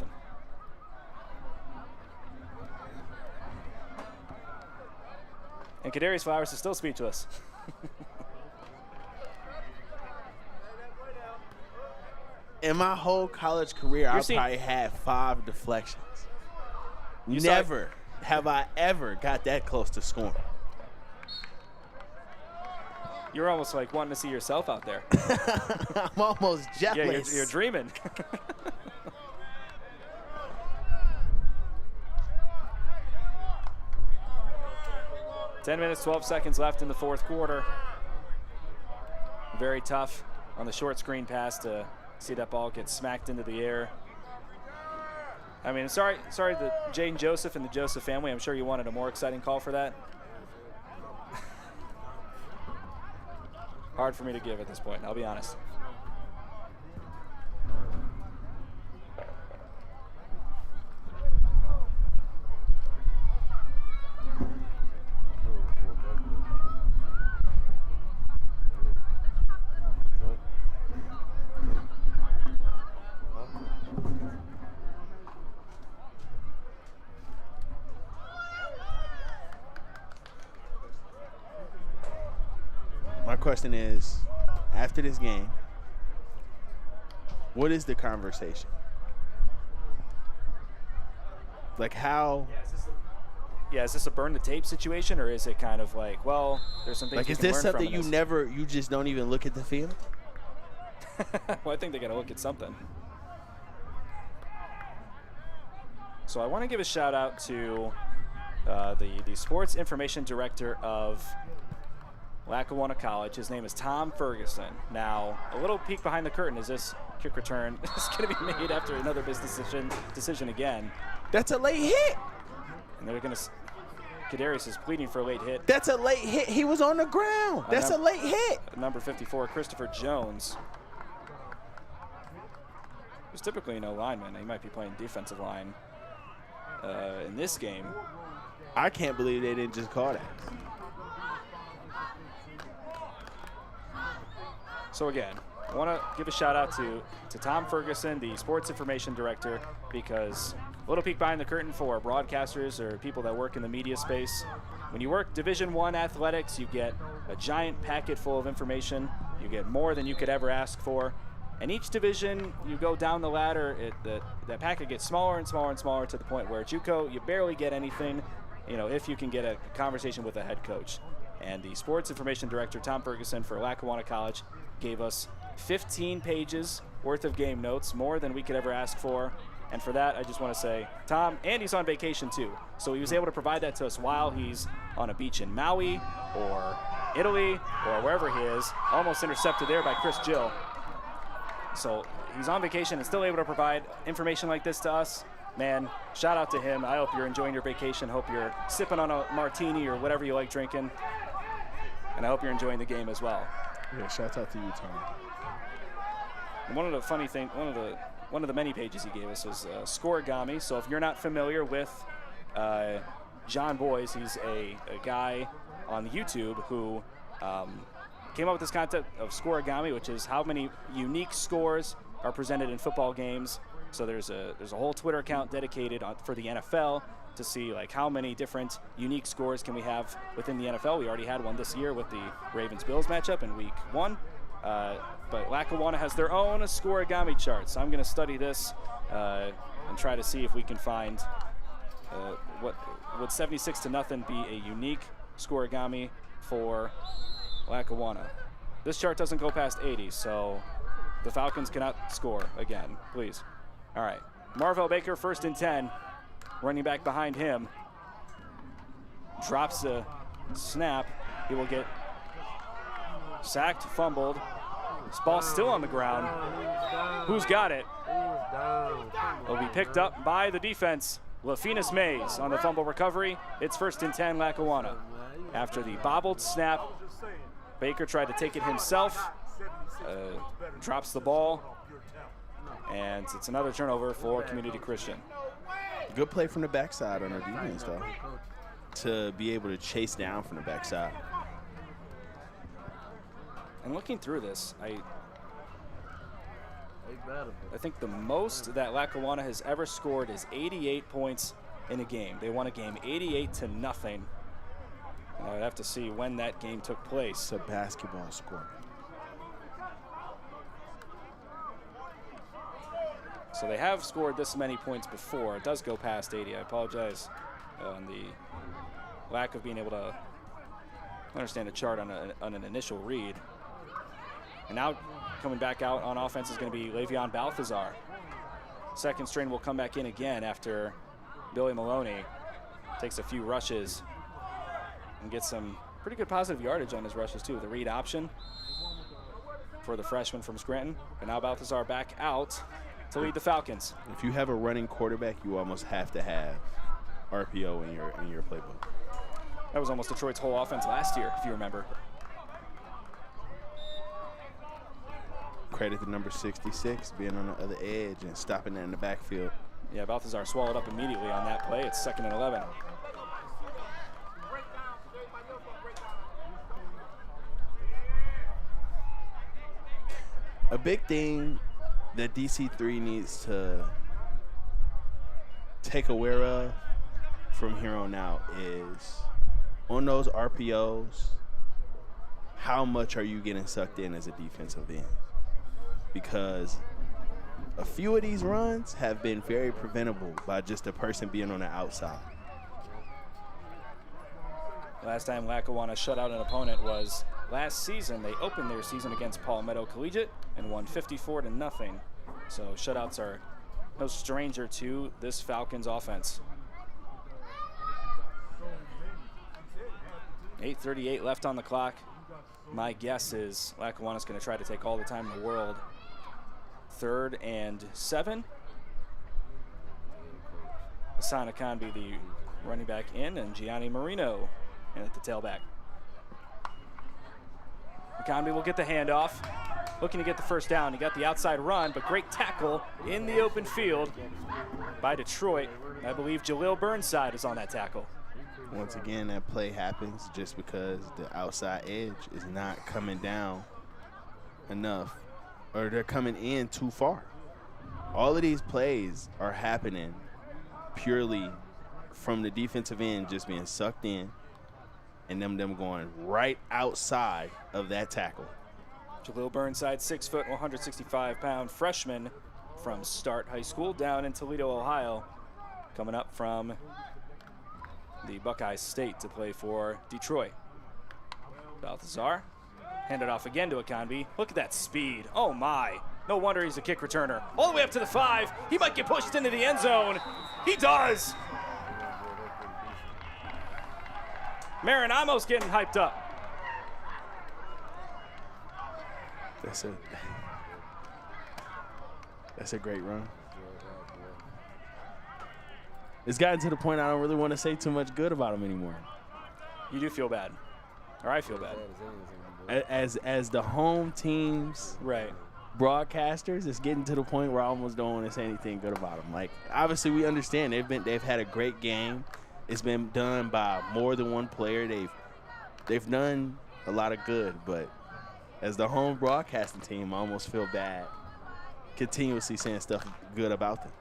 And Kadarius Flowers is still speechless. In my whole college career, I've probably had 5 deflections. Never have I ever got that close to scoring. You're almost like wanting to see yourself out there. I'm almost jealous. Yeah, you're dreaming. Ten minutes, 12 seconds left in the 4th quarter. Very tough on the short screen pass to see that ball get smacked into the air. I mean, sorry to Jaden Joseph and the Joseph family. I'm sure you wanted a more exciting call for that. Hard for me to give at this point, I'll be honest. question is, after this game, what is the conversation? Like how? Yeah, is this a burn the tape situation, or is it kind of like, well, there's some things Like, we is can this learn something from you just don't even look at the field? Well, I think they got to look at something. So I want to give a shout out to the sports information director of Lackawanna College. His name is Tom Ferguson. Now, a little peek behind the curtain is this kick return is going to be made after another business decision again. That's a late hit. And they're going to. Kadarius is pleading for a late hit. That's a late hit. He was on the ground. That's a late hit. Number 54, Christopher Jones. Who's typically no lineman. He might be playing defensive line in this game. I can't believe they didn't just call that. So again, I want to give a shout out to Tom Ferguson, the sports information director, because a little peek behind the curtain for broadcasters or people that work in the media space. When you work Division I athletics, you get a giant packet full of information. You get more than you could ever ask for. And each division, you go down the ladder, that packet gets smaller and smaller and smaller to the point where at JUCO, you barely get anything, if you can get a conversation with a head coach. And the sports information director, Tom Ferguson, for Lackawanna College, gave us 15 pages worth of game notes, more than we could ever ask for. And for that, I just want to say, Tom, and he's on vacation too. So he was able to provide that to us while he's on a beach in Maui or Italy or wherever he is. Almost intercepted there by Chris Gill. So he's on vacation and still able to provide information like this to us. Man, shout out to him. I hope you're enjoying your vacation. Hope you're sipping on a martini or whatever you like drinking. And I hope you're enjoying the game as well. Yeah, shout out to you, Tom. And one of the funny things, one of the many pages he gave us was Scoregami. So if you're not familiar with John Boys, he's a guy on YouTube who came up with this concept of Scoregami, which is how many unique scores are presented in football games. So there's a whole Twitter account dedicated for the NFL to see like how many different unique scores can we have within the NFL. We already had one this year with the Ravens-Bills matchup in Week 1. But Lackawanna has their own Scoregami chart. So I'm going to study this and try to see if we can find would 76-0 be a unique Scoregami for Lackawanna. This chart doesn't go past 80, so the Falcons cannot score again, please. All right, Marvell Baker, 1st and 10. Running back behind him. Drops the snap. He will get sacked, fumbled. This ball's still on the ground. Who's got it? Will be picked up by the defense. LaFenis Mays on the fumble recovery. It's 1st and 10, Lackawanna. After the bobbled snap, Baker tried to take it himself. Drops the ball. And it's another turnover for Community Christian. Good play from the backside on our defense, though, to be able to chase down from the backside. And looking through this, I think the most that Lackawanna has ever scored is 88 points in a game. They won a game 88-0. And I would have to see when that game took place. It's a basketball score. So they have scored this many points before. It does go past 80. I apologize on the lack of being able to understand a chart on an initial read. And now coming back out on offense is going to be Le'Veon Balthazar. Second string will come back in again after Billy Maloney takes a few rushes and gets some pretty good positive yardage on his rushes too. The read option for the freshman from Scranton. And now Balthazar back out to lead the Falcons. If you have a running quarterback, you almost have to have RPO in your playbook. That was almost Detroit's whole offense last year, if you remember. Credit to number 66 being on the other edge and stopping that in the backfield. Yeah, Balthazar swallowed up immediately on that play. It's 2nd and 11. A big thing that DC3 needs to take aware of from here on out is on those RPOs, how much are you getting sucked in as a defensive end? Because a few of these runs have been very preventable by just a person being on the outside. Last time Lackawanna shut out an opponent was last season. They opened their season against Palmetto Collegiate and won 54-0. So shutouts are no stranger to this Falcons offense. 8:38 left on the clock. My guess is Lackawanna's going to try to take all the time in the world. 3rd and 7. Hassan Akanbi, the running back, in, and Gianni Marino in at the tailback. Akanbi will get the handoff, looking to get the first down. He got the outside run, but great tackle in the open field by Detroit. I believe Jaleel Burnside is on that tackle. Once again, that play happens just because the outside edge is not coming down enough, or they're coming in too far. All of these plays are happening purely from the defensive end just being sucked in and them going right outside of that tackle. Jaleel Burnside, 6 foot, 165-pound freshman from Start High School down in Toledo, Ohio, coming up from the Buckeye State to play for Detroit. Balthazar, hand it off again to Akanbi. Look at that speed. Oh my. No wonder he's a kick returner. All the way up to the 5. He might get pushed into the end zone. He does. Marin Amos getting hyped up. That's a great run. It's gotten to the point I don't really want to say too much good about him anymore. You do feel bad, or I feel bad. As the home team's broadcasters, it's getting to the point where I almost don't want to say anything good about him. Like, obviously we understand they've had a great game. It's been done by more than one player. They've done a lot of good, but as the home broadcasting team, I almost feel bad continuously saying stuff good about them.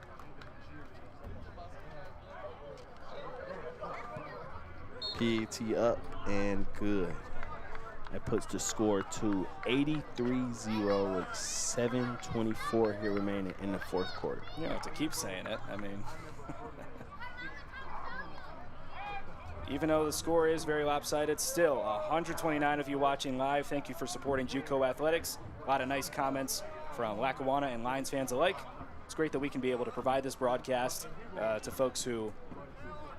PAT up and good. That puts the score to 83-0 with 7:24 here remaining in the 4th quarter. You don't have to keep saying it. I mean, even though the score is very lopsided, still 129 of you watching live. Thank you for supporting JUCO athletics. A lot of nice comments from Lackawanna and Lions fans alike. It's great that we can be able to provide this broadcast to folks who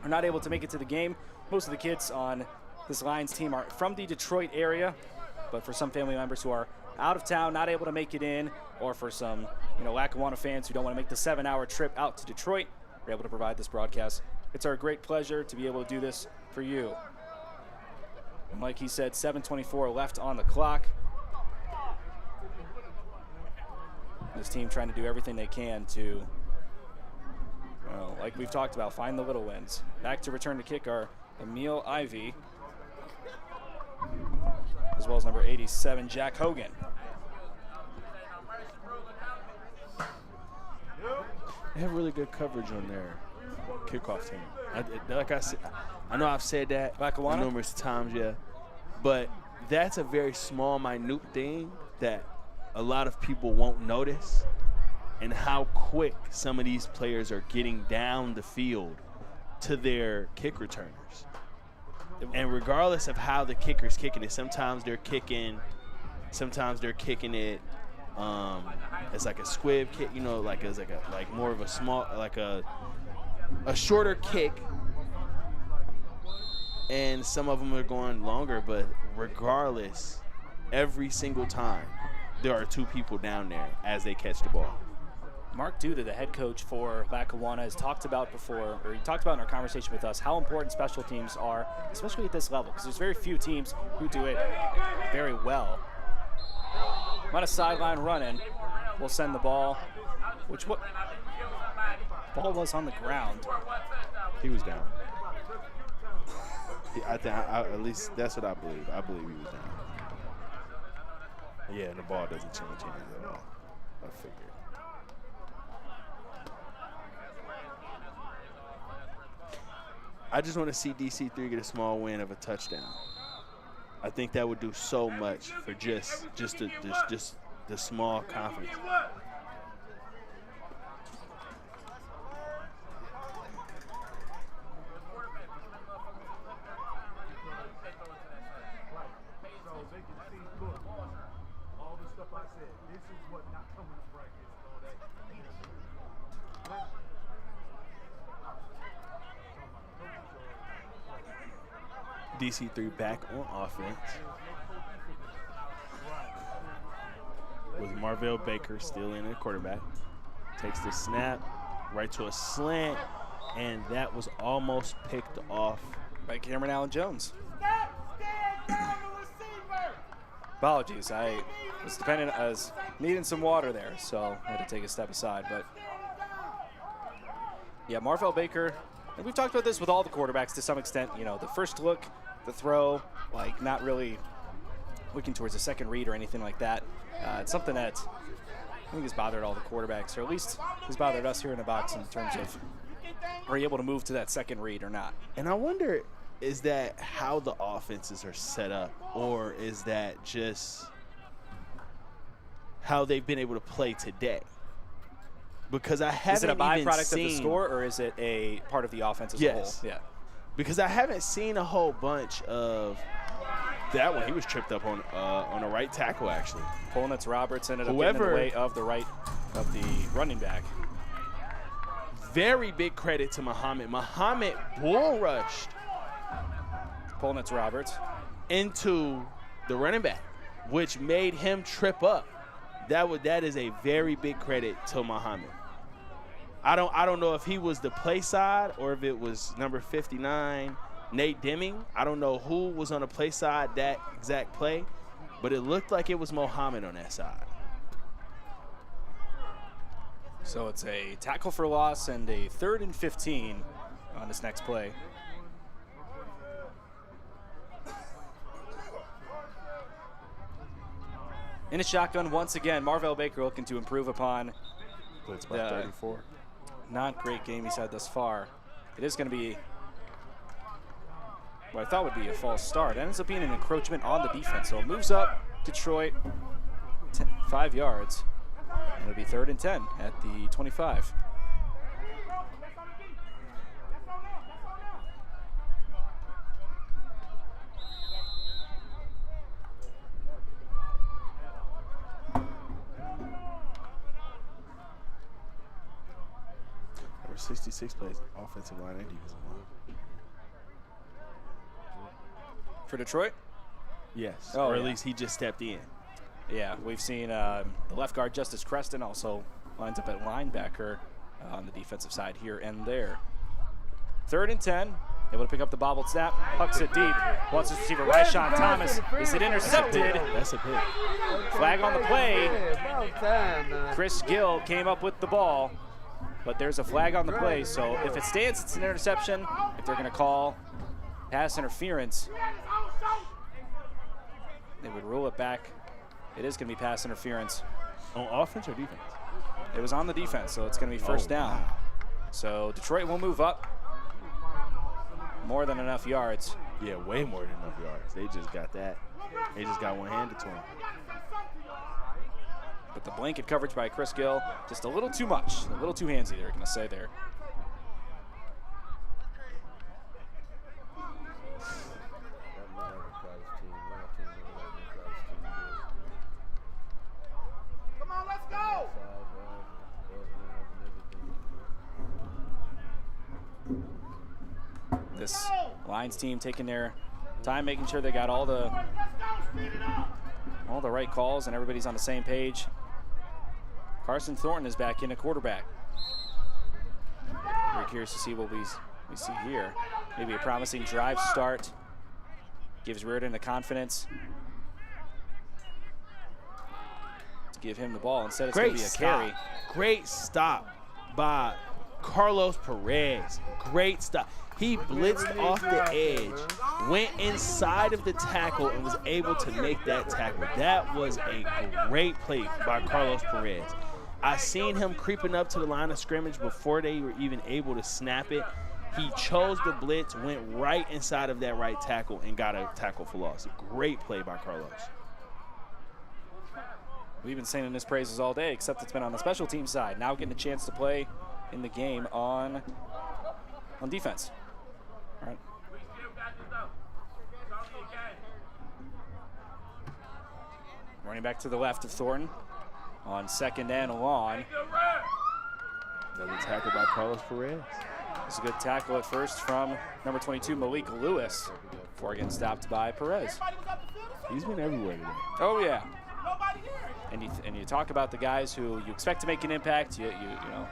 are not able to make it to the game. Most of the kids on this Lions team are from the Detroit area, but for some family members who are out of town, not able to make it in, or for some Lackawanna fans who don't want to make the 7-hour trip out to Detroit, we're able to provide this broadcast. It's our great pleasure to be able to do this for you. And like he said, 7:24 left on the clock. This team trying to do everything they can to, like we've talked about, find the little wins. Back to return to kick are Emil Ivey, as well as number 87, Jack Hogan. They have really good coverage on their kickoff team. Like I said, I know I've said that numerous times, but that's a very small, minute thing that a lot of people won't notice, and how quick some of these players are getting down the field to their kick returners. And regardless of how the kicker's kicking it, sometimes they're kicking it it's like a squib kick, like it's like more of a small, like a shorter kick, and some of them are going longer. But regardless, every single time there are 2 people down there as they catch the ball. Mark Duda, the head coach for Lackawanna, has talked about before, or he talked about in our conversation with us, how important special teams are, especially at this level, because there's very few teams who do it very well. On a sideline run-in, we'll send the ball, ball was on the ground. He was down. At least that's what I believe. I believe he was down. Yeah, and the ball doesn't change hands at all. I figured. I just want to see DC3 get a small win of a touchdown. I think that would do so much for just the small confidence. DC3 back on offense with Marvell Baker still in at quarterback. Takes the snap right to a slant, and that was almost picked off by Cameron Allen-Jones. Apologies, I was needing some water there, so I had to take a step aside. But yeah, Marvell Baker, and we've talked about this with all the quarterbacks to some extent. You know, the first look, the throw, like not really looking towards the second read or anything like that. It's something that I think has bothered all the quarterbacks, or at least has bothered us here in the box in terms of are you able to move to that second read or not. And I wonder, is that how the offenses are set up, or is that just how they've been able to play today? Because I haven't Is it a byproduct seen, of the score, or is it a part of the offense as a whole? Yeah. Because I haven't seen a whole bunch of that one. He was tripped up on a right tackle, actually. Polnitz Roberts ended up getting in the way of the running back. Very big credit to Muhammad. Muhammad bull rushed Polnitz Roberts into the running back, which made him trip up. That is a very big credit to Muhammad. I don't know if he was the play side or if it was number 59, Nate Deming. I don't know who was on the play side that exact play, but it looked like it was Muhammad on that side. So it's a tackle for loss and a 3rd and 15 on this next play. In a shotgun once again, Marvell Baker looking to improve upon Blitz by 34. Not great game he's had thus far. It is going to be what I thought would be a false start. It ends up being an encroachment on the defense. So it moves up Detroit 5 yards. And it'll be 3rd and 10 at the 25. Number 66 plays offensive line and defensive line. For Detroit? Yes, or at least he just stepped in. Yeah, we've seen the left guard Justice Creston also lines up at linebacker on the defensive side here and there. 3rd and 10, able to pick up the bobbled snap, hucks it deep, wants his receiver Ryshawn Thomas. Is it intercepted? That's a pick. Flag on the play. Chris Gill came up with the ball, but there's a flag on the play, so if it stands, it's an interception. If they're going to call pass interference, they would rule it back. It is going to be pass interference. On offense or defense? It was on the defense, so it's going to be first down. Wow. So Detroit will move up. More than enough yards. Yeah, way more than enough yards. They just got that. They just got one handed to them. But the blanket coverage by Chris Gill, just a little too much. A little too handsy, they're going to say there. This Lions team taking their time, making sure they got all the right calls and everybody's on the same page. Carson Thornton is back in at quarterback. Very curious to see what we see here. Maybe a promising drive start. Gives Reardon the confidence to give him the ball. Instead, it's going to be a carry. Great stop by Carlos Perez. Great stop. He blitzed off the edge, went inside of the tackle, and was able to make that tackle. That was a great play by Carlos Perez. I seen him creeping up to the line of scrimmage before they were even able to snap it, He chose the blitz, went right inside of that right tackle, and got a tackle for loss. Great play by Carlos. We've been singing his praises all day, except it's been on the special team side. Now getting a chance to play in the game on defense. All right. Running back to the left of Thornton on 2nd and long. Another tackle by Carlos Perez. It's a good tackle at first from number 22, Malik Lewis, before getting stopped by Perez. He's been everywhere today. Oh, yeah. And you talk about the guys who you expect to make an impact, you know,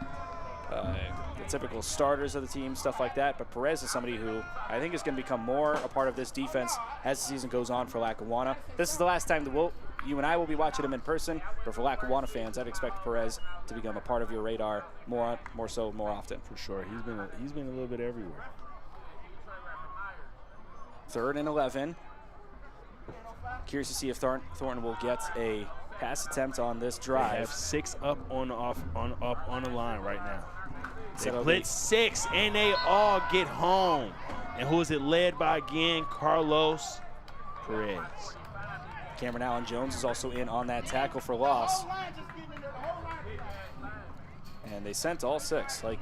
the typical starters of the team, stuff like that. But Perez is somebody who I think is going to become more a part of this defense as the season goes on for Lackawanna. This is the last time that you and I will be watching him in person, but for Lackawanna fans, I'd expect Perez to become a part of your radar more often. For sure, he's been a little bit everywhere. 3rd and 11. Curious to see if Thornton will get a pass attempt on this drive. They have 6 up on the line right now. They So blitz 6 and they all get home. And who is it led by again? Carlos Perez. Cameron Allen Jones is also in on that tackle for loss. And they sent all 6, like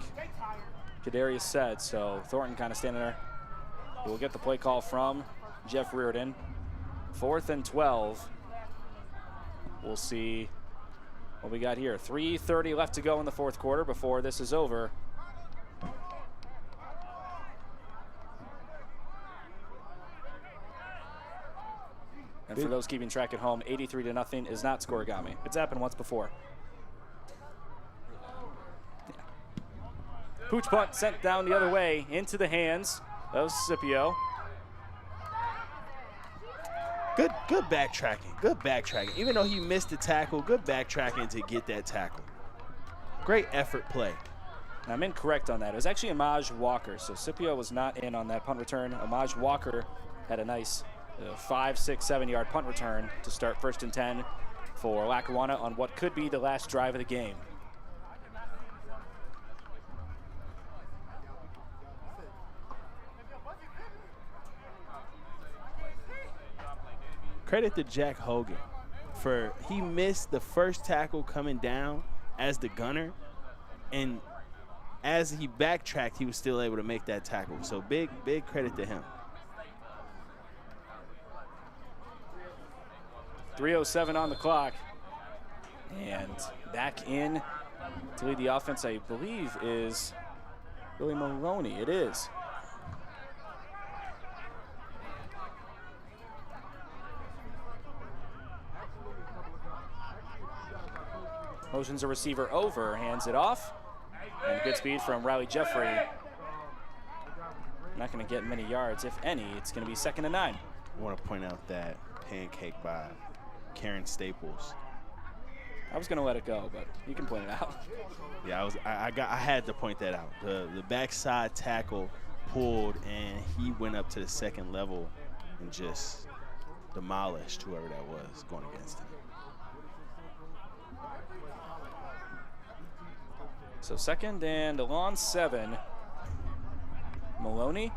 Kadarius said. So Thornton kind of standing there. We'll get the play call from Jeff Reardon. 4th and 12. We'll see what we got here. 3:30 left to go in the 4th quarter before this is over. And for those keeping track at home, 83-0 is not scoregami. It's happened once before. Yeah. Pooch punt sent down the other way into the hands of Scipio. Good backtracking. Good backtracking. Even though he missed the tackle, good backtracking to get that tackle. Great effort play. I'm incorrect on that. It was actually Amaj Walker. So Scipio was not in on that punt return. Amaj Walker had a nice 5, 6, 7-yard punt return to start 1st and 10 for Lackawanna on what could be the last drive of the game. Credit to Jack Hogan for he missed the first tackle coming down as the gunner, and as he backtracked, he was still able to make that tackle. So big credit to him. 3:07 on the clock. And back in to lead the offense, I believe, is Billy Maloney. It is. Motions a receiver over, hands it off. And good speed from Riley Jeffrey. Not going to get many yards, if any. It's going to be 2nd and 9. I want to point out that pancake by Karen Staples. I was going to let it go, but you can point it out. Yeah, I had to point that out. The backside tackle pulled, and he went up to the 2nd level and just demolished whoever that was going against him. So 2nd and long 7. Maloney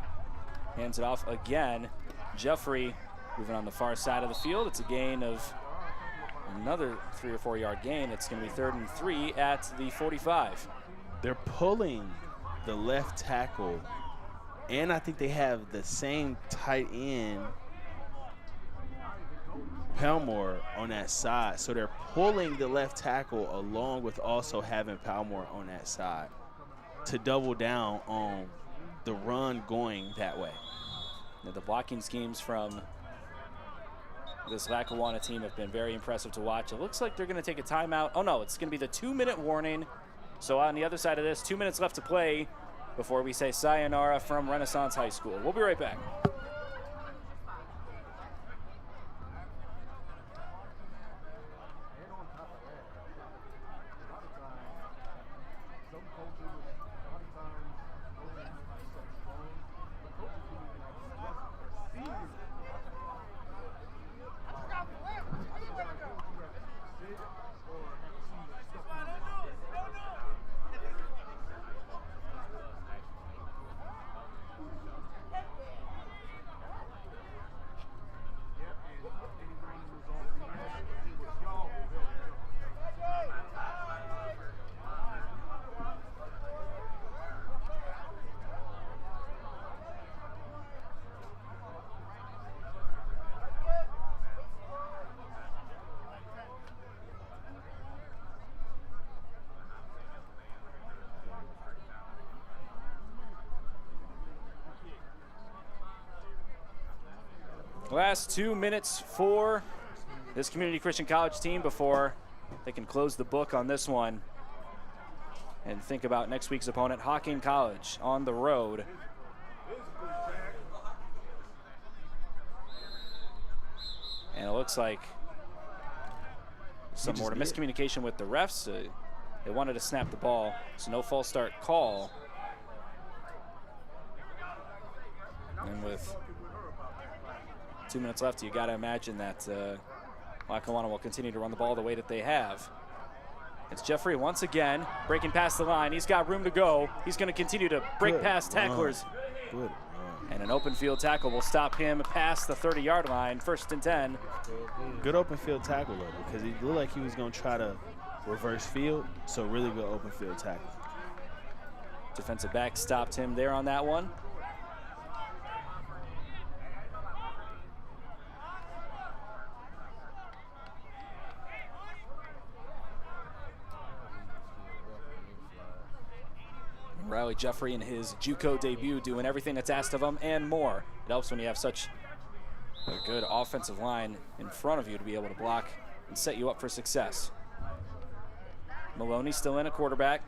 hands it off again. Jeffrey moving on the far side of the field. It's a gain of another 3 or 4 yard gain. It's going to be 3rd and 3 at the 45. They're pulling the left tackle, and I think they have the same tight end, Palmore, on that side. So they're pulling the left tackle along with also having Palmore on that side to double down on the run going that way. Now, the blocking schemes from this Lackawanna team have been very impressive to watch. It looks like they're going to take a timeout. Oh, no, it's going to be the 2-minute warning. So on the other side of this, 2 minutes left to play before we say sayonara from Renaissance High School. We'll be right back. Last 2 minutes for this Community Christian College team before they can close the book on this one and think about next week's opponent, Hocking College, on the road. And it looks like some more miscommunication with the refs. They wanted to snap the ball, so no false start call. And with 2 minutes left, you got to imagine that Lackawanna will continue to run the ball the way that they have. It's Jeffrey once again breaking past the line. He's got room to go. He's going to continue to break past tacklers. Good. And an open field tackle will stop him past the 30-yard line, 1st and 10. Good open field tackle, though, because he looked like he was going to try to reverse field, so really good open field tackle. Defensive back stopped him there on that one. Riley Jeffrey in his JUCO debut doing everything that's asked of him and more. It helps when you have such a good offensive line in front of you to be able to block and set you up for success. Maloney still in a quarterback.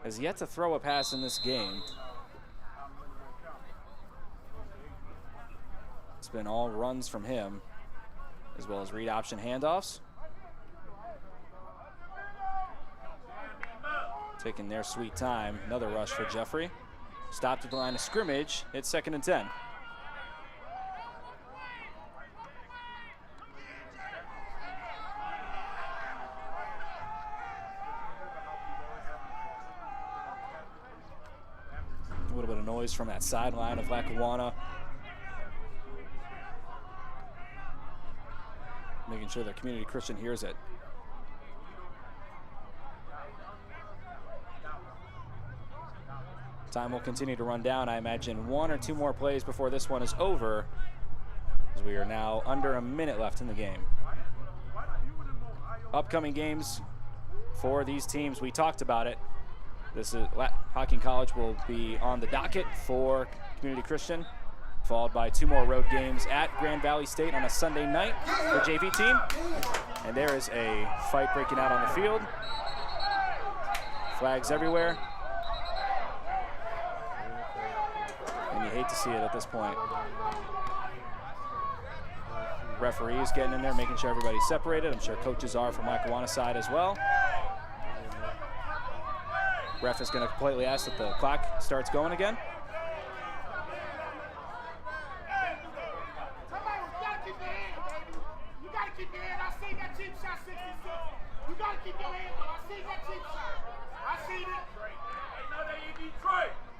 Has yet to throw a pass in this game. It's been all runs from him, as well as read option handoffs. Taking their sweet time. Another rush for Jeffrey. Stopped at the line of scrimmage. It's 2nd and 10. A little bit of noise from that sideline of Lackawanna. Making sure that Community Christian hears it. Time will continue to run down. I imagine 1 or 2 more plays before this one is over, as we are now under a minute left in the game. Upcoming games for these teams, we talked about it. This is Hocking College will be on the docket for Community Christian, followed by 2 more road games at Grand Valley State on a Sunday night for JV team. And there is a fight breaking out on the field. Flags everywhere. And you hate to see it at this point. Referees getting in there, making sure everybody's separated. I'm sure coaches are from Lackawanna side as well. Ref is going to politely ask that the clock starts going again.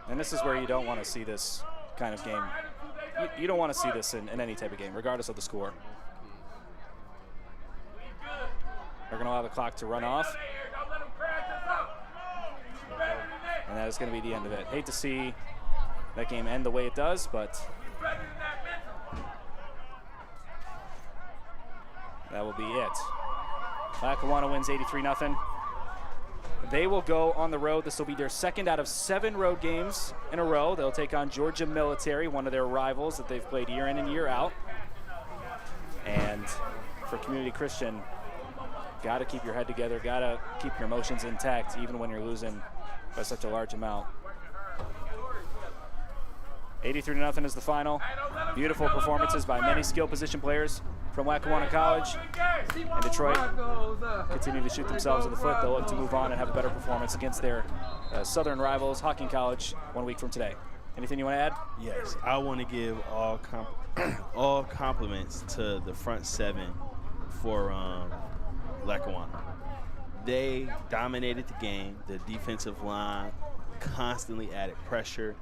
And this is where you don't want to see this kind of game. You don't want to see this in any type of game, regardless of the score. They're going to allow the clock to run off. And that is going to be the end of it. Hate to see that game end the way it does, but that will be it. Lackawanna wins 83-0. They will go on the road. This will be their 2nd out of 7 road games in a row. They'll take on Georgia Military, one of their rivals that they've played year in and year out. And for Community Christian, got to keep your head together, got to keep your emotions intact, even when you're losing by such a large amount. 83-0 is the final. Beautiful performances by many skill position players from Lackawanna College. And Detroit continue to shoot themselves in the foot. They'll look to move on and have a better performance against their southern rivals, Hocking College, 1 week from today. Anything you want to add? Yes, I want to give all compliments to the front 7 for Lackawanna. They dominated the game. The defensive line constantly added pressure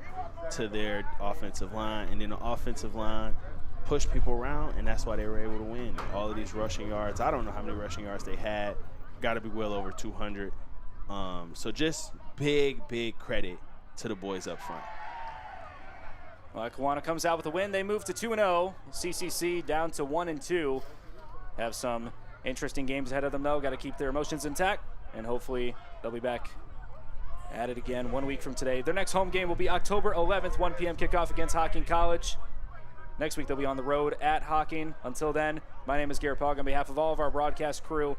to their offensive line, and then the offensive line pushed people around, and that's why they were able to win. All of these rushing yards, I don't know how many rushing yards they had. Got to be well over 200. So just big credit to the boys up front. Lackawanna comes out with a win. They move to 2-0. CCC down to 1-2. Have some interesting games ahead of them, though. Got to keep their emotions intact, and hopefully they'll be back at it again 1 week from today. Their next home game will be October 11th, 1 p.m. kickoff against Hocking College. Next week, they'll be on the road at Hocking. Until then, my name is Garrett Pogg. On behalf of all of our broadcast crew,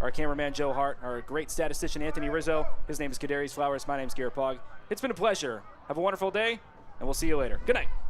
our cameraman Joe Hart, our great statistician Anthony Rizzo, his name is Kadarius Flowers, my name is Garrett Pogg. It's been a pleasure. Have a wonderful day, and we'll see you later. Good night.